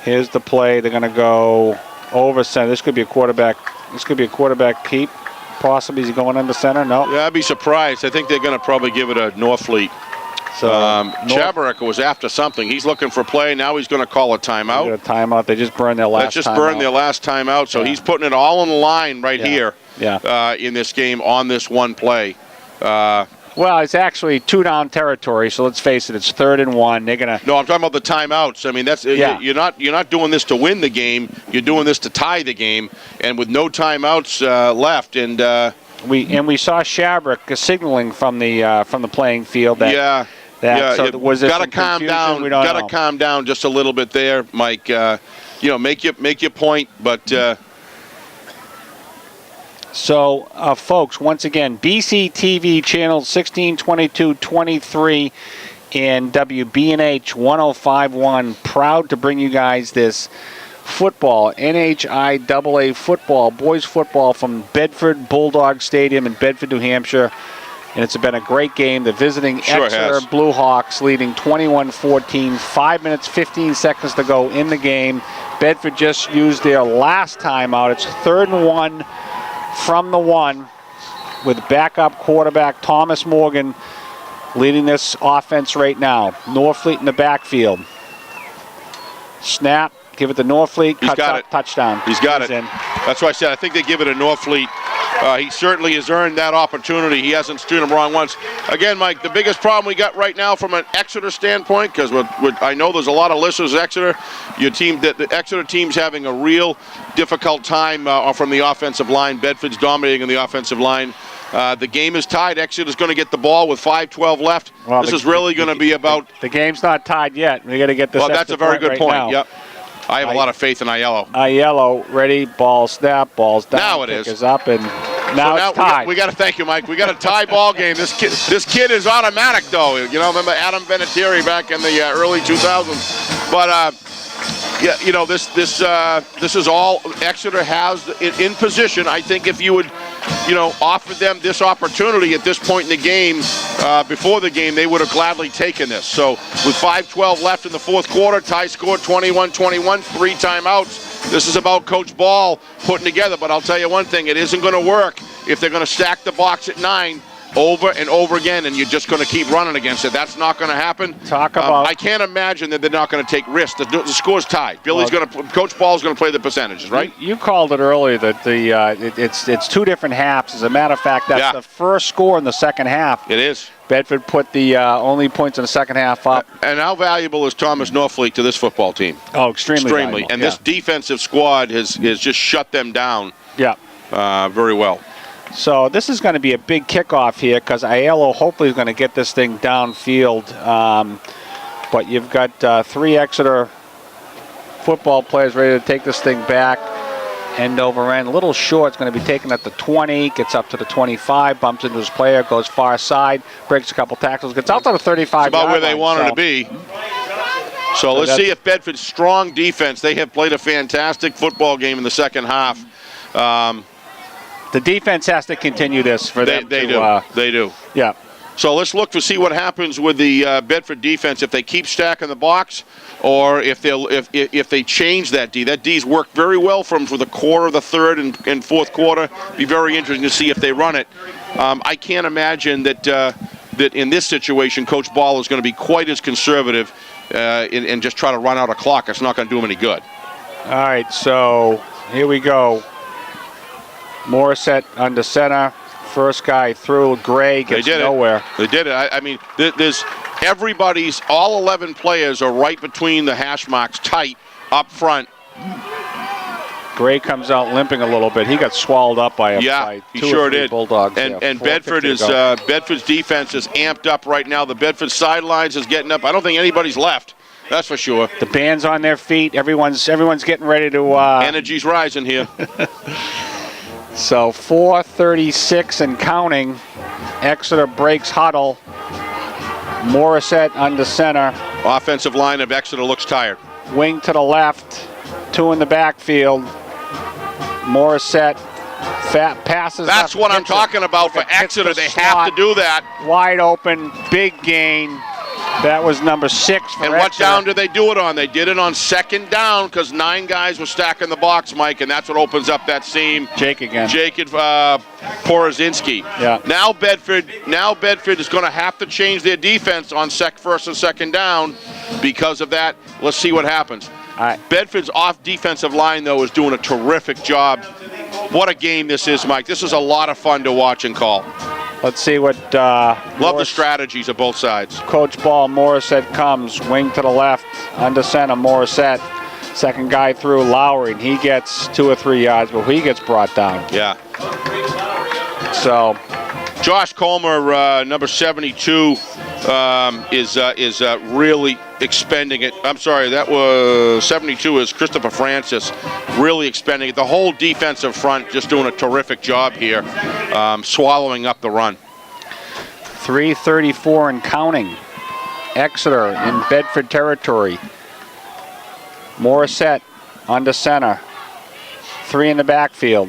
Here's the play. They're going to go over center. This could be a quarterback. This could be a quarterback keep. Possibly. Is he going under center? No. Yeah, I'd be surprised. I think they're going to probably give it a Norfleet. So Chabrick was after something. He's looking for play. Now he's going to call a timeout. A timeout. They just burned their last. Their last timeout. So he's putting it all on the line right here. Yeah. In this game on this one play. Well, it's actually 2-down territory, so let's face it, it's 3rd and 1. They're gonna. No, I'm talking about the timeouts. I mean, that's you're not doing this to win the game. You're doing this to tie the game, and with no timeouts left, and we saw Chabrick signaling from the playing field that. So was there some calm down. We don't know. Got to calm down just a little bit there, Mike. Make your point, but. So, folks, once again, BCTV channel 162223 and WBNH 1051, proud to bring you guys this football, NHIAA football, boys football from Bedford Bulldogs Stadium in Bedford, New Hampshire. And it's been a great game. The visiting Exeter Blue Hawks leading 21-14, 5 minutes, 15 seconds to go in the game. Bedford just used their last timeout. It's 3rd and 1 from the 1 with backup quarterback Thomas Morgan leading this offense right now. Norfleet in the backfield. Snap, give it to Norfleet, cuts up, touchdown. He's got it. In. That's why I said I think they give it to Norfleet. He certainly has earned that opportunity. He hasn't stood him wrong once. Again, Mike, the biggest problem we got right now from an Exeter standpoint, because I know there's a lot of listeners at Exeter, the Exeter team's having a real difficult time from the offensive line. Bedford's dominating on the offensive line. The game is tied. Exeter's going to get the ball with 5:12 left. Well, this is really going to be about... The game's not tied yet. We got to get this. Well, that's a very good point. Now. Yep. I have a lot of faith in Aiello. Aiello, ready, ball snap, ball's down. Now it is up, and now it's tied. We got to thank you, Mike. We got a tie ball game. This kid is automatic, though. You know, remember Adam Vinatieri back in the early 2000s. But yeah, you know, this is all Exeter has in position. I think if you would, you know, offer them this opportunity at this point in the game, before the game, they would have gladly taken this. So with 5:12 left in the fourth quarter, tie score 21-21, 3 timeouts. This is about Coach Ball putting together. But I'll tell you one thing, it isn't going to work if they're going to stack the box at 9 over and over again, and you're just going to keep running against it. That's not going to happen. I can't imagine that they're not going to take risks. The score's tied. Coach Ball's going to play the percentages, right? You called it earlier that it's 2 different halves. As a matter of fact, that's the first score in the second half. It is. Bedford put the only points in the second half up. And how valuable is Thomas Norfleet to this football team? Oh, extremely valuable. And this defensive squad has just shut them down. Yeah. Very well. So this is going to be a big kickoff here because Aiello hopefully is going to get this thing downfield. But you've got 3 Exeter football players ready to take this thing back. End over end. A little short. It's going to be taken at the 20. Gets up to the 25. Bumps into his player. Goes far side. Breaks a couple tackles. Gets out to the 35. It's about where they wanted to be. So let's see if Bedford's strong defense. They have played a fantastic football game in the second half. The defense has to continue this for them. They do. Yeah. So let's look to see what happens with the Bedford defense, if they keep stacking the box or if they change that D. That D's worked very well for the core of the third and fourth quarter. Be very interesting to see if they run it. I can't imagine that in this situation, Coach Ball is going to be quite as conservative and just try to run out a clock. It's not going to do him any good. All right, so here we go. Morissette under center. First guy through. Gray gets nowhere. They did it. I mean, there's all 11 players are right between the hash marks, tight up front. Gray comes out limping a little bit. He got swallowed up by he sure did. Bulldogs. And Bedford's defense is amped up right now. The Bedford sidelines is getting up. I don't think anybody's left. That's for sure. The band's on their feet. Everyone's getting ready to. Energy's rising here. So 4:36 and counting. Exeter breaks huddle. Morissette under center. Offensive line of Exeter looks tired. Wing to the left. 2 in the backfield. Morissette passes. That's what I'm talking about for Exeter. They have to do that. Wide open, big gain. That was number 6 for And Exeter. what down did they do it on? They did it on second down because 9 guys were stacking the box, Mike, and that's what opens up that seam. Jake again. Porozinski. Yeah. Now Bedford is going to have to change their defense on first and second down because of that. Let's see what happens. All right. Bedford's off defensive line, though, is doing a terrific job. What a game this is, Mike. This is a lot of fun to watch and call. Let's see what. Love the strategies of both sides. Coach Ball, Morissette comes, wing to the left, under center, Morissette. Second guy through, Lowry, and he gets 2 or 3 yards, but he gets brought down. Yeah. So Josh Colmer, number 72, is really expending it. I'm sorry, that was 72 is Christopher Francis, really expending it. The whole defensive front just doing a terrific job here, swallowing up the run. 3:34 and counting. Exeter in Bedford territory. Morissette under center. 3 in the backfield.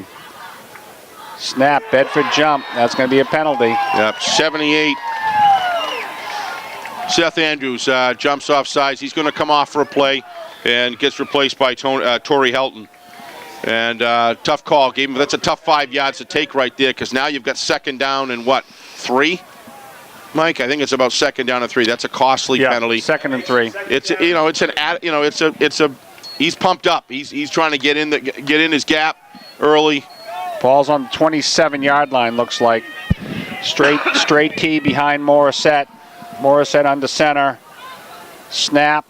Snap, Bedford jump. That's going to be a penalty. Yep, 78. Seth Andrews jumps off sides. He's going to come off for a play and gets replaced by Torrey Helton. And tough call. That's a tough 5 yards to take right there, because now you've got second down and what, 3? Mike, I think it's about second down and 3. That's a costly penalty. Second and 3. He's pumped up. He's trying to get in his gap early. Ball's on the 27-yard line, looks like. Straight tee behind Morissette. Morissette under center. Snap.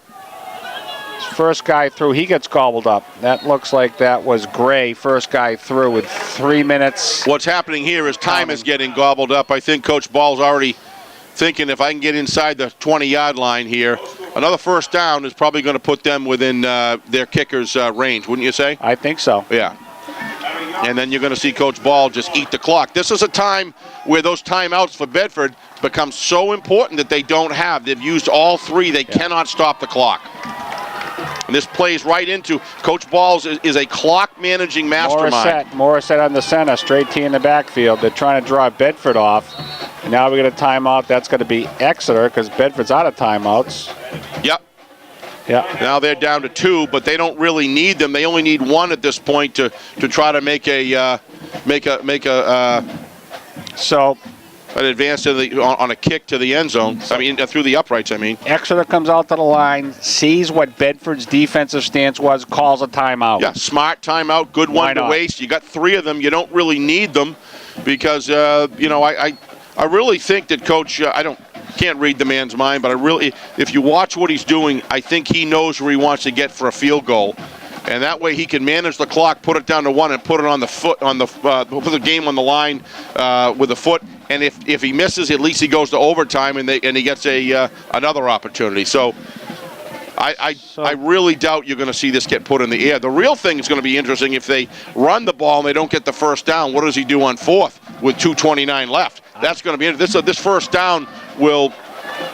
First guy through, he gets gobbled up. That looks like that was Gray, first guy through with 3 minutes. What's happening here is time is getting gobbled up. I think Coach Ball's already thinking, if I can get inside the 20-yard line here, another first down is probably going to put them within their kicker's range, wouldn't you say? I think so. Yeah. And then you're going to see Coach Ball just eat the clock. This is a time where those timeouts for Bedford become so important that they don't have. They've used all 3. They cannot stop the clock. And this plays right into Coach Ball is a clock managing mastermind. Morissette on the center, straight tee in the backfield. They're trying to draw Bedford off. And now we get a timeout. That's going to be Exeter, because Bedford's out of timeouts. Yep. Yeah. Now they're down to 2, but they don't really need them. They only need 1 at this point to try to make an advance on a kick to the end zone. I mean, through the uprights. I mean, Exeter comes out to the line, sees what Bedford's defensive stance was, calls a timeout. Yeah, smart timeout, good one to waste. You got 3 of them. You don't really need them because I really think that Coach. Can't read the man's mind, but if you watch what he's doing, I think he knows where he wants to get for a field goal, and that way he can manage the clock, put it down to 1, and put it on the foot, put the game on the line with the foot. And if he misses, at least he goes to overtime, and he gets another opportunity. So I really doubt you're going to see this get put in the air. The real thing is going to be interesting if they run the ball and they don't get the first down. What does he do on 4th with 2:29 left? That's going to be interesting. This first down will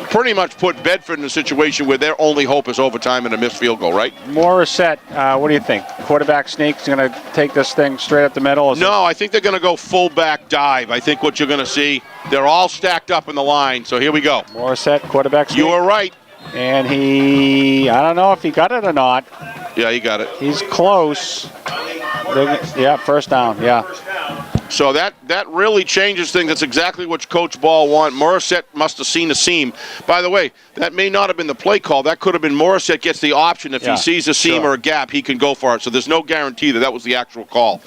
pretty much put Bedford in a situation where their only hope is overtime and a missed field goal, right? Morissette, what do you think? Quarterback sneak's going to take this thing straight up the middle? No, I think they're going to go fullback dive. I think what you're going to see, they're all stacked up in the line. So here we go. Morissette, quarterback sneak. You were right. And I don't know if he got it or not. Yeah, he got it. He's close. Yeah, first down, yeah. So that really changes things. That's exactly what Coach Ball wanted. Morissette must have seen a seam. By the way, that may not have been the play call. That could have been Morissette gets the option. If he sees a seam or a gap, he can go for it. So there's no guarantee that was the actual call.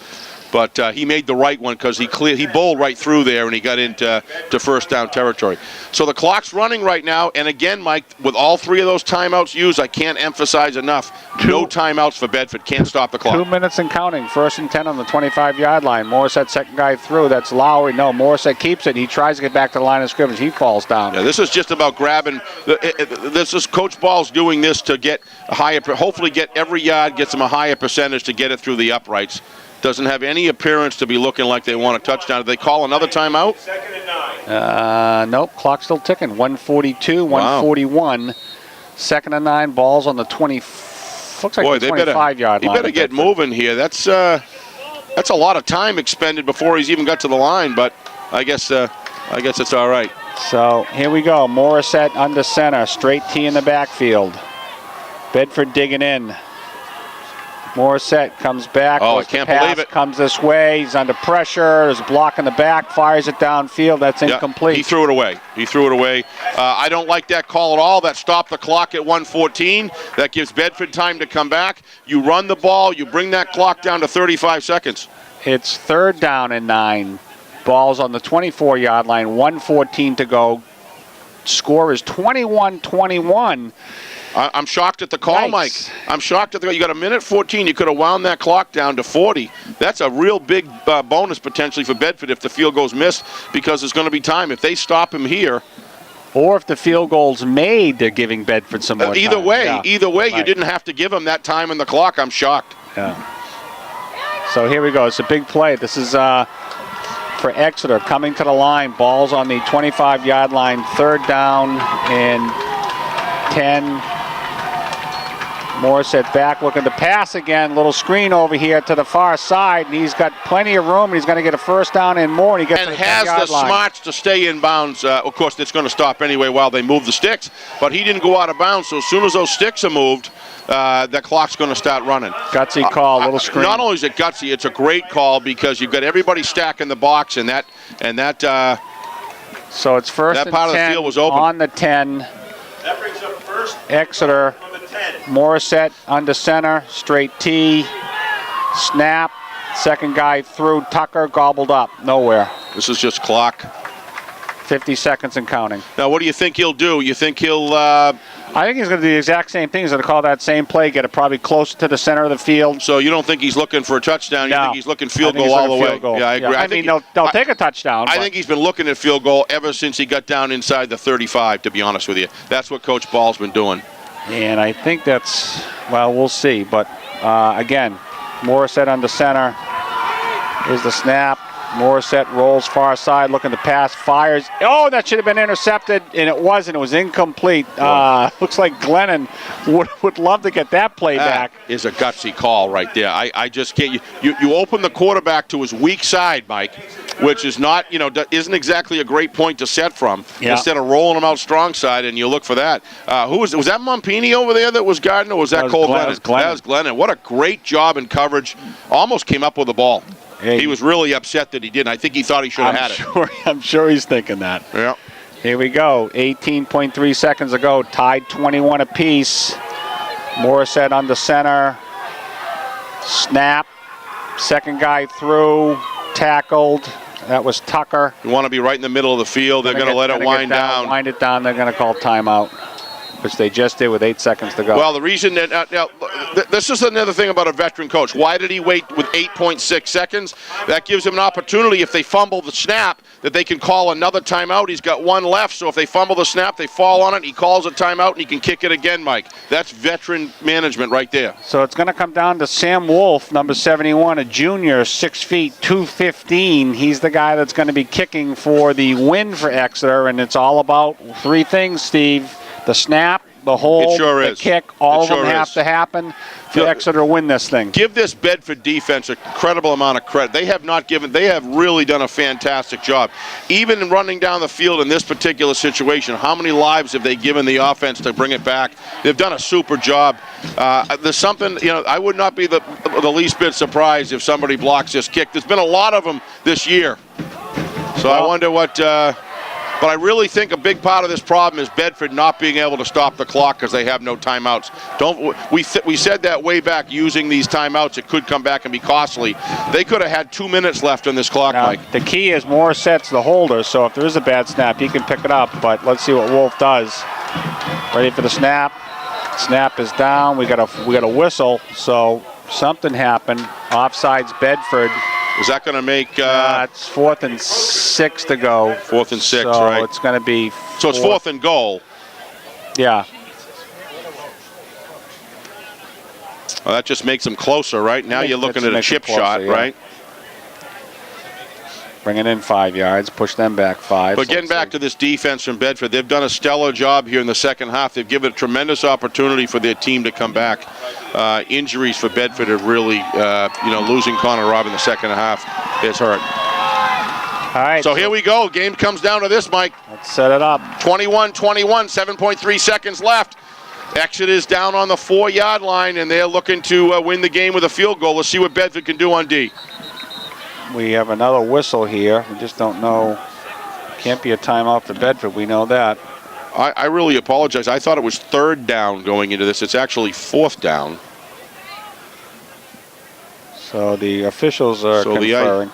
But he made the right one because he bowled right through there and he got into first down territory. So the clock's running right now. And again, Mike, with all 3 of those timeouts used, I can't emphasize enough. No timeouts for Bedford. Can't stop the clock. 2 minutes and counting. 1st and 10 on the 25-yard line. Morissette, second guy through. That's Lowry. No, Morissette keeps it. He tries to get back to the line of scrimmage. He falls down. Yeah, this is just about grabbing. This is Coach Ball's doing this to get a higher, hopefully get every yard, gets them a higher percentage to get it through the uprights. Doesn't have any appearance to be looking like they want a touchdown. Did they call another timeout? 2nd and 9. Nope, clock's still ticking. 1:42, 1:41. Wow. 2nd and 9, balls on the 20. Looks like the 25-yard line. He better get moving here. That's a lot of time expended before he's even got to the line. But I guess it's all right. So here we go. Morissette under center, straight tee in the backfield. Bedford digging in. Morissette comes back. Oh, I can't believe it. Comes this way. He's under pressure. There's a block in the back. Fires it downfield. That's incomplete. He threw it away. I don't like that call at all. That stopped the clock at 1:14. That gives Bedford time to come back. You run the ball. You bring that clock down to 35 seconds. It's 3rd down and 9. Ball's on the 24-yard line. 1:14 to go. Score is 21-21. I'm shocked at the call, Yikes. Mike. I'm shocked at the. You got a minute 14. You could have wound that clock down to 40. That's a real big bonus potentially for Bedford if the field goal's missed, because there's going to be time. If they stop him here, or if the field goal's made, they're giving Bedford some more either time. way, Yeah. you Right. didn't have to give him that time in the clock. I'm shocked. Yeah. So here we go. It's a big play. This is for Exeter coming to the line. Ball's on the 25-yard line. 3rd down and 10. Morissette back looking to pass again. Little screen over here to the far side, and he's got plenty of room, and he's going to get a 1st down and more, and he gets And to the has 10-yard the line. smarts to stay in bounds. Of course, it's going to stop anyway while they move the sticks, but he didn't go out of bounds, so as soon as those sticks are moved, the clock's going to start running. Gutsy call, little screen. Not only is it gutsy, it's a great call because you've got everybody stacking the box, and that So it's 1st that and part of the 10 field was open. on the 10. That brings up 1st Exeter. from the 10. Morissette under center, straight T, snap, second guy through, Tucker gobbled up, nowhere. This is just clock. 50 seconds and counting. Now, what do you think he'll do? You think he'll I think he's going to do the exact same thing. He's going to call that same play, get it probably closer to the center of the field. so you don't think he's looking for a touchdown? You No. think he's looking field I think goal he's all the looking way? field goal. Yeah, I agree. I mean, they'll take a touchdown. I but think he's been looking at field goal ever since he got down inside the 35, to be honest with you. That's what Coach Ball's been doing. And I think that's, well, we'll see. But again, Morissette under center. Here's the snap. Morissette rolls far side, looking to pass, fires. Oh, that should have been intercepted, and it wasn't. It was incomplete. Looks like Glennon would love to get that play back. That is a gutsy call right there. I just can't. You open the quarterback to his weak side, Mike, which is not, isn't exactly a great point to set from. Yeah. Instead of rolling him out strong side, and you look for that. Was that Mompini over there that was guarding, or was that Cole Glennon? That was Glennon. What a great job in coverage. Almost came up with the ball. Hey. He was really upset that he didn't. I think he thought he should have had it. I'm sure he's thinking that. Yeah. Here we go. 18.3 seconds ago, tied 21 apiece. Morissette under center. Snap. Second guy through. Tackled. That was Tucker. You want to be right in the middle of the field. They're going to let it wind down. Wind it down. They're going to call timeout, which they just did with 8 seconds to go. Well, the reason that this is another thing about a veteran coach. Why did he wait with 8.6 seconds? That gives him an opportunity if they fumble the snap that they can call another timeout. He's got one left, so if they fumble the snap, they fall on it. He calls a timeout, and he can kick it again, Mike. That's veteran management right there. So it's going to come down to Sam Wolf, number 71, a junior, 6 feet, 215. He's the guy that's going to be kicking for the win for Exeter, and it's all about 3 things, Steve. The snap, the hold, the kick, all of them have to happen for Exeter to win this thing. Give this Bedford defense a credible amount of credit. They have really done a fantastic job. Even in running down the field in this particular situation, how many lives have they given the offense to bring it back? They've done a super job. There's something, I would not be the least bit surprised if somebody blocks this kick. There's been a lot of them this year. So I wonder what... But I really think a big part of this problem is Bedford not being able to stop the clock because they have no timeouts. We said that way back, using these timeouts, it could come back and be costly. They could have had 2 minutes left on this clock, now, Mike. The key is Morissette's the holder, so if there is a bad snap, he can pick it up. But let's see what Wolf does. Ready for the snap. Snap is down. We got a whistle, so something happened. Offsides Bedford. Is that going to make... it's 4th and 6 to go. 4th and 6, so right. It's going to be... So it's 4th and goal. Yeah. Well, that just makes them closer, right? Now you're looking at a chip shot, yeah. right? Bring it in 5 yards, push them back 5. But getting back to this defense from Bedford, they've done a stellar job here in the second half. They've given a tremendous opportunity for their team to come back. Injuries for Bedford have really, losing Connor Robb in the second half has hurt. All right. So here we go. Game comes down to this, Mike. Let's set it up. 21-21, 7.3 seconds left. Exeter's down on the 4-yard line, and they're looking to win the game with a field goal. Let's see what Bedford can do on D. We have another whistle here. We just don't know. Can't be a timeout for Bedford. We know that. I really apologize. I thought it was 3rd down going into this. It's actually 4th down. So the officials are conferring.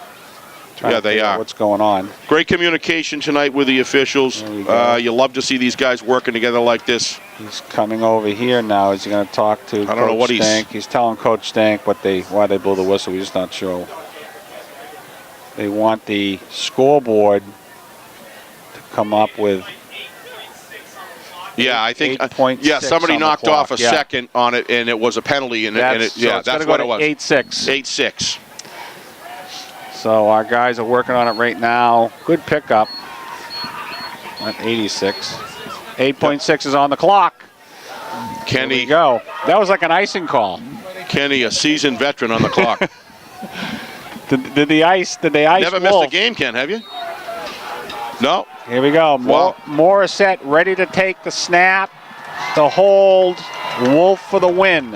Yeah, they are. What's going on? Great communication tonight with the officials. You love to see these guys working together like this. He's coming over here now. Is he going to talk to I don't know what Stank? He's telling Coach Stank why they blew the whistle. We're just not sure. They want the scoreboard to come up with. Yeah, I think. 8.6 somebody on the knocked clock. off a second on it, and it was a penalty. That's what what it was. 8-6. 8-6. So our guys are working on it right now. Good pickup. At 86. 8.6 is on the clock. Kenny, There we go. That was like an icing call. Kenny, a seasoned veteran on the clock. Did they ice Never missed a Wolf? game, Ken, have you? No. Here we go. Wow. Morissette ready to take the snap, the hold. Wolf for the win.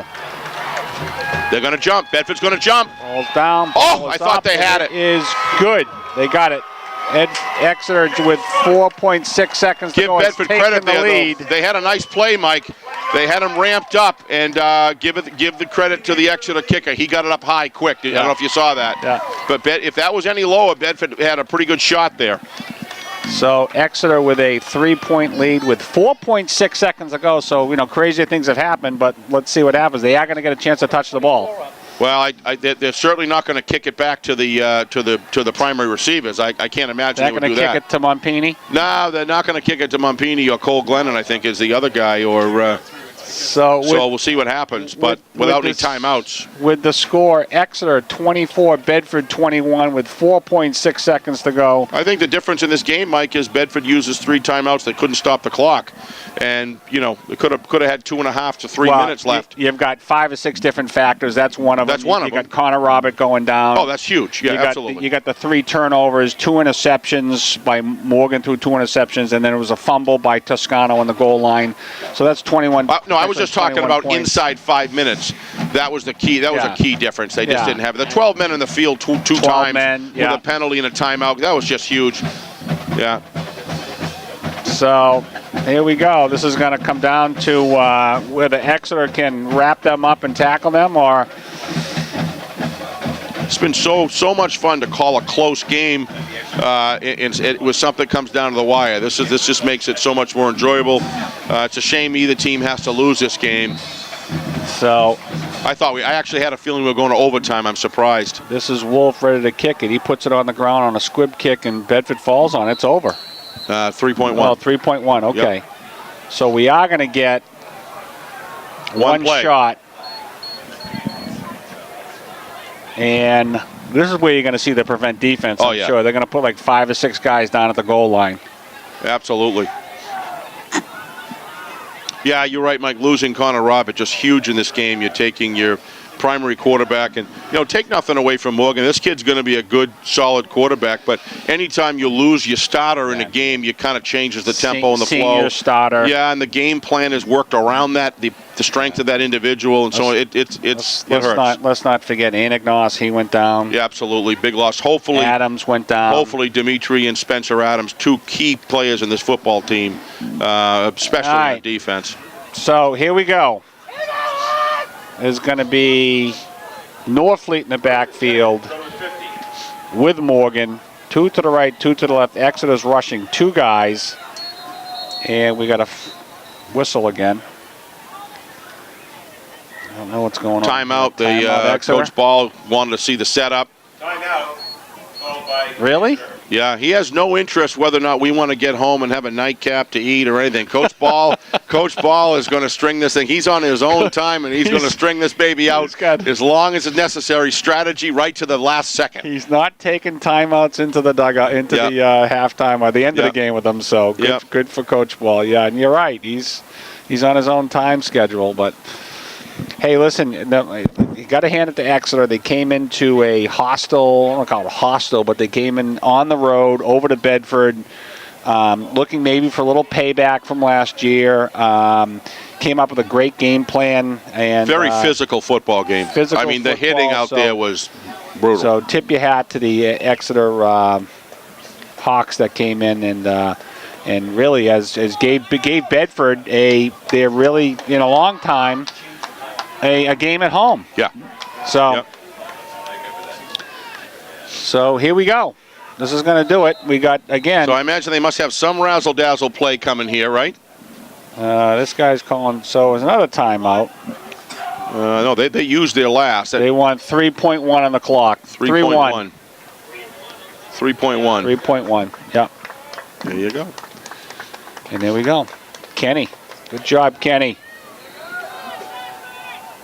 They're going to jump. Bedford's going to jump. Ball's down. Oh, ball I is thought up, they had and it. Is good. They got it. Exeter with 4.6 seconds to Give go. Bedford taken credit the there, lead. though. They had a nice play, Mike. They had him ramped up, and give the credit to the Exeter kicker. He got it up high quick. I don't know if you saw that. Yeah. But if that was any lower, Bedford had a pretty good shot there. So Exeter with a 3-point lead with 4.6 seconds to go. So, crazy things have happened, but let's see what happens. They are going to get a chance to touch the ball. Well, they're certainly not going to kick it back to the primary receivers. I can't imagine They're they would going do to kick that. it to Montpini. No, they're not going to kick it to Montpini or Cole Glennon, I think, is the other guy. So we'll see what happens, but without any timeouts. With the score, Exeter 24, Bedford 21 with 4.6 seconds to go. I think the difference in this game, Mike, is Bedford uses 3 timeouts. They couldn't stop the clock. And, they could have had 2.5 to 3 minutes left. You've got 5 or 6 different factors. That's one of them. That's one of them. You got Connor Robert going down. Oh, that's huge. Yeah, absolutely. You got the 3 turnovers, 2 interceptions by Morgan through 2 interceptions, and then it was a fumble by Toscano on the goal line. So that's 21. No, I was just talking about points. inside 5 minutes. That was the key. That was a key difference. They just didn't have it. The 12 men in the field two 12 times men, with a penalty and a timeout. That was just huge. Yeah. So here we go. This is going to come down to whether Exeter can wrap them up and tackle them, or it's been so much fun to call a close game. It was something that comes down to the wire. This just makes it so much more enjoyable. It's a shame either team has to lose this game. So I actually had a feeling we were going to overtime. I'm surprised. This is Wolf ready to kick it. He puts it on the ground on a squib kick, and Bedford falls on it. It's over. 3.1. Well, 3.1. Okay. Yep. So we are going to get one play. shot. And this is where you're going to see the prevent defense. I'm sure they're going to put like 5 or 6 guys down at the goal line. Absolutely. Yeah, you're right, Mike. Losing Connor Robert just huge in this game. You're taking your primary quarterback, and take nothing away from Morgan. This kid's going to be a good, solid quarterback. But anytime you lose your starter in a game, you kind of changes the tempo and the flow. Senior starter. Yeah, and the game plan is worked around that, the strength of that individual, and so it hurts. Let's not forget Anagnos. He went down. Yeah, absolutely, big loss. Hopefully, Adams went down. Hopefully, Dimitri and Spencer Adams, 2 key players in this football team, especially on defense. So here we go. There's going to be Norfleet in the backfield with Morgan. 2 to the right, 2 to the left. Exeter's rushing 2 guys. And we got a whistle again. I don't know what's going on. Timeout. Coach Ball wanted to see the setup. Timeout. Really? Yeah, he has no interest whether or not we want to get home and have a nightcap to eat or anything. Coach Ball is going to string this thing. He's on his own time, and he's going to string this baby out as long as it's necessary. Strategy right to the last second. He's not taking timeouts into the dugout, into the halftime or the end of the game with them. So good for Coach Ball. Yeah, and you're right. He's on his own time schedule, but. Hey, listen, you got to hand it to Exeter. They came into a hostile, I don't want to call it a hostile, but they came in on the road over to Bedford, looking maybe for a little payback from last year. Came up with a great game plan. And very physical football game. The hitting out there was brutal. So tip your hat to the Exeter Hawks that came in and really as gave Bedford they're really in a long time a game at home. Yeah. So here we go. This is going to do it. We got, again. So I imagine they must have some razzle-dazzle play coming here, right? This guy's calling, so it's another timeout. No, they used their last. They want 3.1 on the clock. 3.1. 3.1. 3.1, yeah. There you go. And there we go. Kenny. Good job, Kenny.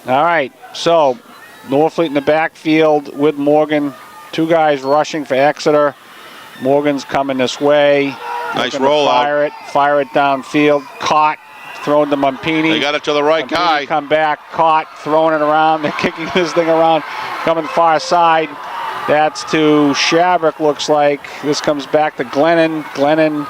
All right, so Norfleet in the backfield with Morgan. 2 guys rushing for Exeter. Morgan's coming this way. Nice rollout. Fire it downfield. Caught. Throwing to Mumpini. They got it to the right guy. Come back. Caught. Throwing it around. They're kicking this thing around. Coming far side. That's to Shabrick, looks like. This comes back to Glennon. Glennon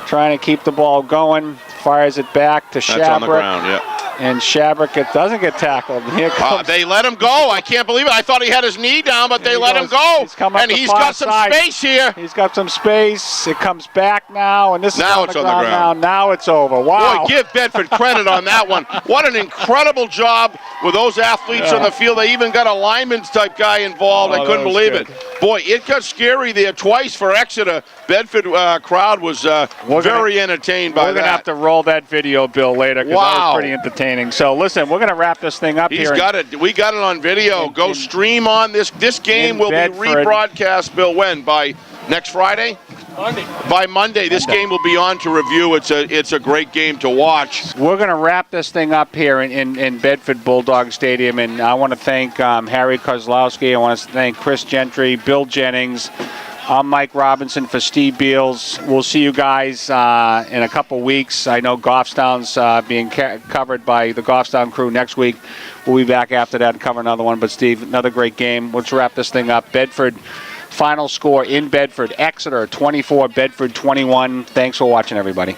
trying to keep the ball going. Fires it back to Shabrick. That's on the ground, yeah. And Shabrick doesn't get tackled. Here comes. They let him go. I can't believe it. I thought he had his knee down, but they let him go. And he's got some space here. He's got some space. It comes back now, and this is now on the ground. Now it's over. Wow. Boy, give Bedford credit on that one. What an incredible job with those athletes on the field. They even got a lineman-type guy involved. I couldn't believe it. Boy, it got scary there twice for Exeter. Bedford crowd was very entertained by that. We're going to have to roll that video, Bill, later, because that was pretty entertaining. So, listen, we're going to wrap this thing up here. He's got it. We got it on video. Go stream on this. This game will be rebroadcast, Bill, when? By next Friday? Monday. By Monday. This game will be on to review. It's a great game to watch. We're going to wrap this thing up here in Bedford Bulldog Stadium, and I want to thank Harry Kozlowski. I want to thank Chris Gentry, Bill Jennings. I'm Mike Robinson for Steve Beals. We'll see you guys in a couple weeks. I know Goffstown's being covered by the Goffstown crew next week. We'll be back after that and cover another one. But, Steve, another great game. Let's wrap this thing up. Bedford, final score in Bedford. Exeter 24, Bedford 21. Thanks for watching, everybody.